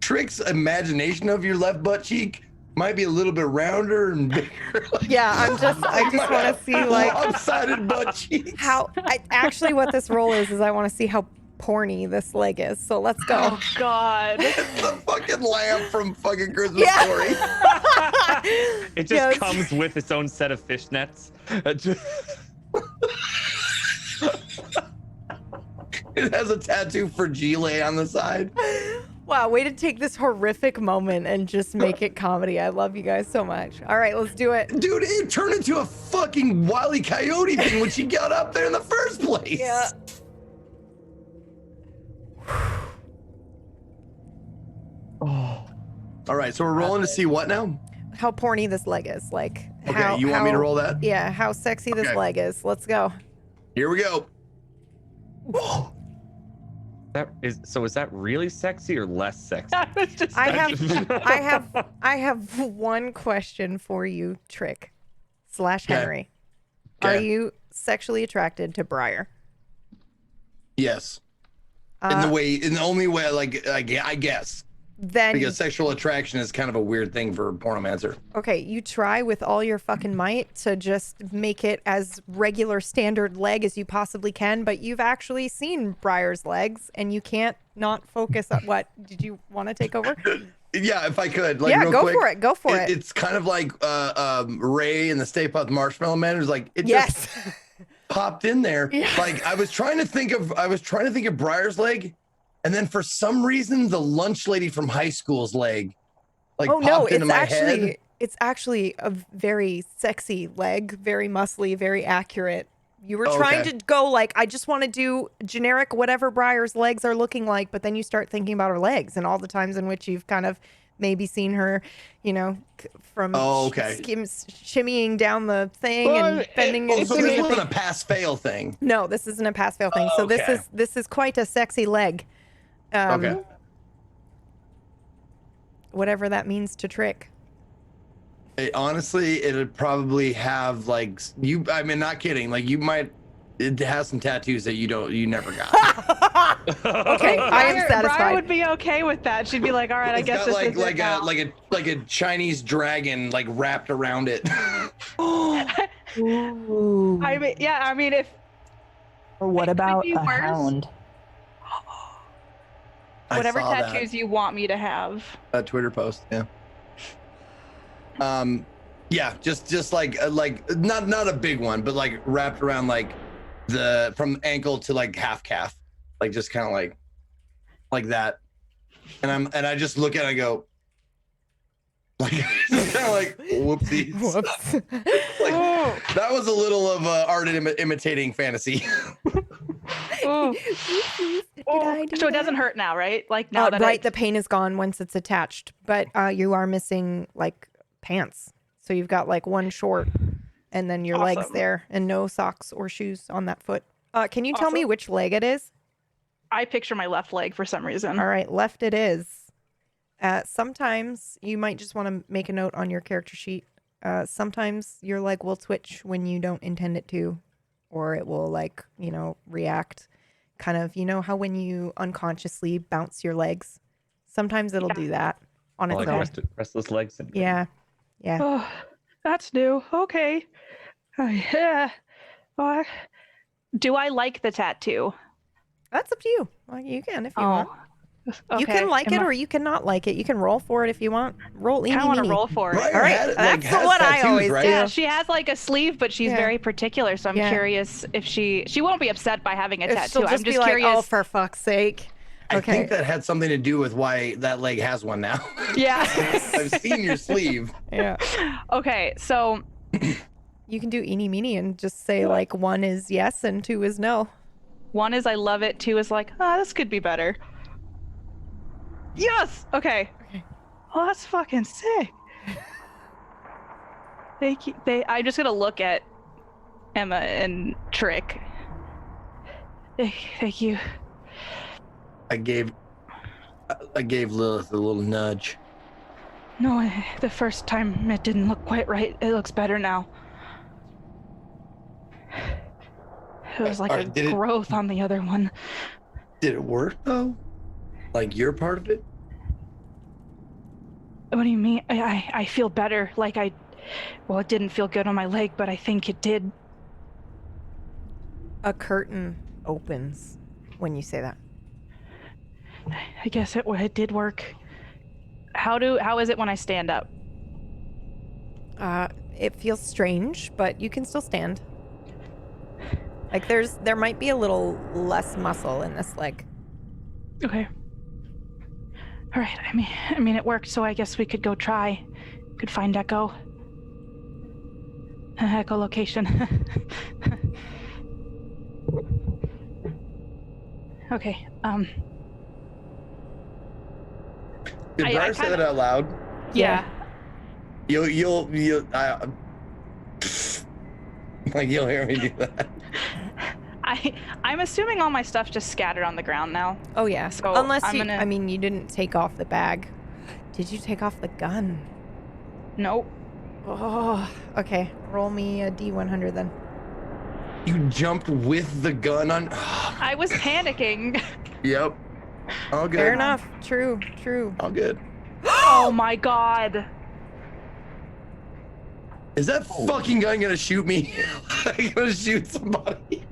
Trick's imagination of your left butt cheek might be a little bit rounder and bigger. Yeah, I just want to see like lopsided butt cheeks. Actually what this roll is I want to see how porny this leg is. So let's go. Oh God. It's the fucking lamp from fucking Christmas Story. It just comes with its own set of fishnets. It has a tattoo for Gile on the side. Wow, way to take this horrific moment and just make it comedy. I love you guys so much. All right, let's do it. Dude, it turned into a fucking Wile E. Coyote thing when she got up there in the first place. Yeah. Oh. All right, so we're rolling to see what now? How porny this leg is. Like, Okay, you want me to roll that? Yeah, how sexy this Okay. leg is. Let's go. Here we go. Is that really sexy or less sexy? I have one question for you, Trick / Henry. Are you sexually attracted to Briar? Yes. In the only way, like I guess. Then because sexual attraction is kind of a weird thing for a pornomancer. Okay, you try with all your fucking might to just make it as regular standard leg as you possibly can, but you've actually seen Briar's legs and you can't not focus on what. Did you want to take over? Yeah, if I could. Like, yeah, real go quick, for it. Go for it. It's kind of like Ray in the Stay Puft Marshmallow Man. It was like it just popped in there. Yeah. Like I was trying to think of Briar's leg, and then for some reason the lunch lady from high school's leg, like popped into my head. It's actually a very sexy leg, very muscly, very accurate. You were trying to go like, I just want to do generic whatever Briar's legs are looking like, but then you start thinking about her legs and all the times in which you've kind of maybe seen her, you know, from shimmying down the thing and bending. So this wasn't a pass-fail thing. No, this isn't a pass-fail thing. So this is quite a sexy leg. Whatever that means to Trick. Honestly, it'd probably have like I mean, not kidding. Like it has some tattoos that you never got. Okay, I am satisfied. Briar would be okay with that. She'd be like, all right, I guess this is like a Chinese dragon like wrapped around it. Ooh. I mean, if. Or what about a hound? Whatever tattoos you want me to have. A Twitter post, yeah. Yeah, just like not a big one, but like wrapped around like from ankle to like half calf, like just kind of like that. And I just look at it and go, like kind of like whoopsie. Whoops. Like that was a little of art imitating fantasy. So it doesn't hurt now, right? Like now that the pain is gone once it's attached, but you are missing like pants. So you've got like one short and then your legs there and no socks or shoes on that foot. Can you tell me which leg it is? I picture my left leg for some reason. All right, left it is. Sometimes you might just want to make a note on your character sheet. Sometimes your leg will twitch when you don't intend it to, or it will like, you know, react. Kind of, you know how when you unconsciously bounce your legs? Sometimes it'll do that on its own. Restless leg syndrome. Yeah. Yeah. Oh, that's new. Okay. Yeah. Do I like the tattoo? That's up to you. Well, you can if you want. Okay. You can like it or you can not like it. You can roll for it if you want. Roll. I want to roll for it. All right. That's what I always do. Yeah, she has like a sleeve, but she's very particular. So I'm curious if she won't be upset by having a tattoo. I'm just curious. Like, oh, for fuck's sake. I think that had something to do with why that leg has one now. Yeah. I've seen your sleeve. Yeah. Okay, so you can do eeny meeny and just say like 1 is yes and 2 is no. 1 is I love it, 2 is like, this could be better. Yes. Okay. Oh, that's fucking sick. I'm just gonna look at Emma and Trick. Thank you. I gave Lilith a little nudge. No, the first time it didn't look quite right. It looks better now. It was like a growth on the other one. Did it work though? Like you're part of it? What do you mean? I feel better. Like it didn't feel good on my leg, but I think it did. A curtain opens when you say that. I guess it did work. How is it when I stand up? It feels strange, but you can still stand. Like there might be a little less muscle in this leg. Okay. All right. I mean it worked, so I guess we could go try. Could find Echo. Echolocation. Okay. Did Briar say that out loud? Yeah. You'll like you'll hear me do that. I I'm assuming all my stuff's just scattered on the ground now. Oh yeah. So Unless I'm you, gonna... I mean, you didn't take off the bag. Did you take off the gun? Nope. Oh, okay. Roll me a D100 then. You jumped with the gun on. I was panicking. Yep. All good. Fair enough. True. All good. Oh my god. Is that fucking gun gonna shoot me? I'm gonna shoot somebody.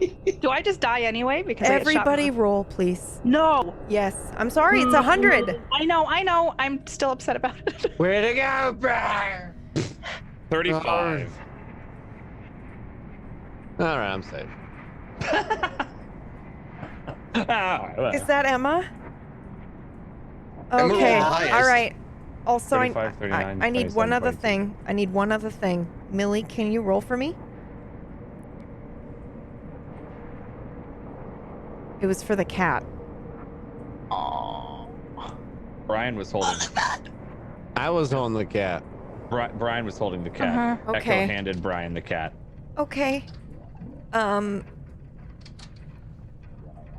Do I just die anyway? Because Everybody roll, please. No. Yes. I'm sorry. It's 100. I know. I'm still upset about it. Where to go, Brian? 35. All right, I'm safe. Is that Emma? Emma Okay. rolled the highest. All right. Also, 35, 39, I need one 27, other 22. thing. I need one other thing. Millie, can you roll for me? It was for the cat. Brian was holding. I was on the cat. Brian was holding the cat. Okay. Echo handed Brian the cat. Okay.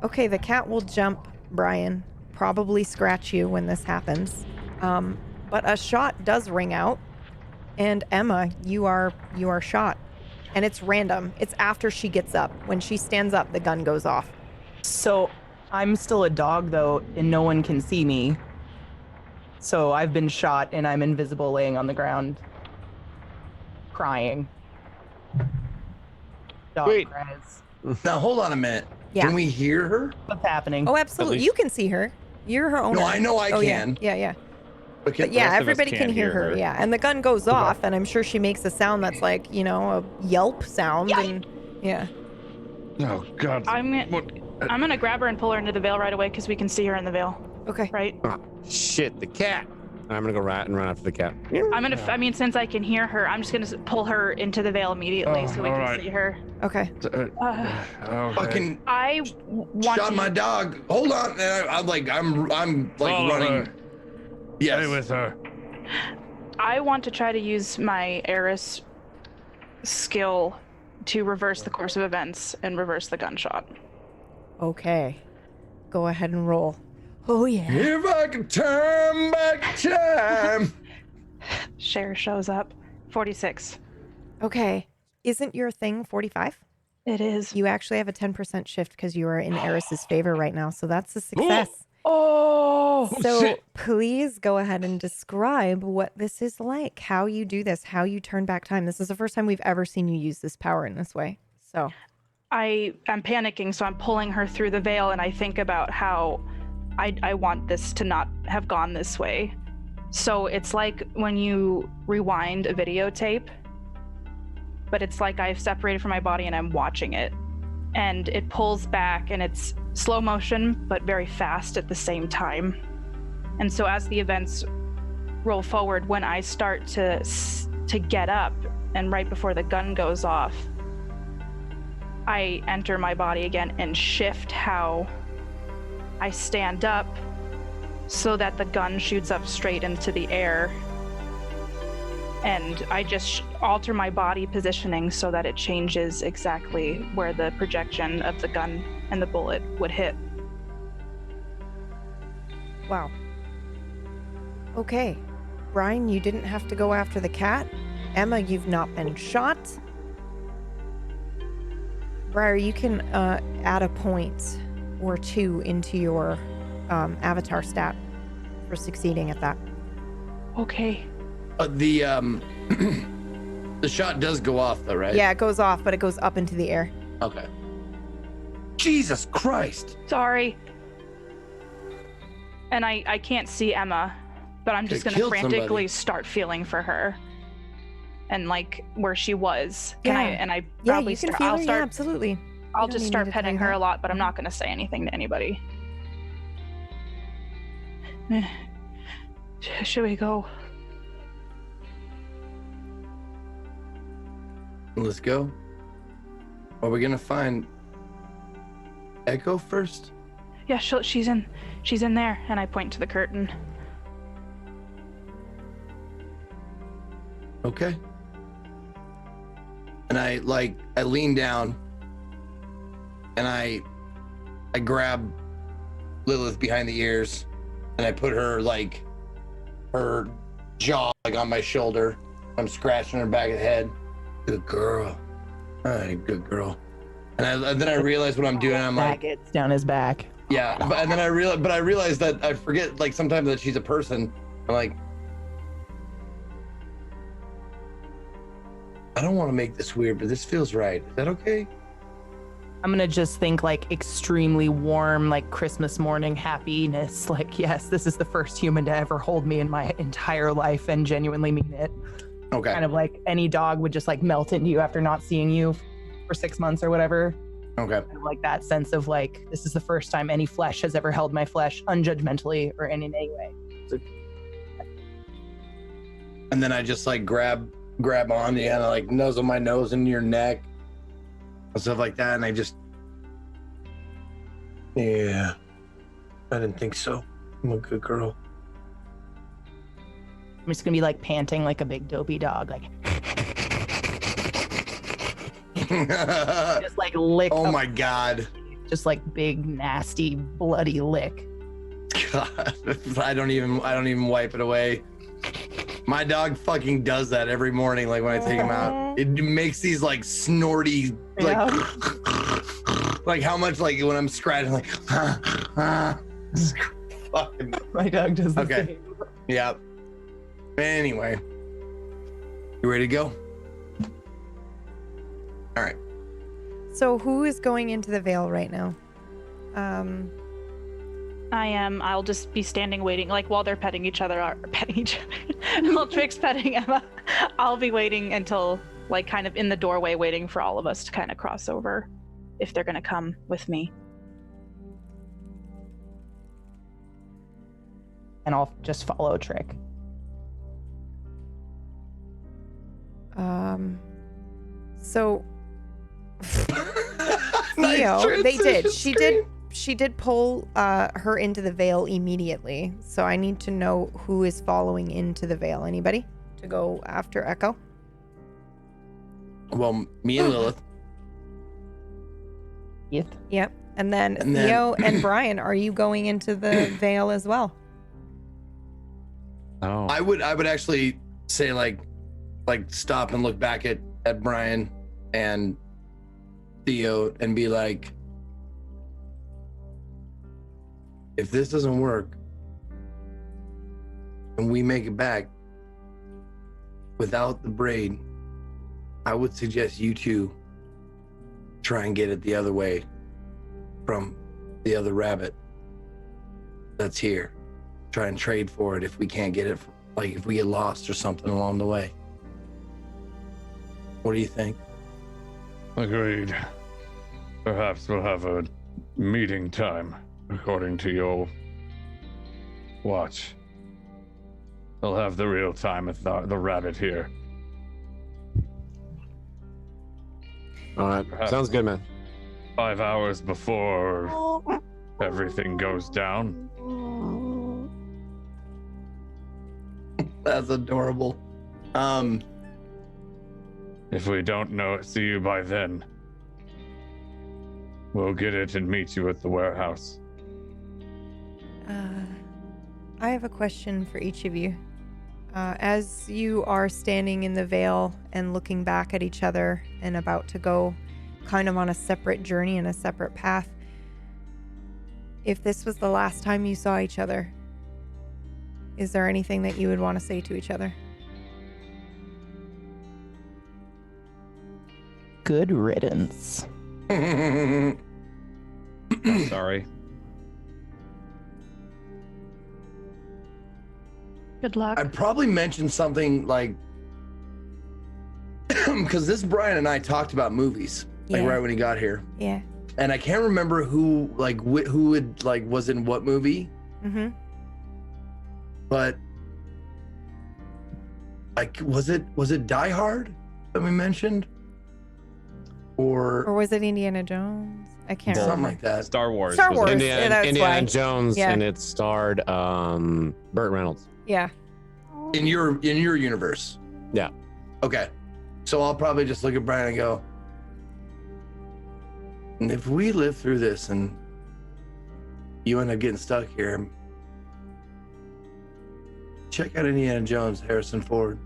Okay, the cat will jump, Brian. Probably scratch you when this happens. But a shot does ring out. And Emma, you are shot. And it's random. It's after she gets up. When she stands up, the gun goes off. So I'm still a dog though, and no one can see me. So I've been shot and I'm invisible laying on the ground, crying. Dog Wait. cries. Now hold on a minute. Yeah. Can we hear her? What's happening? Oh, absolutely. You can see her. You're her owner. No, I know I Oh, can. Yeah. But But yeah, rest of us everybody can can't hear hear her. her. Yeah. And the gun goes off, and I'm sure she makes a sound that's like, a yelp sound. And yeah. Oh God. I'm gonna grab her and pull her into the veil right away because we can see her in the veil. Okay. Right. Oh, shit, the cat. I'm gonna go run after the cat. I mean, since I can hear her, I'm just gonna pull her into the veil immediately so we can alright. see her. Okay. Fucking I want shot to... my dog. Hold on. And I'm like Follow running. her. Yes. Stay with her. I want to try to use my Eris skill to reverse the course of events and reverse the gunshot. Okay. Go ahead and roll. Oh, yeah. If I could turn back time. Cher shows up. 46. Okay. Isn't your thing 45? It is. You actually have a 10% shift because you are in Eris's favor right now. So that's a success. Oh! So please go ahead and describe what this is like, how you do this, how you turn back time. This is the first time we've ever seen you use this power in this way. So I'm panicking, so I'm pulling her through the veil, and I think about how I want this to not have gone this way. So it's like when you rewind a videotape, but it's like I've separated from my body and I'm watching it. And it pulls back, and it's slow motion, but very fast at the same time. And so as the events roll forward, when I start to get up, and right before the gun goes off, I enter my body again and shift how I stand up so that the gun shoots up straight into the air. And I just alter my body positioning so that it changes exactly where the projection of the gun and the bullet would hit. wow. Okay. Brian, you didn't have to go after the cat. Emma, you've not been shot. Briar, you can add a point or two into your avatar stat for succeeding at that. Okay. The shot does go off though, right? Yeah, it goes off, but it goes up into the air. Okay. Jesus Christ. Sorry. And I can't see Emma, but I'm just Could gonna kill frantically somebody. start feeling for her. And like where she was. Yeah. I Yeah, probably you can start feel I'll her. start Yeah, absolutely. You I'll don't just need start me to petting try her that. a lot, but I'm not gonna say anything to anybody. Should we go? Let's go. Are we gonna find Echo first? Yeah, she's in there, and I point to the curtain. Okay. And I lean down and I grab Lilith behind the ears, and I put her like her jaw like on my shoulder. I'm scratching her back of the head. Good girl. All right, good girl. And then I realize what I'm doing. I'm like, maggots down his back. yeah. And then I realize that I forget like sometimes that she's a person. I'm like, I don't want to make this weird, but this feels right. Is that okay? I'm gonna just think like extremely warm, like Christmas morning happiness. Like, yes, this is the first human to ever hold me in my entire life and genuinely mean it. Okay. Kind of like any dog would just like melt into you after not seeing you for 6 months or whatever. Okay. Kind of like that sense of like, this is the first time any flesh has ever held my flesh unjudgmentally or in any way. So, and then I just like grab on you and I like nuzzle my nose into your neck and stuff like that. And I just, yeah, I didn't think so. I'm a good girl. I'm just gonna be like panting like a big dopey dog, like just like lick. Oh my God. Just like big, nasty, bloody lick. God, I don't even wipe it away. My dog fucking does that every morning. Like when I take him out, it makes these like snorty, like, like how much like when I'm scratching, like, fucking. My dog does the okay. same. Yeah. Anyway, you ready to go? All right. So who is going into the veil right now? I am. I'll just be standing waiting, like while they're petting each other, while Trick's petting Emma. I'll be waiting until, like, kind of in the doorway, waiting for all of us to kind of cross over, if they're gonna come with me. And I'll just follow Trick. So Theo, they did. She did pull her into the veil immediately. So I need to know who is following into the veil. Anybody to go after Echo? Well, me and Lilith. Yep. And then Theo and Brian, are you going into the veil as well? Oh. I would actually say like stop and look back at Brian and Theo and be like, if this doesn't work and we make it back without the braid, I would suggest you two try and get it the other way from the other rabbit that's here. Try and trade for it if we can't get it, like if we get lost or something along the way. What do you think? Agreed. Perhaps we'll have a meeting time according to your watch. I'll have the real time with the rabbit here. All right, Perhaps sounds good, man. 5 hours before everything goes down. That's adorable. If we don't see you by then, we'll get it and meet you at the warehouse. I have a question for each of you. As you are standing in the veil and looking back at each other and about to go kind of on a separate journey and a separate path, if this was the last time you saw each other, is there anything that you would want to say to each other? Good riddance. Sorry. Good luck. I'd probably mention something like, because this Brian and I talked about movies, like right when he got here. Yeah. And I can't remember who would like was in what movie. Mm-hmm. But like, was it Die Hard that we mentioned? Or was it Indiana Jones? I can't remember. Something like that. Star Wars. Star Wars. Indiana Jones, Yeah. and it starred Burt Reynolds. Yeah. In your universe. Yeah. Okay. So I'll probably just look at Brian and go, And if we live through this and you end up getting stuck here, check out Indiana Jones, Harrison Ford.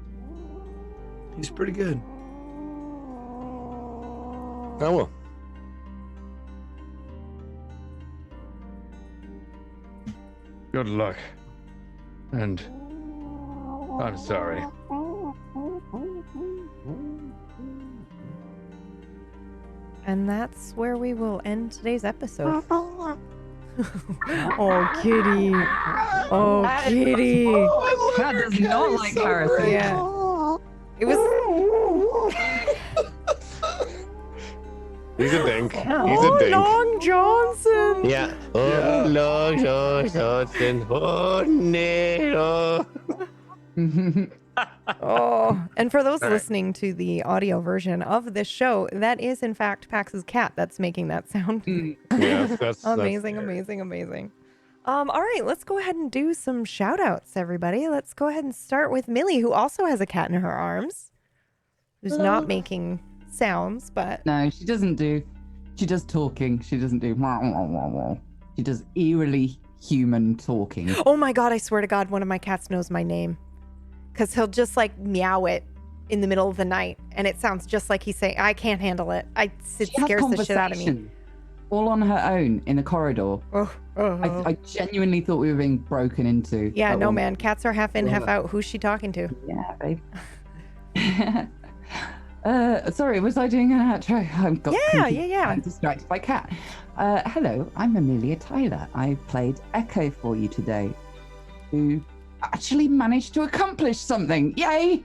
He's pretty good. I will. Good luck. And I'm sorry. And that's where we will end today's episode. Oh, kitty. Oh, kitty. Cat does not like Harrison. Yeah. It was. He's a dink. He's Oh, a dink. Long Johnson. Yeah. Oh, Long Johnson. Oh, no. Oh, and for those All right. listening to the audio version of this show, that is in fact Pax's cat that's making that sound. Yeah, that's amazing, amazing, amazing. All right, let's go ahead and do some shout outs, everybody. Let's go ahead and start with Millie, who also has a cat in her arms, who's not making sounds, but No, she doesn't do. She does talking. She doesn't do. She does eerily human talking. oh my god, I swear to God, one of my cats knows my name. Because he'll just like meow it in the middle of the night, and it sounds just like he's saying, I can't handle it. It She has scares the shit out of me. conversation all on her own in the corridor. I genuinely thought we were being broken into. Yeah, at no, one- man. Cats are half in, half out. Who's she talking to? Yeah, babe. Sorry, was I doing an outro? I'm Yeah. I'm distracted by Cat. Hello, I'm Amelia Tyler. I played Echo for you today, who actually managed to accomplish something. Yay!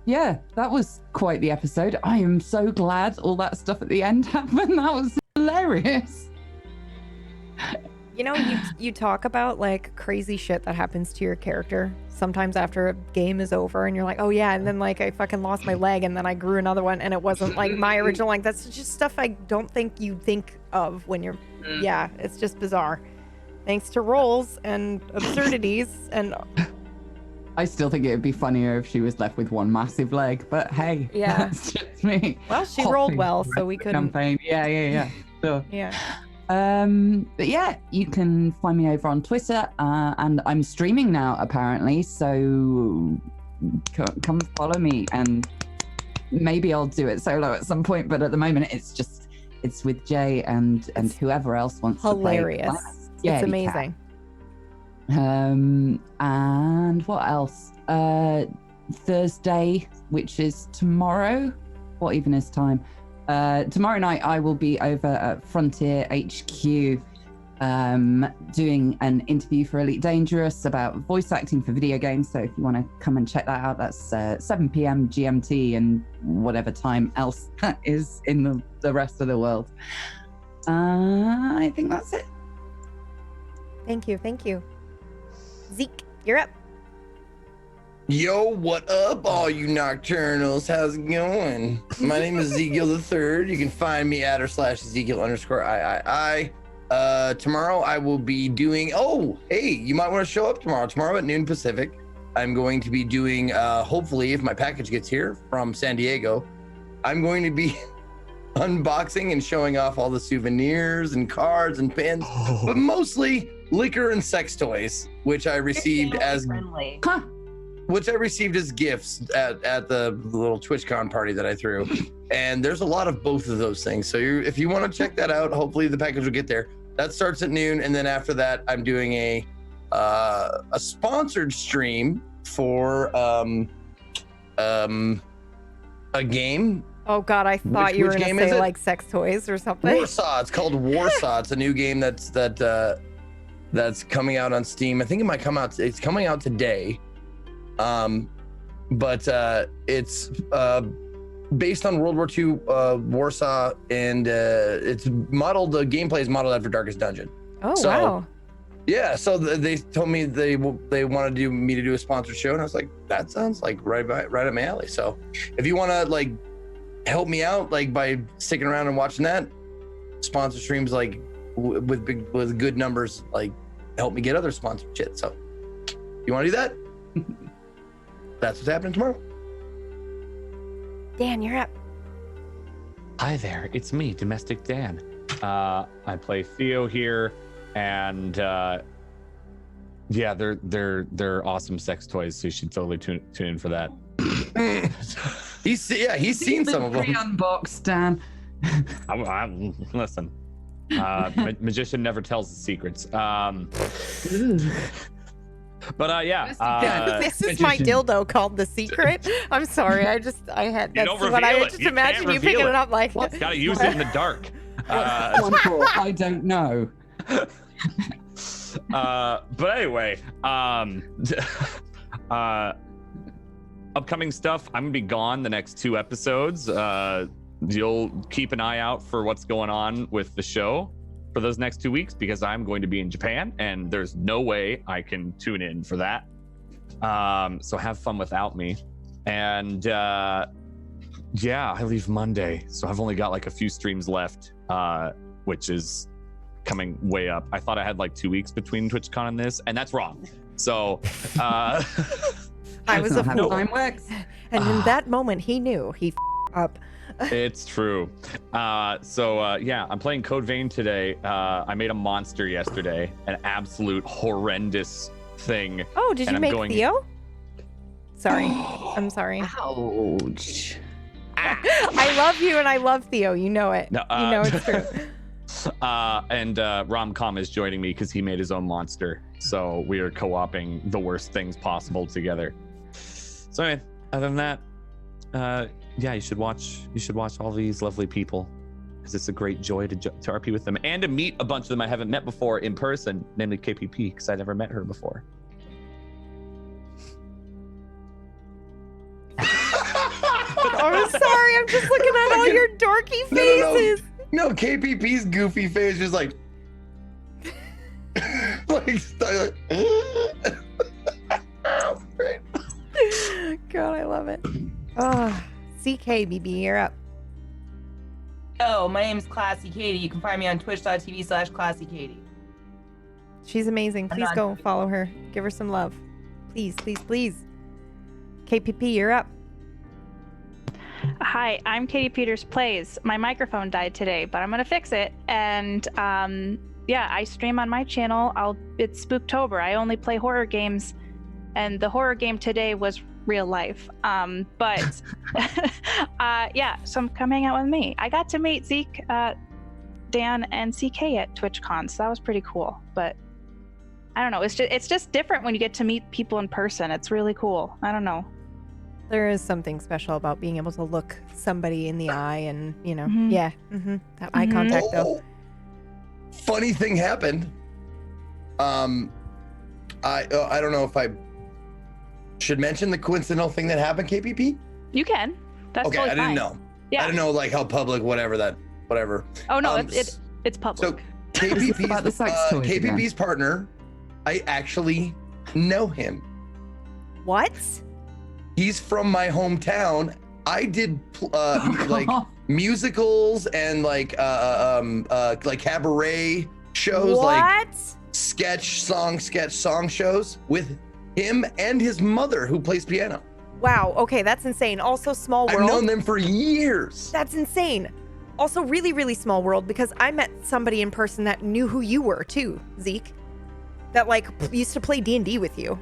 Yeah, that was quite the episode. I am so glad all that stuff at the end happened. That was hilarious. You know, you talk about like crazy shit that happens to your character sometimes after a game is over, and you're like, oh yeah, and then like I fucking lost my leg, and then I grew another one, and it wasn't like my original. Like that's just stuff I don't think you think of when you're. Yeah, it's just bizarre. Thanks to rolls and absurdities and. I still think it would be funnier if she was left with one massive leg, but hey, Yeah. that's just me. Well, she rolled well, so we couldn't. Campaign. Yeah. Sure. Yeah. But yeah, you can find me over on Twitter, and I'm streaming now apparently. So come follow me, and maybe I'll do it solo at some point. But at the moment, it's with Jay and whoever else wants Hilarious. to play. It's amazing. And what else? Thursday, which is tomorrow. What even is time? Tomorrow night I will be over at Frontier HQ doing an interview for Elite Dangerous about voice acting for video games. So if you want to come and check that out, that's 7 p.m. GMT and whatever time else that is in the rest of the world. I think that's it. Thank you. Zeke, you're up. Yo, what up, all you nocturnals? How's it going? My name is Ezekiel the Third. You can find me at /Ezekiel_III. Tomorrow I will be doing. Oh, hey, you might want to show up tomorrow. Tomorrow at noon Pacific, I'm going to be doing. Hopefully, if my package gets here from San Diego, I'm going to be unboxing and showing off all the souvenirs and cards and pins, but mostly liquor and sex toys, which I received as. Which I received as gifts at the little TwitchCon party that I threw. And there's a lot of both of those things. So if you want to check that out, hopefully the package will get there. That starts at noon. And then after that, I'm doing a sponsored stream for a game. Oh God, I thought you were going to say like sex toys or something. Warsaw. It's called Warsaw. It's a new game that's coming out on Steam. I think it might come out. It's coming out today. But it's based on World War II Warsaw, and it's modeled. The gameplay is modeled after Darkest Dungeon. Oh wow! Yeah, so they told me they wanted me to do a sponsored show, and I was like, that sounds like right up my alley. So if you want to like help me out, like by sticking around and watching that, sponsor streams like with good numbers, like help me get other sponsored shit. So you want to do that? That's what's happening tomorrow. Dan, you're up. Hi there, it's me, Domestic Dan. I play Theo here, and yeah, they're awesome sex toys, so you should totally tune in for that. He's seen some of them. Pre-unboxed, Dan. Listen, magician never tells his secrets. But yeah, this is my dildo called The Secret. I'm sorry, I just that's what I just imagine you picking it up like. Gotta use it in the dark. I don't know. But anyway, upcoming stuff. I'm gonna be gone the next 2 episodes. You'll keep an eye out for what's going on with the show for those next 2 weeks, because I'm going to be in Japan and there's no way I can tune in for that. So have fun without me. And yeah, I leave Monday, so I've only got like a few streams left, which is coming way up. I thought I had like 2 weeks between TwitchCon and this, and that's wrong. So I was a fool. And in that moment, he knew he up. It's true. Yeah, I'm playing Code Vein today. I made a monster yesterday, an absolute horrendous thing. Oh, did you make Theo? Sorry, I'm sorry. Ouch. I love you and I love Theo. You know it. No, you know it's true. And Romcom is joining me because he made his own monster. So we are co-oping the worst things possible together. So anyway, other than that, yeah, you should watch all these lovely people, because it's a great joy to RP with them and to meet a bunch of them I haven't met before in person, namely KPP, because I never met her before. I'm sorry, I'm just looking at all your dorky faces. No, KPP's goofy face is like God, I love it. Oh, CKBB, you're up. Oh, my name's Classy Katie. You can find me on twitch.tv/ClassyKatie. She's amazing. Please go follow her. Give her some love. Please, please, please. KPP, you're up. Hi, I'm Katie Peters Plays. My microphone died today, but I'm gonna fix it. And yeah, I stream on my channel. It's Spooktober. I only play horror games, and the horror game today was real life. But yeah, so come hang out with me. I got to meet Zeke, Dan, and CK at TwitchCon, so that was pretty cool. But I don't know, it's just different when you get to meet people in person. It's really cool. I don't know. There is something special about being able to look somebody in the eye and, you know, that eye contact though. Funny thing happened. I don't know if I should mention the coincidental thing that happened, KPP? You can. That's okay. totally I didn't fine. know. Yeah. I didn't know like how public, whatever. Oh no, it's public. So KPP's partner, I actually know him. What? He's from my hometown. I did like musicals and like cabaret shows, like sketch song shows with him and his mother, who plays piano. Wow. Okay, that's insane. Also, small world. I've known them for years. That's insane. Also, really, really small world, because I met somebody in person that knew who you were too, Zeke. That like used to play D&D with you.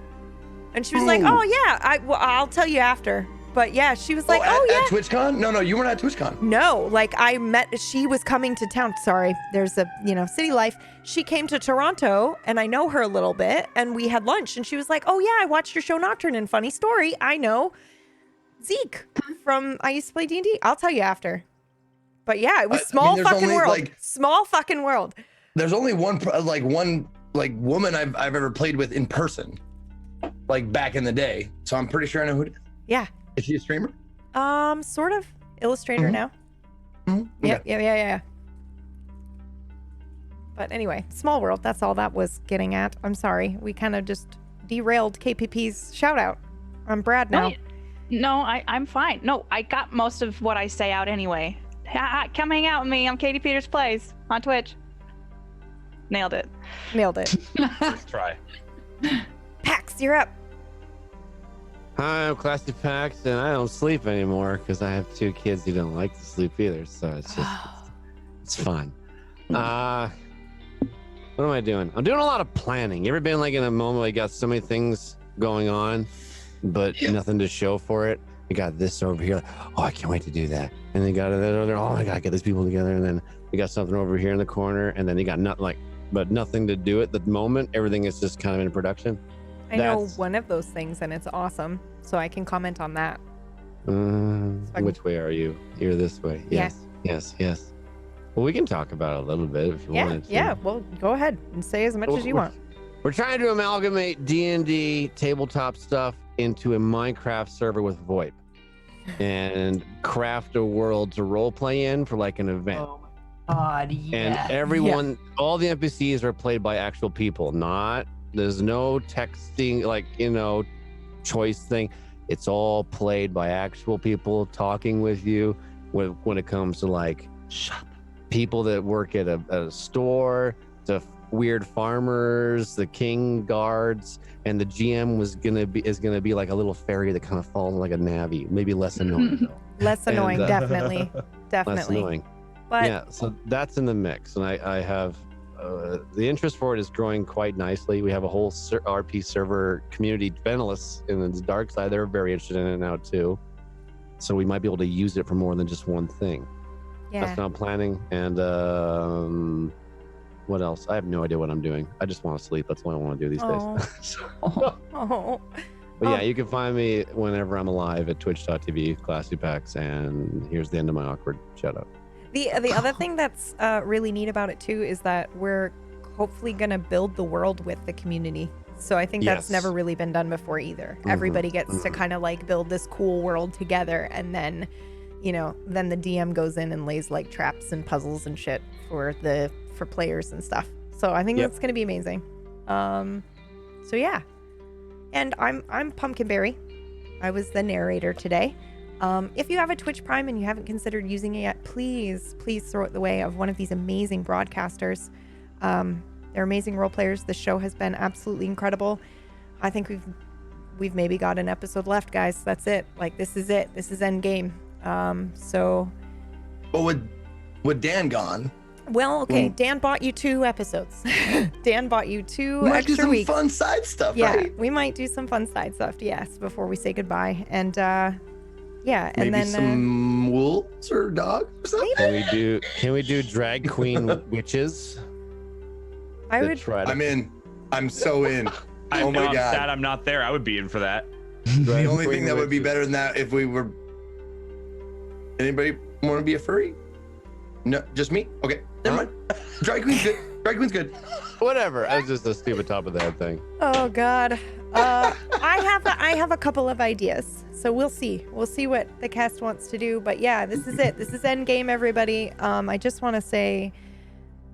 And she was like, "Oh yeah, I'll tell you after." But yeah, she was like, "Oh yeah." At TwitchCon? No, you weren't at TwitchCon. No, like I met. She was coming to town. Sorry, there's a city life. She came to Toronto, and I know her a little bit, and we had lunch. And she was like, "Oh yeah, I watched your show Nocturne, and funny story, I know Zeke from I used to play D&D. I'll tell you after." But yeah, it was small fucking world. Small fucking world. There's only one woman I've ever played with in person. Like back in the day, so I'm pretty sure I know who it is. Yeah. Is she a streamer? Sort of. Illustrator now. Mm-hmm. Yeah. But anyway, small world. That's all that was getting at. I'm sorry. We kind of just derailed KPP's shout out. I'm Brad now. No, I'm fine. No, I got most of what I say out anyway. Come hang out with me. I'm Katie Peters Plays on Twitch. Nailed it. Nailed it. Let's try. Pax, you're up. Hi, I'm Classy Pax, and I don't sleep anymore because I have 2 kids who don't like to sleep either. So it's just, it's fun. What am I doing? I'm doing a lot of planning. You ever been like in a moment where you got so many things going on, but nothing to show for it? You got this over here. Oh, I can't wait to do that. And then you got that over there. Oh, I gotta get these people together. And then you got something over here in the corner. And then you got nothing to do at the moment. Everything is just kind of in production. I know one of those things, and it's awesome. So I can comment on that. Which way are you? You're this way. Yes. Yes. Well, we can talk about it a little bit if you wanted to. Yeah. Well, go ahead and say as much as you want. We're trying to amalgamate D&D tabletop stuff into a Minecraft server with VoIP and craft a world to role play in for like an event. Oh my God, yeah. And everyone, all the NPCs are played by actual people, there's no texting, choice thing. It's all played by actual people talking with you when it comes to like people that work at a store, to weird farmers, the king guards, and the GM is gonna be like a little fairy that kind of falls like a Navi, maybe less annoying though. Less annoying, definitely. Less annoying. But yeah, so that's in the mix, and I have the interest for it is growing quite nicely. We have a whole RP server community, Venalus, in the dark side. They're very interested in it now too, so we might be able to use it for more than just one thing. Yeah, that's what I'm planning. And what else? I have no idea what I'm doing. I just want to sleep. That's what I want to do these days. But yeah, you can find me whenever I'm alive at twitch.tv, ClassyPax, and here's the end of my awkward shout out. The other thing that's really neat about it too is that we're hopefully going to build the world with the community. So I think that's never really been done before either. Everybody gets to kind of like build this cool world together, and then then the DM goes in and lays like traps and puzzles and shit for players and stuff. So I think that's going to be amazing. So yeah. And I'm Pumpkinberry. I was the narrator today. If you have a Twitch Prime and you haven't considered using it yet, please throw it the way of one of these amazing broadcasters. They're amazing role players. The show has been absolutely incredible. I think we've maybe got an episode left, guys. That's it. Like, this is it. This is end game. So. But with Dan gone. Well, okay. Dan bought you 2 episodes. Dan bought you 2 we might extra do some weeks. fun side stuff, yeah, right? We might do some fun side stuff. Yes, before we say goodbye. And yeah, maybe and then some wolves or dogs or something. Can we do drag queen witches? I would. I'm in. I'm so in. Oh my I'm God. sad I'm not there. I would be in for that. The only thing that would be better than that if we were. Anybody want to be a furry? No, just me. Okay, never mind. Drag queen's good. Drag queen's good. Whatever. I was just a stupid top of the head thing. Oh God. I have a couple of ideas. So we'll see. We'll see what the cast wants to do. But yeah, this is it. This is endgame, everybody. I just want to say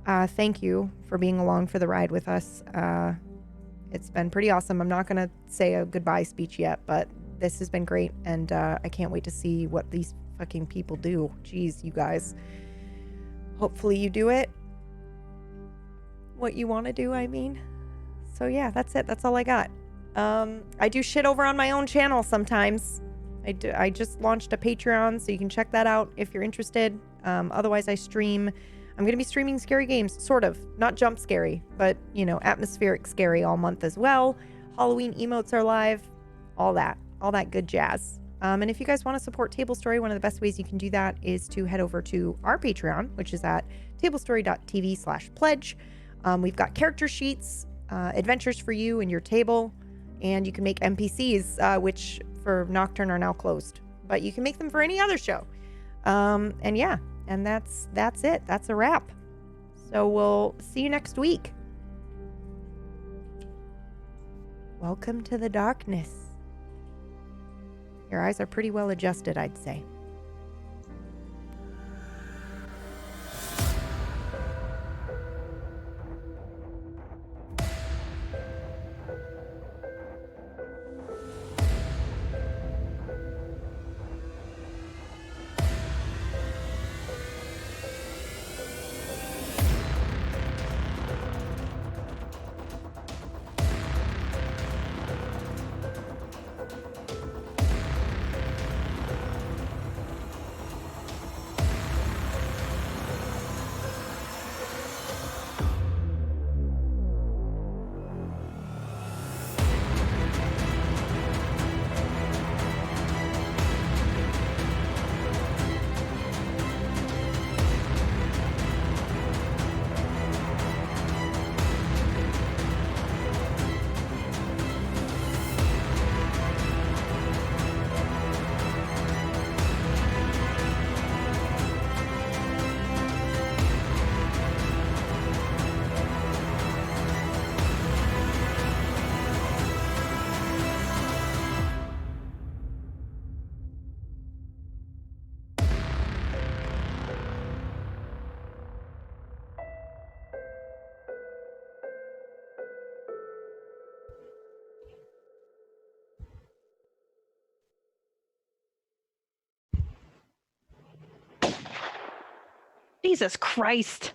thank you for being along for the ride with us. It's been pretty awesome. I'm not going to say a goodbye speech yet, but this has been great. And I can't wait to see what these fucking people do. Jeez, you guys. Hopefully you do it. What you want to do, I mean. So yeah, that's it. That's all I got. I do shit over on my own channel sometimes. I just launched a Patreon, so you can check that out if you're interested. Otherwise, I stream. I'm going to be streaming scary games, sort of. Not jump scary, but, atmospheric scary all month as well. Halloween emotes are live. All that good jazz. And if you guys want to support Table Story, one of the best ways you can do that is to head over to our Patreon, which is at tablestory.tv/pledge. We've got character sheets, adventures for you and your table, and you can make NPCs, which for Nocturne are now closed, but you can make them for any other show. And yeah, and that's it. That's a wrap. So we'll see you next week. Welcome to the darkness. Your eyes are pretty well adjusted, I'd say. Jesus Christ.